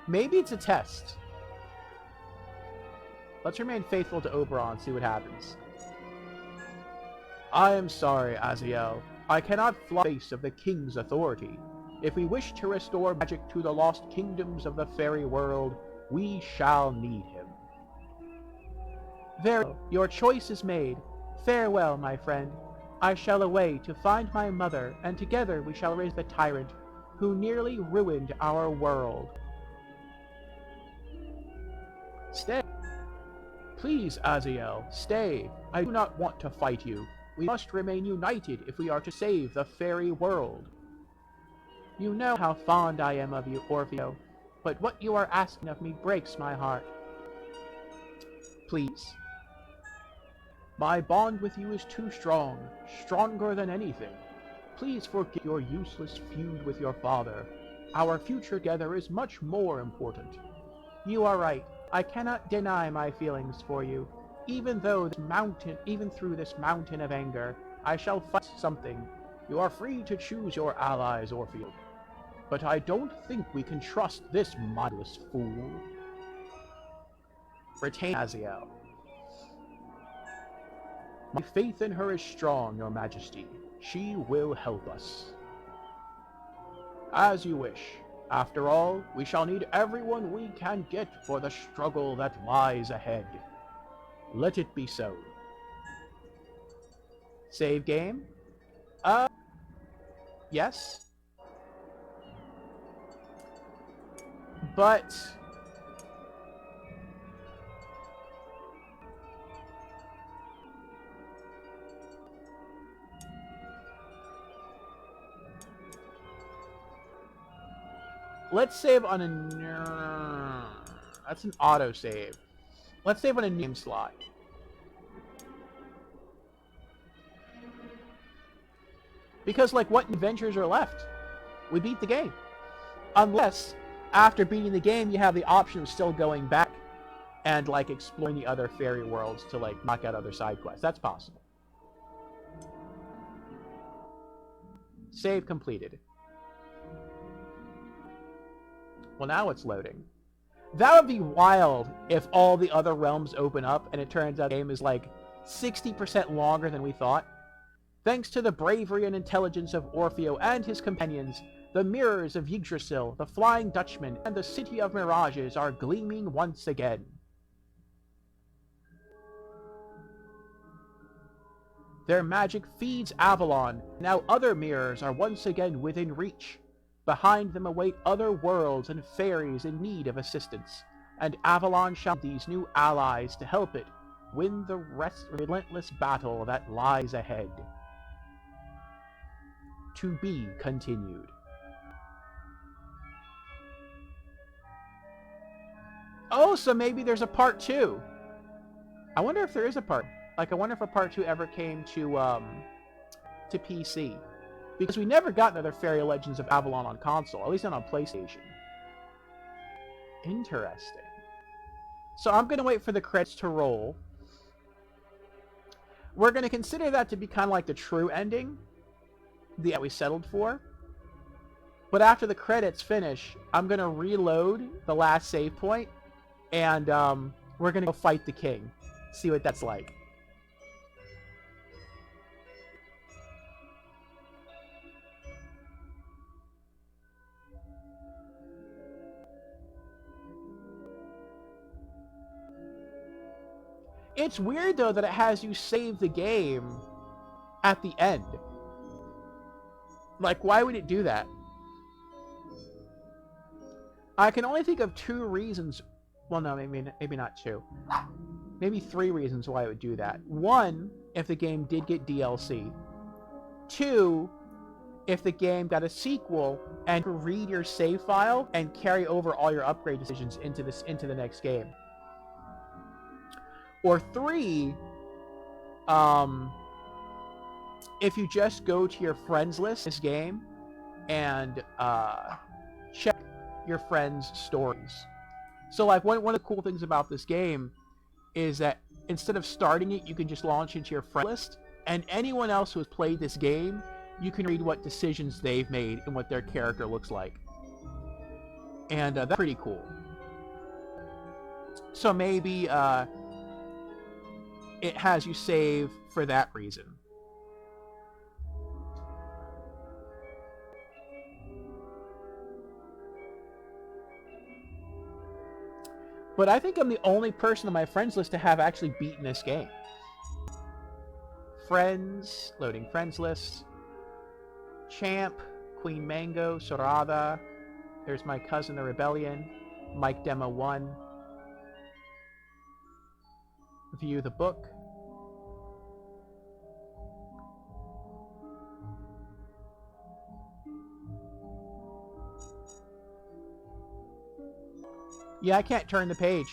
Maybe it's a test. Let's remain faithful to Oberon and see what happens. I am sorry, Aziel. I cannot fly in the face of the king's authority. If we wish to restore magic to the lost kingdoms of the fairy world, we shall need him. Very well. Your choice is made. Farewell, my friend. I shall away to find my mother, and together we shall raise the tyrant who nearly ruined our world. Stay. Please, Aziel, stay. I do not want to fight you. We must remain united if we are to save the fairy world. You know how fond I am of you, Orfeo, but what you are asking of me breaks my heart. Please. My bond with you is too strong, stronger than anything. Please forget your useless feud with your father. Our future together is much more important. You are right. I cannot deny my feelings for you. Even through this mountain of anger, I shall fight something. You are free to choose your allies, Orfeo. But I don't think we can trust this mindless fool. Retain Aziel. My faith in her is strong, your majesty. She will help us. As you wish. After all, we shall need everyone we can get for the struggle that lies ahead. Let it be so. Save game? Yes. But let's save on a... That's an autosave. Let's save on a name slot. Because, like, what adventures are left? We beat the game. Unless, after beating the game, you have the option of still going back and, like, exploring the other fairy worlds to, like, knock out other side quests. That's possible. Save completed. Well, now it's loading. That would be wild if all the other realms open up and it turns out the game is like 60% longer than we thought. Thanks to the bravery and intelligence of Orfeo and his companions, the mirrors of Yggdrasil, the Flying Dutchman, and the City of Mirages are gleaming once again. Their magic feeds Avalon. Now other mirrors are once again within reach. Behind them await other worlds and fairies in need of assistance, and Avalon shall need these new allies to help it win the relentless battle that lies ahead. To be continued. Oh, so maybe there's a part 2. I wonder if there is a part. Like, I wonder if a part 2 ever came to PC. Because we never got another Fairy Legends of Avalon on console, at least not on PlayStation. Interesting. So I'm going to wait for the credits to roll. We're going to consider that to be kind of like the true ending that we settled for. But after the credits finish, I'm going to reload the last save point, and we're going to go fight the king. See what that's like. It's weird, though, that it has you save the game at the end. Like, why would it do that? I can only think of 2 reasons. Well, no, maybe not 2. Maybe 3 reasons why it would do that. 1, if the game did get DLC. 2, if the game got a sequel and read your save file and carry over all your upgrade decisions into the next game. Or 3, if you just go to your friends list in this game and check your friends' stories. So, like, one of the cool things about this game is that instead of starting it, you can just launch into your friend list, and anyone else who has played this game, you can read what decisions they've made and what their character looks like. And that's pretty cool. So maybe it has you save for that reason. But I think I'm the only person on my friends list to have actually beaten this game. Friends, loading friends list. Champ, Queen Mango, Sorada. There's my cousin, the Rebellion. Mike Demo 1. View the book. Yeah, I can't turn the page.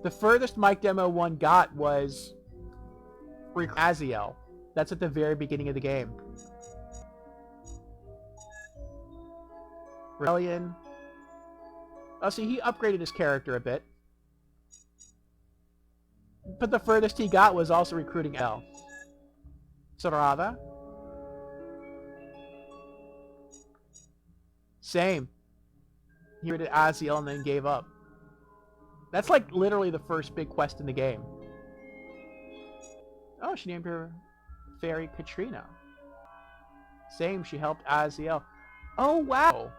The furthest Mike Demo 1 got was Aziel. That's at the very beginning of the game. Rebellion. Oh, see, he upgraded his character a bit. But the furthest he got was also recruiting L. Sorada. Same. He recruited Aziel and then gave up. That's like literally the first big quest in the game. Oh, she named her Faery Katrina. Same, she helped Aziel. Oh, wow.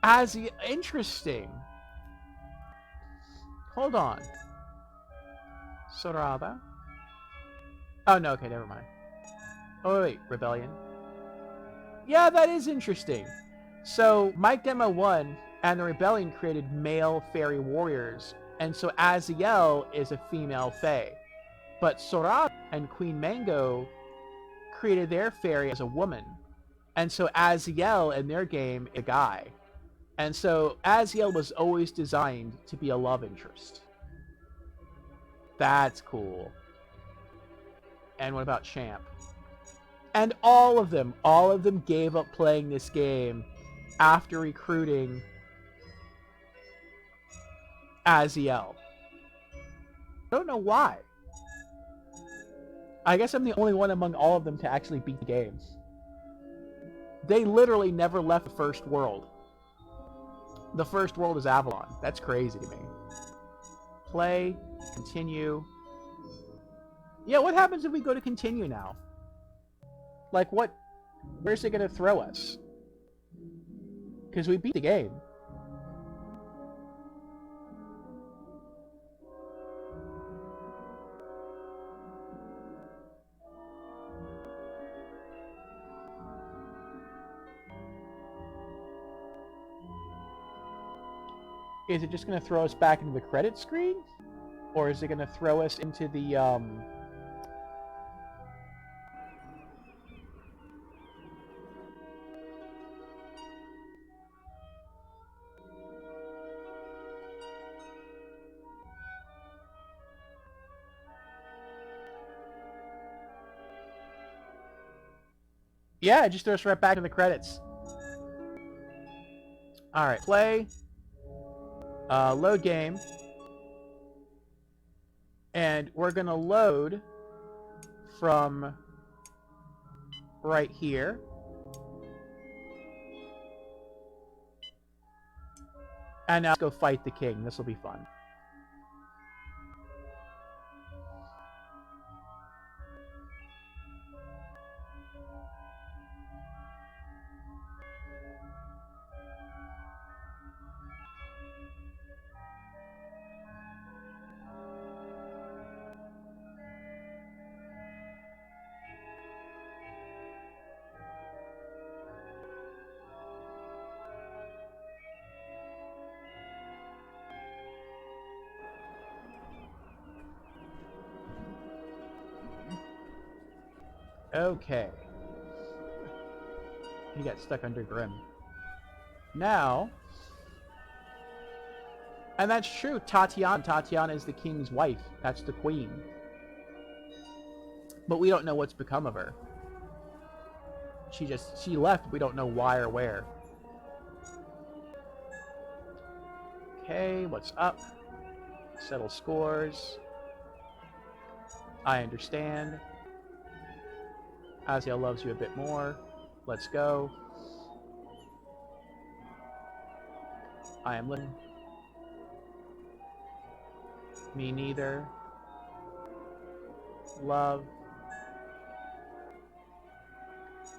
Aziel, interesting. Hold on. Sorada. Oh, no, okay, never mind. Oh, wait, Rebellion. Yeah, that is interesting. So, Mike Demo 1 and the Rebellion created male fairy warriors, and so Aziel is a female fae. But Sorada and Queen Mango created their fairy as a woman, and so Aziel in their game is a guy. And so Aziel was always designed to be a love interest. That's cool. And what about Champ? And all of them gave up playing this game after recruiting Aziel. I don't know why. I guess I'm the only one among all of them to actually beat the game. They literally never left the first world. The first world is Avalon. That's crazy to me. Play, continue. Yeah, what happens if we go to continue now? Like, what? Where's it going to throw us? Because we beat the game. Is it just going to throw us back into the credit screen? Or is it going to throw us into the, Yeah, it just throws us right back to the credits. Alright, play. Load game. And we're going to load from right here. And now let's go fight the king. This will be fun. Okay. He got stuck under Grim. Now... And that's true, Tatiana. Tatiana is the king's wife. That's the queen. But we don't know what's become of her. She left. We don't know why or where. Okay, what's up? Settle scores. I understand. Aziel loves you a bit more. Let's go. I am living. Me neither. Love.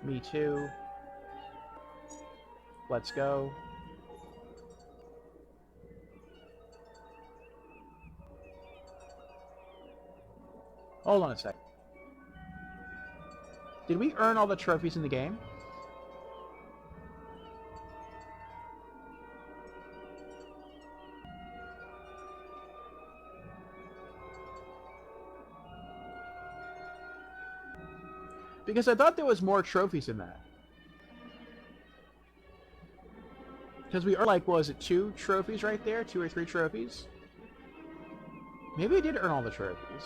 Me too. Let's go. Hold on a sec. Did we earn all the trophies in the game? Because I thought there was more trophies in that. Because we earned, like, what was it, 2 trophies right there? 2 or 3 trophies? Maybe I did earn all the trophies.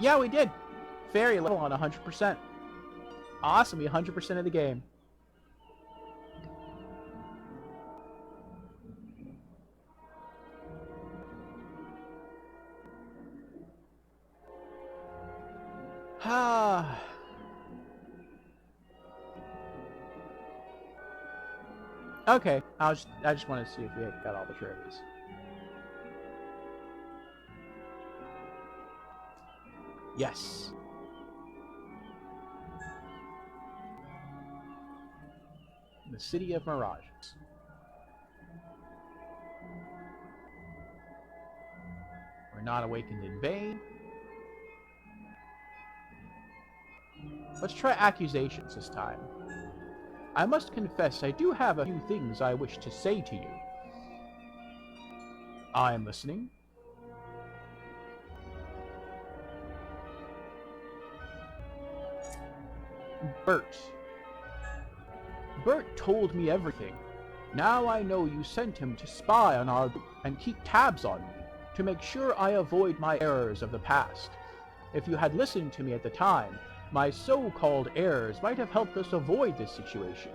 Yeah, we did! Faery level on 100%. Awesome, we 100% of the game. Ah. Okay, I just want to see if we got all the trophies. Yes. The City of Mirages. We're not awakened in vain. Let's try accusations this time. I must confess I do have a few things I wish to say to you. I am listening. Bert. Bert told me everything. Now I know you sent him to spy on our group and keep tabs on me, to make sure I avoid my errors of the past. If you had listened to me at the time, my so-called errors might have helped us avoid this situation.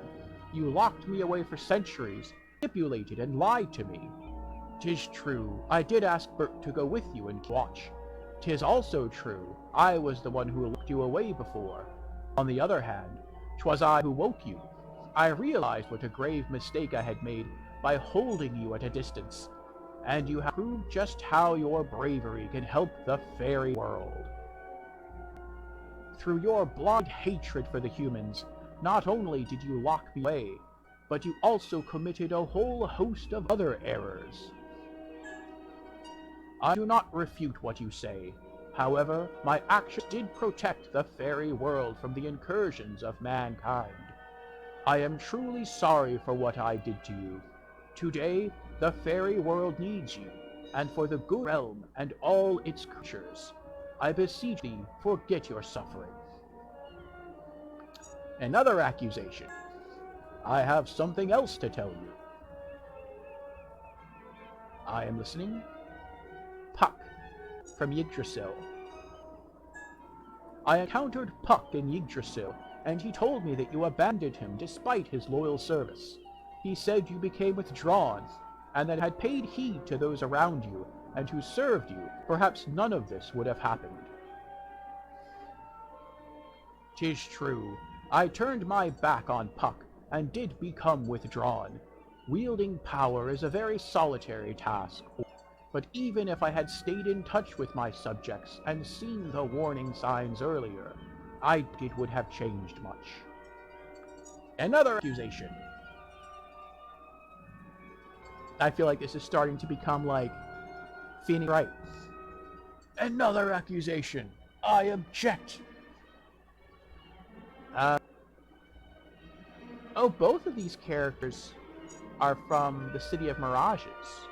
You locked me away for centuries, manipulated and lied to me. 'Tis true, I did ask Bert to go with you and watch. 'Tis also true, I was the one who locked you away before. On the other hand, 'twas I who woke you. I realized what a grave mistake I had made by holding you at a distance, and you have proved just how your bravery can help the fairy world. Through your blind hatred for the humans, not only did you lock me away, but you also committed a whole host of other errors. I do not refute what you say. However, my actions did protect the fairy world from the incursions of mankind. I am truly sorry for what I did to you. Today, the fairy world needs you, and for the good realm and all its creatures, I beseech thee, forget your suffering. Another accusation. I have something else to tell you. I am listening. Puck, from Yggdrasil. I encountered Puck in Yggdrasil, and he told me that you abandoned him despite his loyal service. He said you became withdrawn, and that had paid heed to those around you, and who served you, perhaps none of this would have happened. 'Tis true, I turned my back on Puck, and did become withdrawn. Wielding power is a very solitary task, but even if I had stayed in touch with my subjects and seen the warning signs earlier, I think it would have changed much. Another accusation. I feel like this is starting to become like Phoenix Wright. Another accusation. I object. Oh, both of these characters are from the City of Mirages.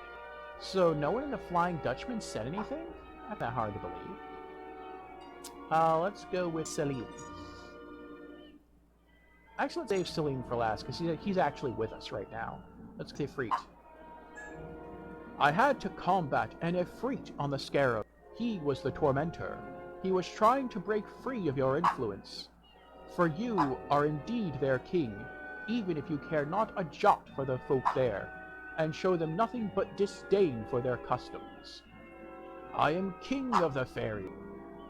So no one in the Flying Dutchman said anything? Not that hard to believe. Let's go with Selim. Actually, let's save Selim for last, because he's actually with us right now. Let's get Ifrit. I had to combat an Ifrit on the Scarab. He was the tormentor. He was trying to break free of your influence. For you are indeed their king, even if you care not a jot for the folk there, and show them nothing but disdain for their customs. I am king of the fairy.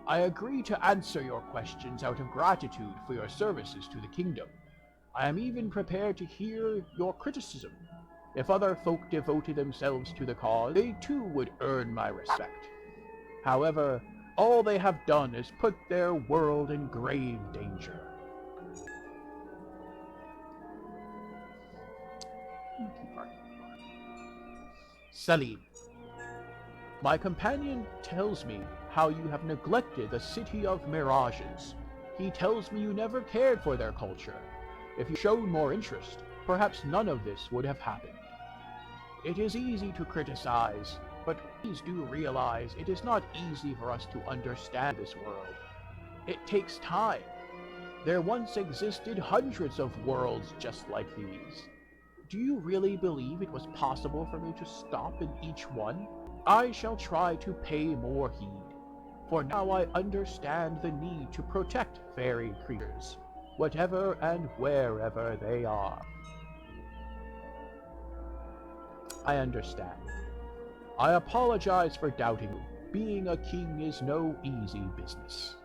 I agree to answer your questions out of gratitude for your services to the kingdom. I am even prepared to hear your criticism. If other folk devoted themselves to the cause, they too would earn my respect. However, all they have done is put their world in grave danger. Selim. My companion tells me how you have neglected the City of Mirages. He tells me you never cared for their culture. If you showed more interest, perhaps none of this would have happened. It is easy to criticize, but please do realize it is not easy for us to understand this world. It takes time. There once existed hundreds of worlds just like these. Do you really believe it was possible for me to stop in each one? I shall try to pay more heed, for now I understand the need to protect fairy creatures, whatever and wherever they are. I understand. I apologize for doubting you. Being a king is no easy business.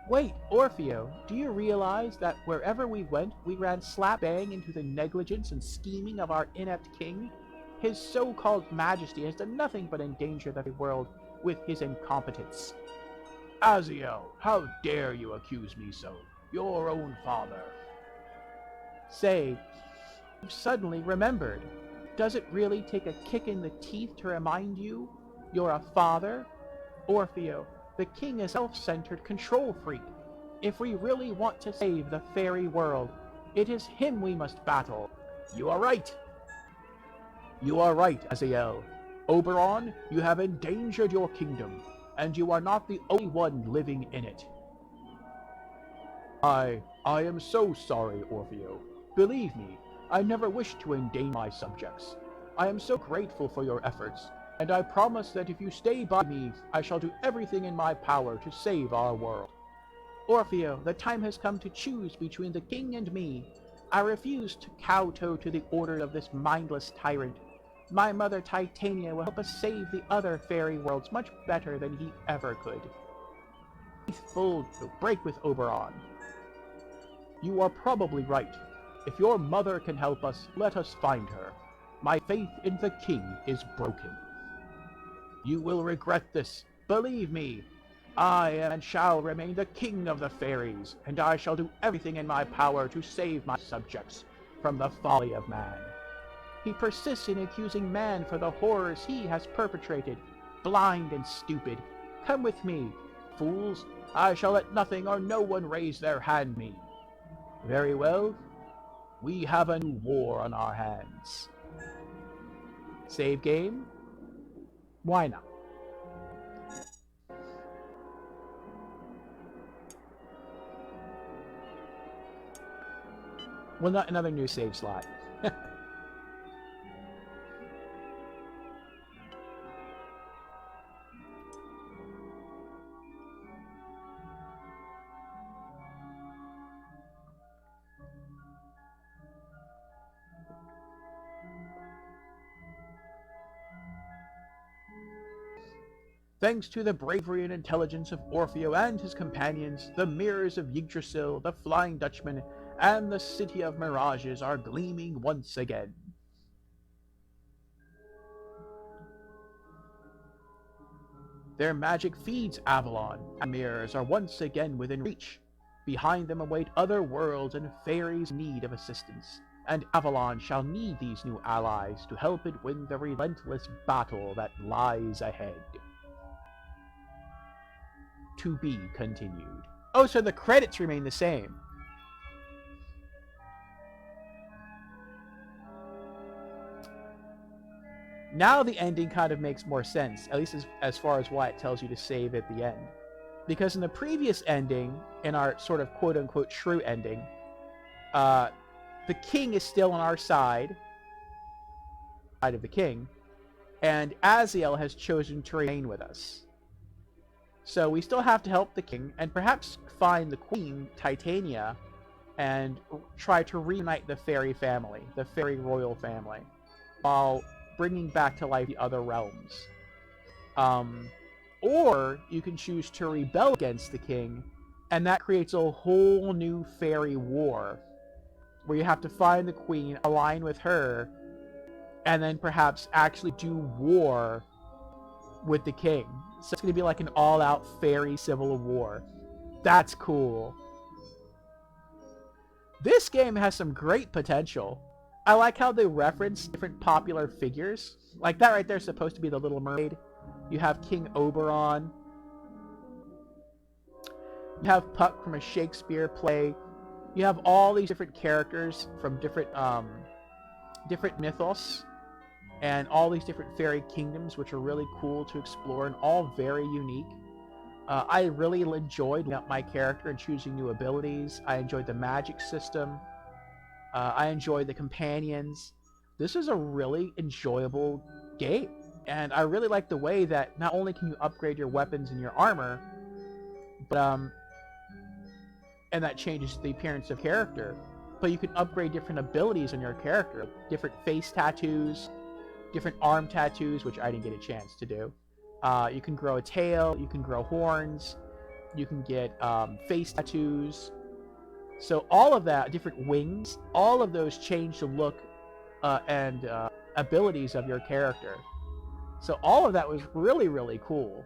Wait, Orfeo, do you realize that wherever we went, we ran slap-bang into the negligence and scheming of our inept king? His so-called majesty has done nothing but endanger the world with his incompetence. Aziel, how dare you accuse me so? Your own father. Say, you've suddenly remembered. Does it really take a kick in the teeth to remind you you're a father? Orfeo, the king is a self-centered control freak. If we really want to save the fairy world, it is him we must battle. You are right. You are right, Aziel. Oberon, you have endangered your kingdom, and you are not the only one living in it. I am so sorry, Orfeo. Believe me, I never wish to endanger my subjects. I am so grateful for your efforts, and I promise that if you stay by me, I shall do everything in my power to save our world. Orfeo, the time has come to choose between the king and me. I refuse to kowtow to the order of this mindless tyrant. My mother Titania will help us save the other fairy worlds much better than he ever could. Faithful to break with Oberon. You are probably right. If your mother can help us, let us find her. My faith in the king is broken. You will regret this. Believe me, I am and shall remain the king of the fairies, and I shall do everything in my power to save my subjects from the folly of man. He persists in accusing man for the horrors he has perpetrated. Blind and stupid. Come with me, fools. I shall let nothing or no one raise their hand on me. Very well. We have a new war on our hands. Save game? Why not? Well, not another new save slot. Thanks to the bravery and intelligence of Orfeo and his companions, the mirrors of Yggdrasil, the Flying Dutchman, and the City of Mirages are gleaming once again. Their magic feeds Avalon, and mirrors are once again within reach. Behind them await other worlds and fairies in need of assistance, and Avalon shall need these new allies to help it win the relentless battle that lies ahead. To be continued. Oh, so the credits remain the same. Now the ending kind of makes more sense, at least as far as why it tells you to save at the end. Because in the previous ending, in our sort of quote-unquote true ending, the king is still on our side of the king, and Aziel has chosen to remain with us. So we still have to help the king, and perhaps find the queen, Titania, and try to reunite the fairy family, the fairy royal family, while bringing back to life the other realms. Or you can choose to rebel against the king, and that creates a whole new fairy war, where you have to find the queen, align with her, and then perhaps actually do war with the king. So it's going to be like an all-out fairy civil war. That's cool. This game has some great potential. I like how they reference different popular figures. Like that right there is supposed to be the Little Mermaid. You have King Oberon. You have Puck from a Shakespeare play. You have all these different characters from different mythos and all these different fairy kingdoms, which are really cool to explore and all very unique. I really enjoyed my character and choosing new abilities. I enjoyed the magic system. I enjoyed the companions. This is a really enjoyable game. And I really like the way that not only can you upgrade your weapons and your armor, but and that changes the appearance of character, but you can upgrade different abilities on your character, different face tattoos, different arm tattoos, which I didn't get a chance to do. You can grow a tail, you can grow horns, you can get face tattoos. So all of that, different wings, all of those change the look and abilities of your character. So all of that was really, really cool.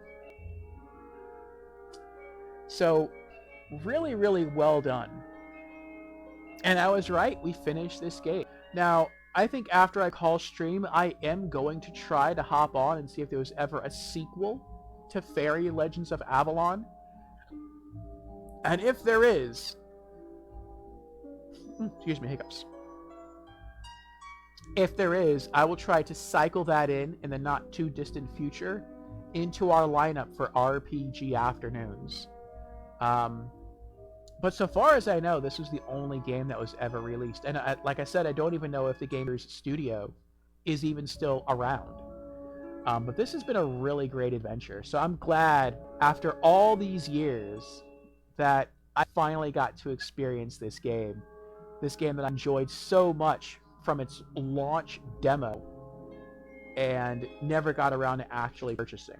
So really, really well done. And I was right, we finished this game. Now, I think after I call stream, I am going to try to hop on and see if there was ever a sequel to Faery Legends of Avalon. And if there is... excuse me, hiccups. If there is, I will try to cycle that in the not too distant future into our lineup for RPG afternoons. But so far as I know, this was the only game that was ever released. And like I said, I don't even know if the gamer's studio is even still around. But this has been a really great adventure. So I'm glad, after all these years, that I finally got to experience this game. This game that I enjoyed so much from its launch demo and never got around to actually purchasing.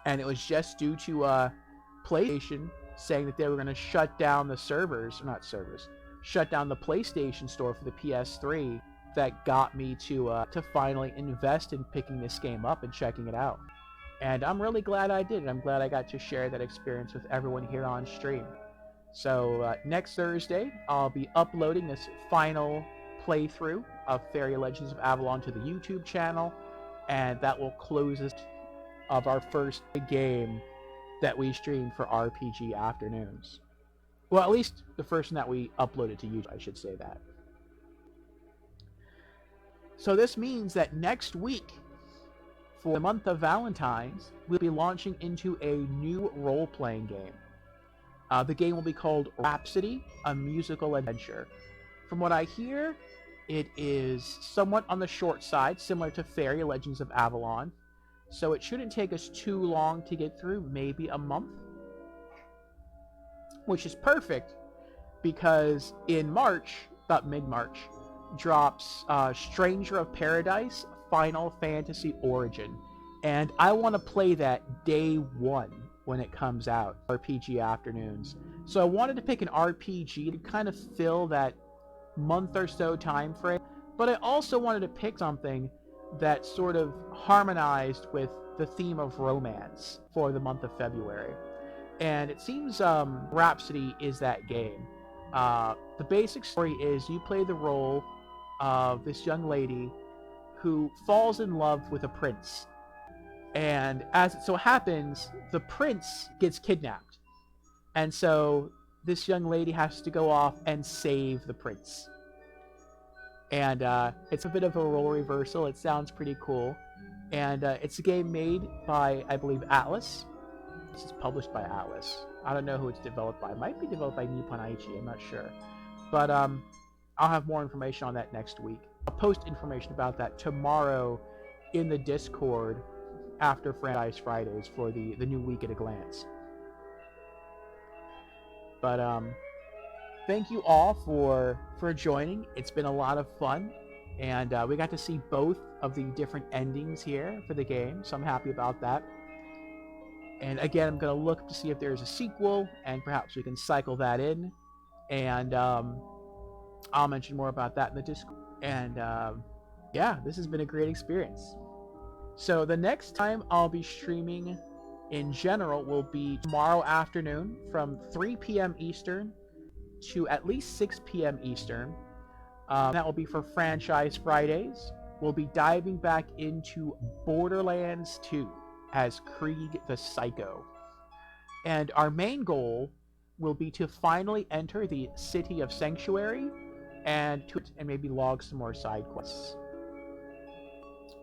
And it was just due to PlayStation saying that they were going to shut down the shut down the PlayStation store for the PS3 that got me to finally invest in picking this game up and checking it out. And I'm really glad I did. I'm glad I got to share that experience with everyone here on stream. So next Thursday, I'll be uploading this final playthrough of Faery Legends of Avalon to the YouTube channel, and that will close us of our first game that we streamed for RPG afternoons. Well, at least the first one that we uploaded to YouTube, I should say that. So this means that next week, for the month of Valentine's, we'll be launching into a new role-playing game. The game will be called Rhapsody, a musical adventure. From what I hear, it is somewhat on the short side, similar to Faery Legends of Avalon. So it shouldn't take us too long to get through, maybe a month. Which is perfect, because in March, about mid-March, drops Stranger of Paradise Final Fantasy Origin. And I want to play that day one when it comes out, RPG afternoons. So I wanted to pick an RPG to kind of fill that month or so time frame, but I also wanted to pick something that sort of harmonized with the theme of romance for the month of February. And it seems Rhapsody is that game. The basic story is you play the role of this young lady who falls in love with a prince. And as it so happens, the prince gets kidnapped. And so this young lady has to go off and save the prince. And it's a bit of a role reversal. It sounds pretty cool. And it's a game made by, I believe, Atlas. This is published by Atlas. I don't know who it's developed by. It might be developed by Nippon Ichi, I'm not sure. But I'll have more information on that next week. I'll post information about that tomorrow in the Discord after Franchise Fridays for the new week at a glance. But thank you all for joining. It's been a lot of fun, and we got to see both of the different endings here for the game, so I'm happy about that. And again, I'm going to look to see if there's a sequel, and perhaps we can cycle that in, and I'll mention more about that in the Discord. And yeah, this has been a great experience. So the next time I'll be streaming in general will be tomorrow afternoon from 3 p.m. Eastern to at least 6 p.m. Eastern. That will be for Franchise Fridays. we'll be diving back into Borderlands 2 as Krieg the Psycho. And our main goal will be to finally enter the City of Sanctuary and maybe log some more side quests.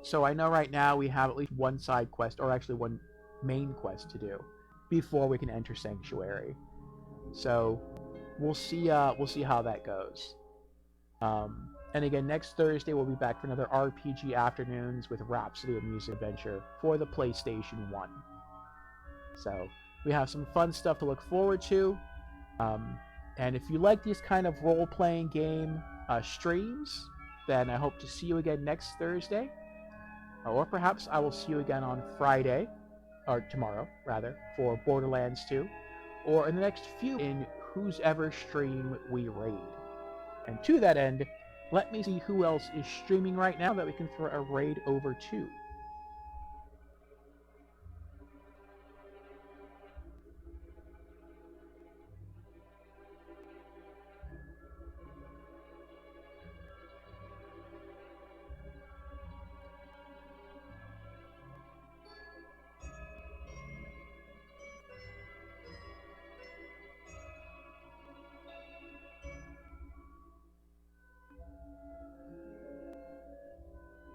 So I know right now we have at least one side quest, or actually one main quest to do before we can enter Sanctuary. So we'll see how that goes. And again, next Thursday we'll be back for another RPG Afternoons with Rhapsody of Music Adventure for the PlayStation 1. So we have some fun stuff to look forward to. And if you like these kind of role-playing game streams, then I hope to see you again next Thursday. Or perhaps I will see you again on Friday, or tomorrow, rather, for Borderlands 2. Or in the next few in whose ever stream we raid. And to that end, let me see who else is streaming right now that we can throw a raid over to.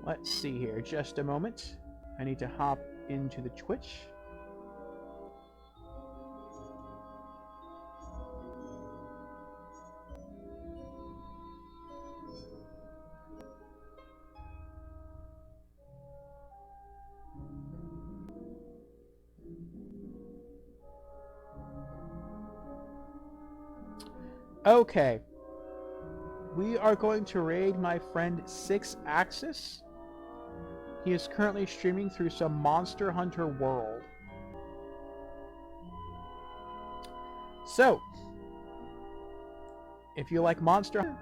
Let's see here, just a moment. I need to hop into the Twitch. Okay. We are going to raid my friend 6-Axis. He is currently streaming through some Monster Hunter World. So, if you like Monster Hunter,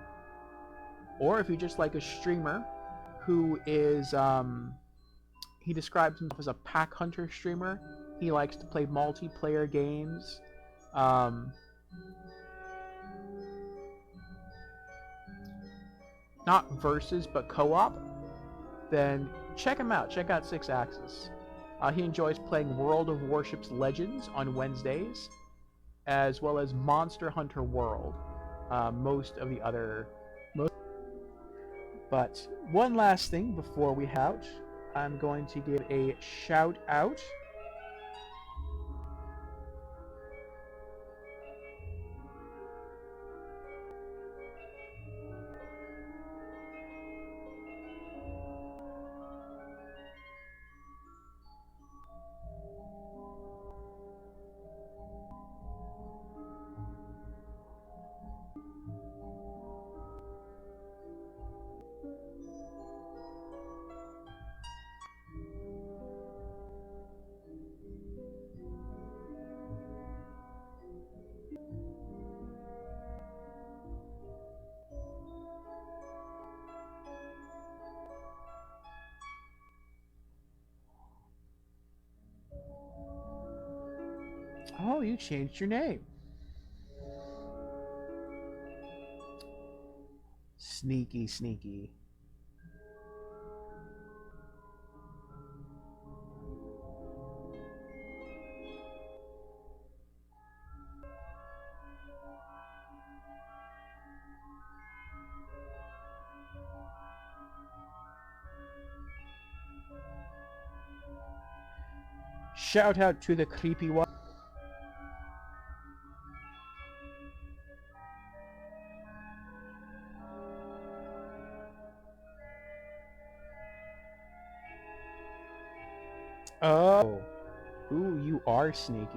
or if you just like a streamer who is, he describes himself as a pack hunter streamer. He likes to play multiplayer games. Not versus, but co-op. Then check him out. Check out 6-Axis. He enjoys playing World of Warships Legends on Wednesdays, as well as Monster Hunter World. But one last thing before we head out, I'm going to give a shout out. Oh, you changed your name. Sneaky, sneaky. Shout out to the creepy one. Oh. Ooh, you are sneaky.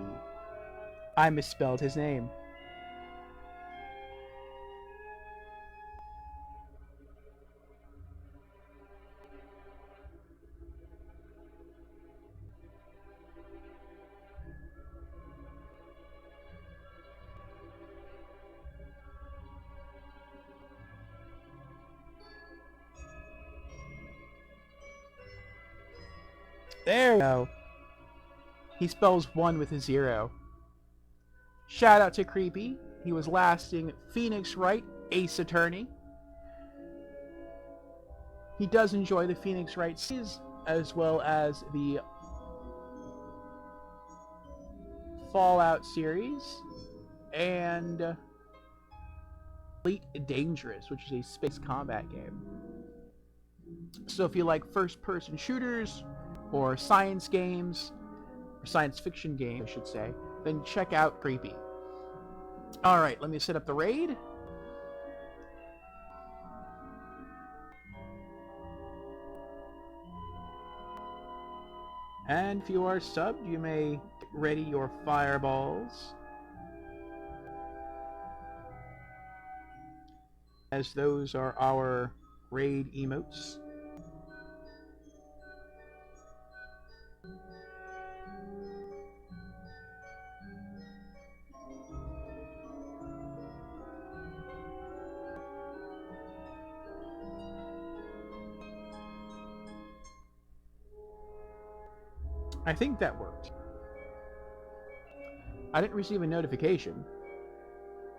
I misspelled his name. There we go. He spells 1 with a 0. Shout out to Creepy. He was lasting Phoenix Wright, Ace Attorney. he does enjoy the Phoenix Wright series as well as the Fallout series and Elite Dangerous, which is a space combat game. So if you like first-person shooters or science games, or science fiction games, I should say, then check out Creepy. Alright, let me set up the raid. And if you are subbed, you may get ready your fireballs, as those are our raid emotes. I think that worked. I didn't receive a notification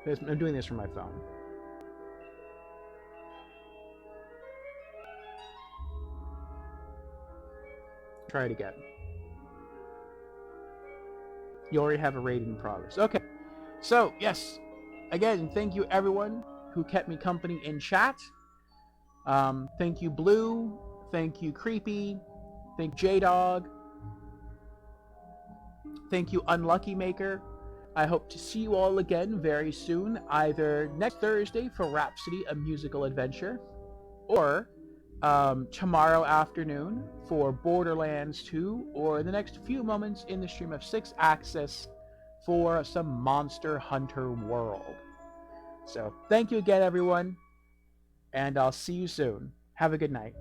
because I'm doing this from my phone. Try it again. You already have a raid in progress. Okay. So, yes. Again, thank you everyone who kept me company in chat. Thank you Blue. Thank you Creepy. Thank J-Dog. Thank you Unlucky Maker. I hope to see you all again very soon, either next Thursday for Rhapsody, a musical adventure, or tomorrow afternoon for Borderlands 2, or in the next few moments in the stream of 6 Axis for some Monster Hunter World. So, thank you again, everyone, and I'll see you soon. Have a good night.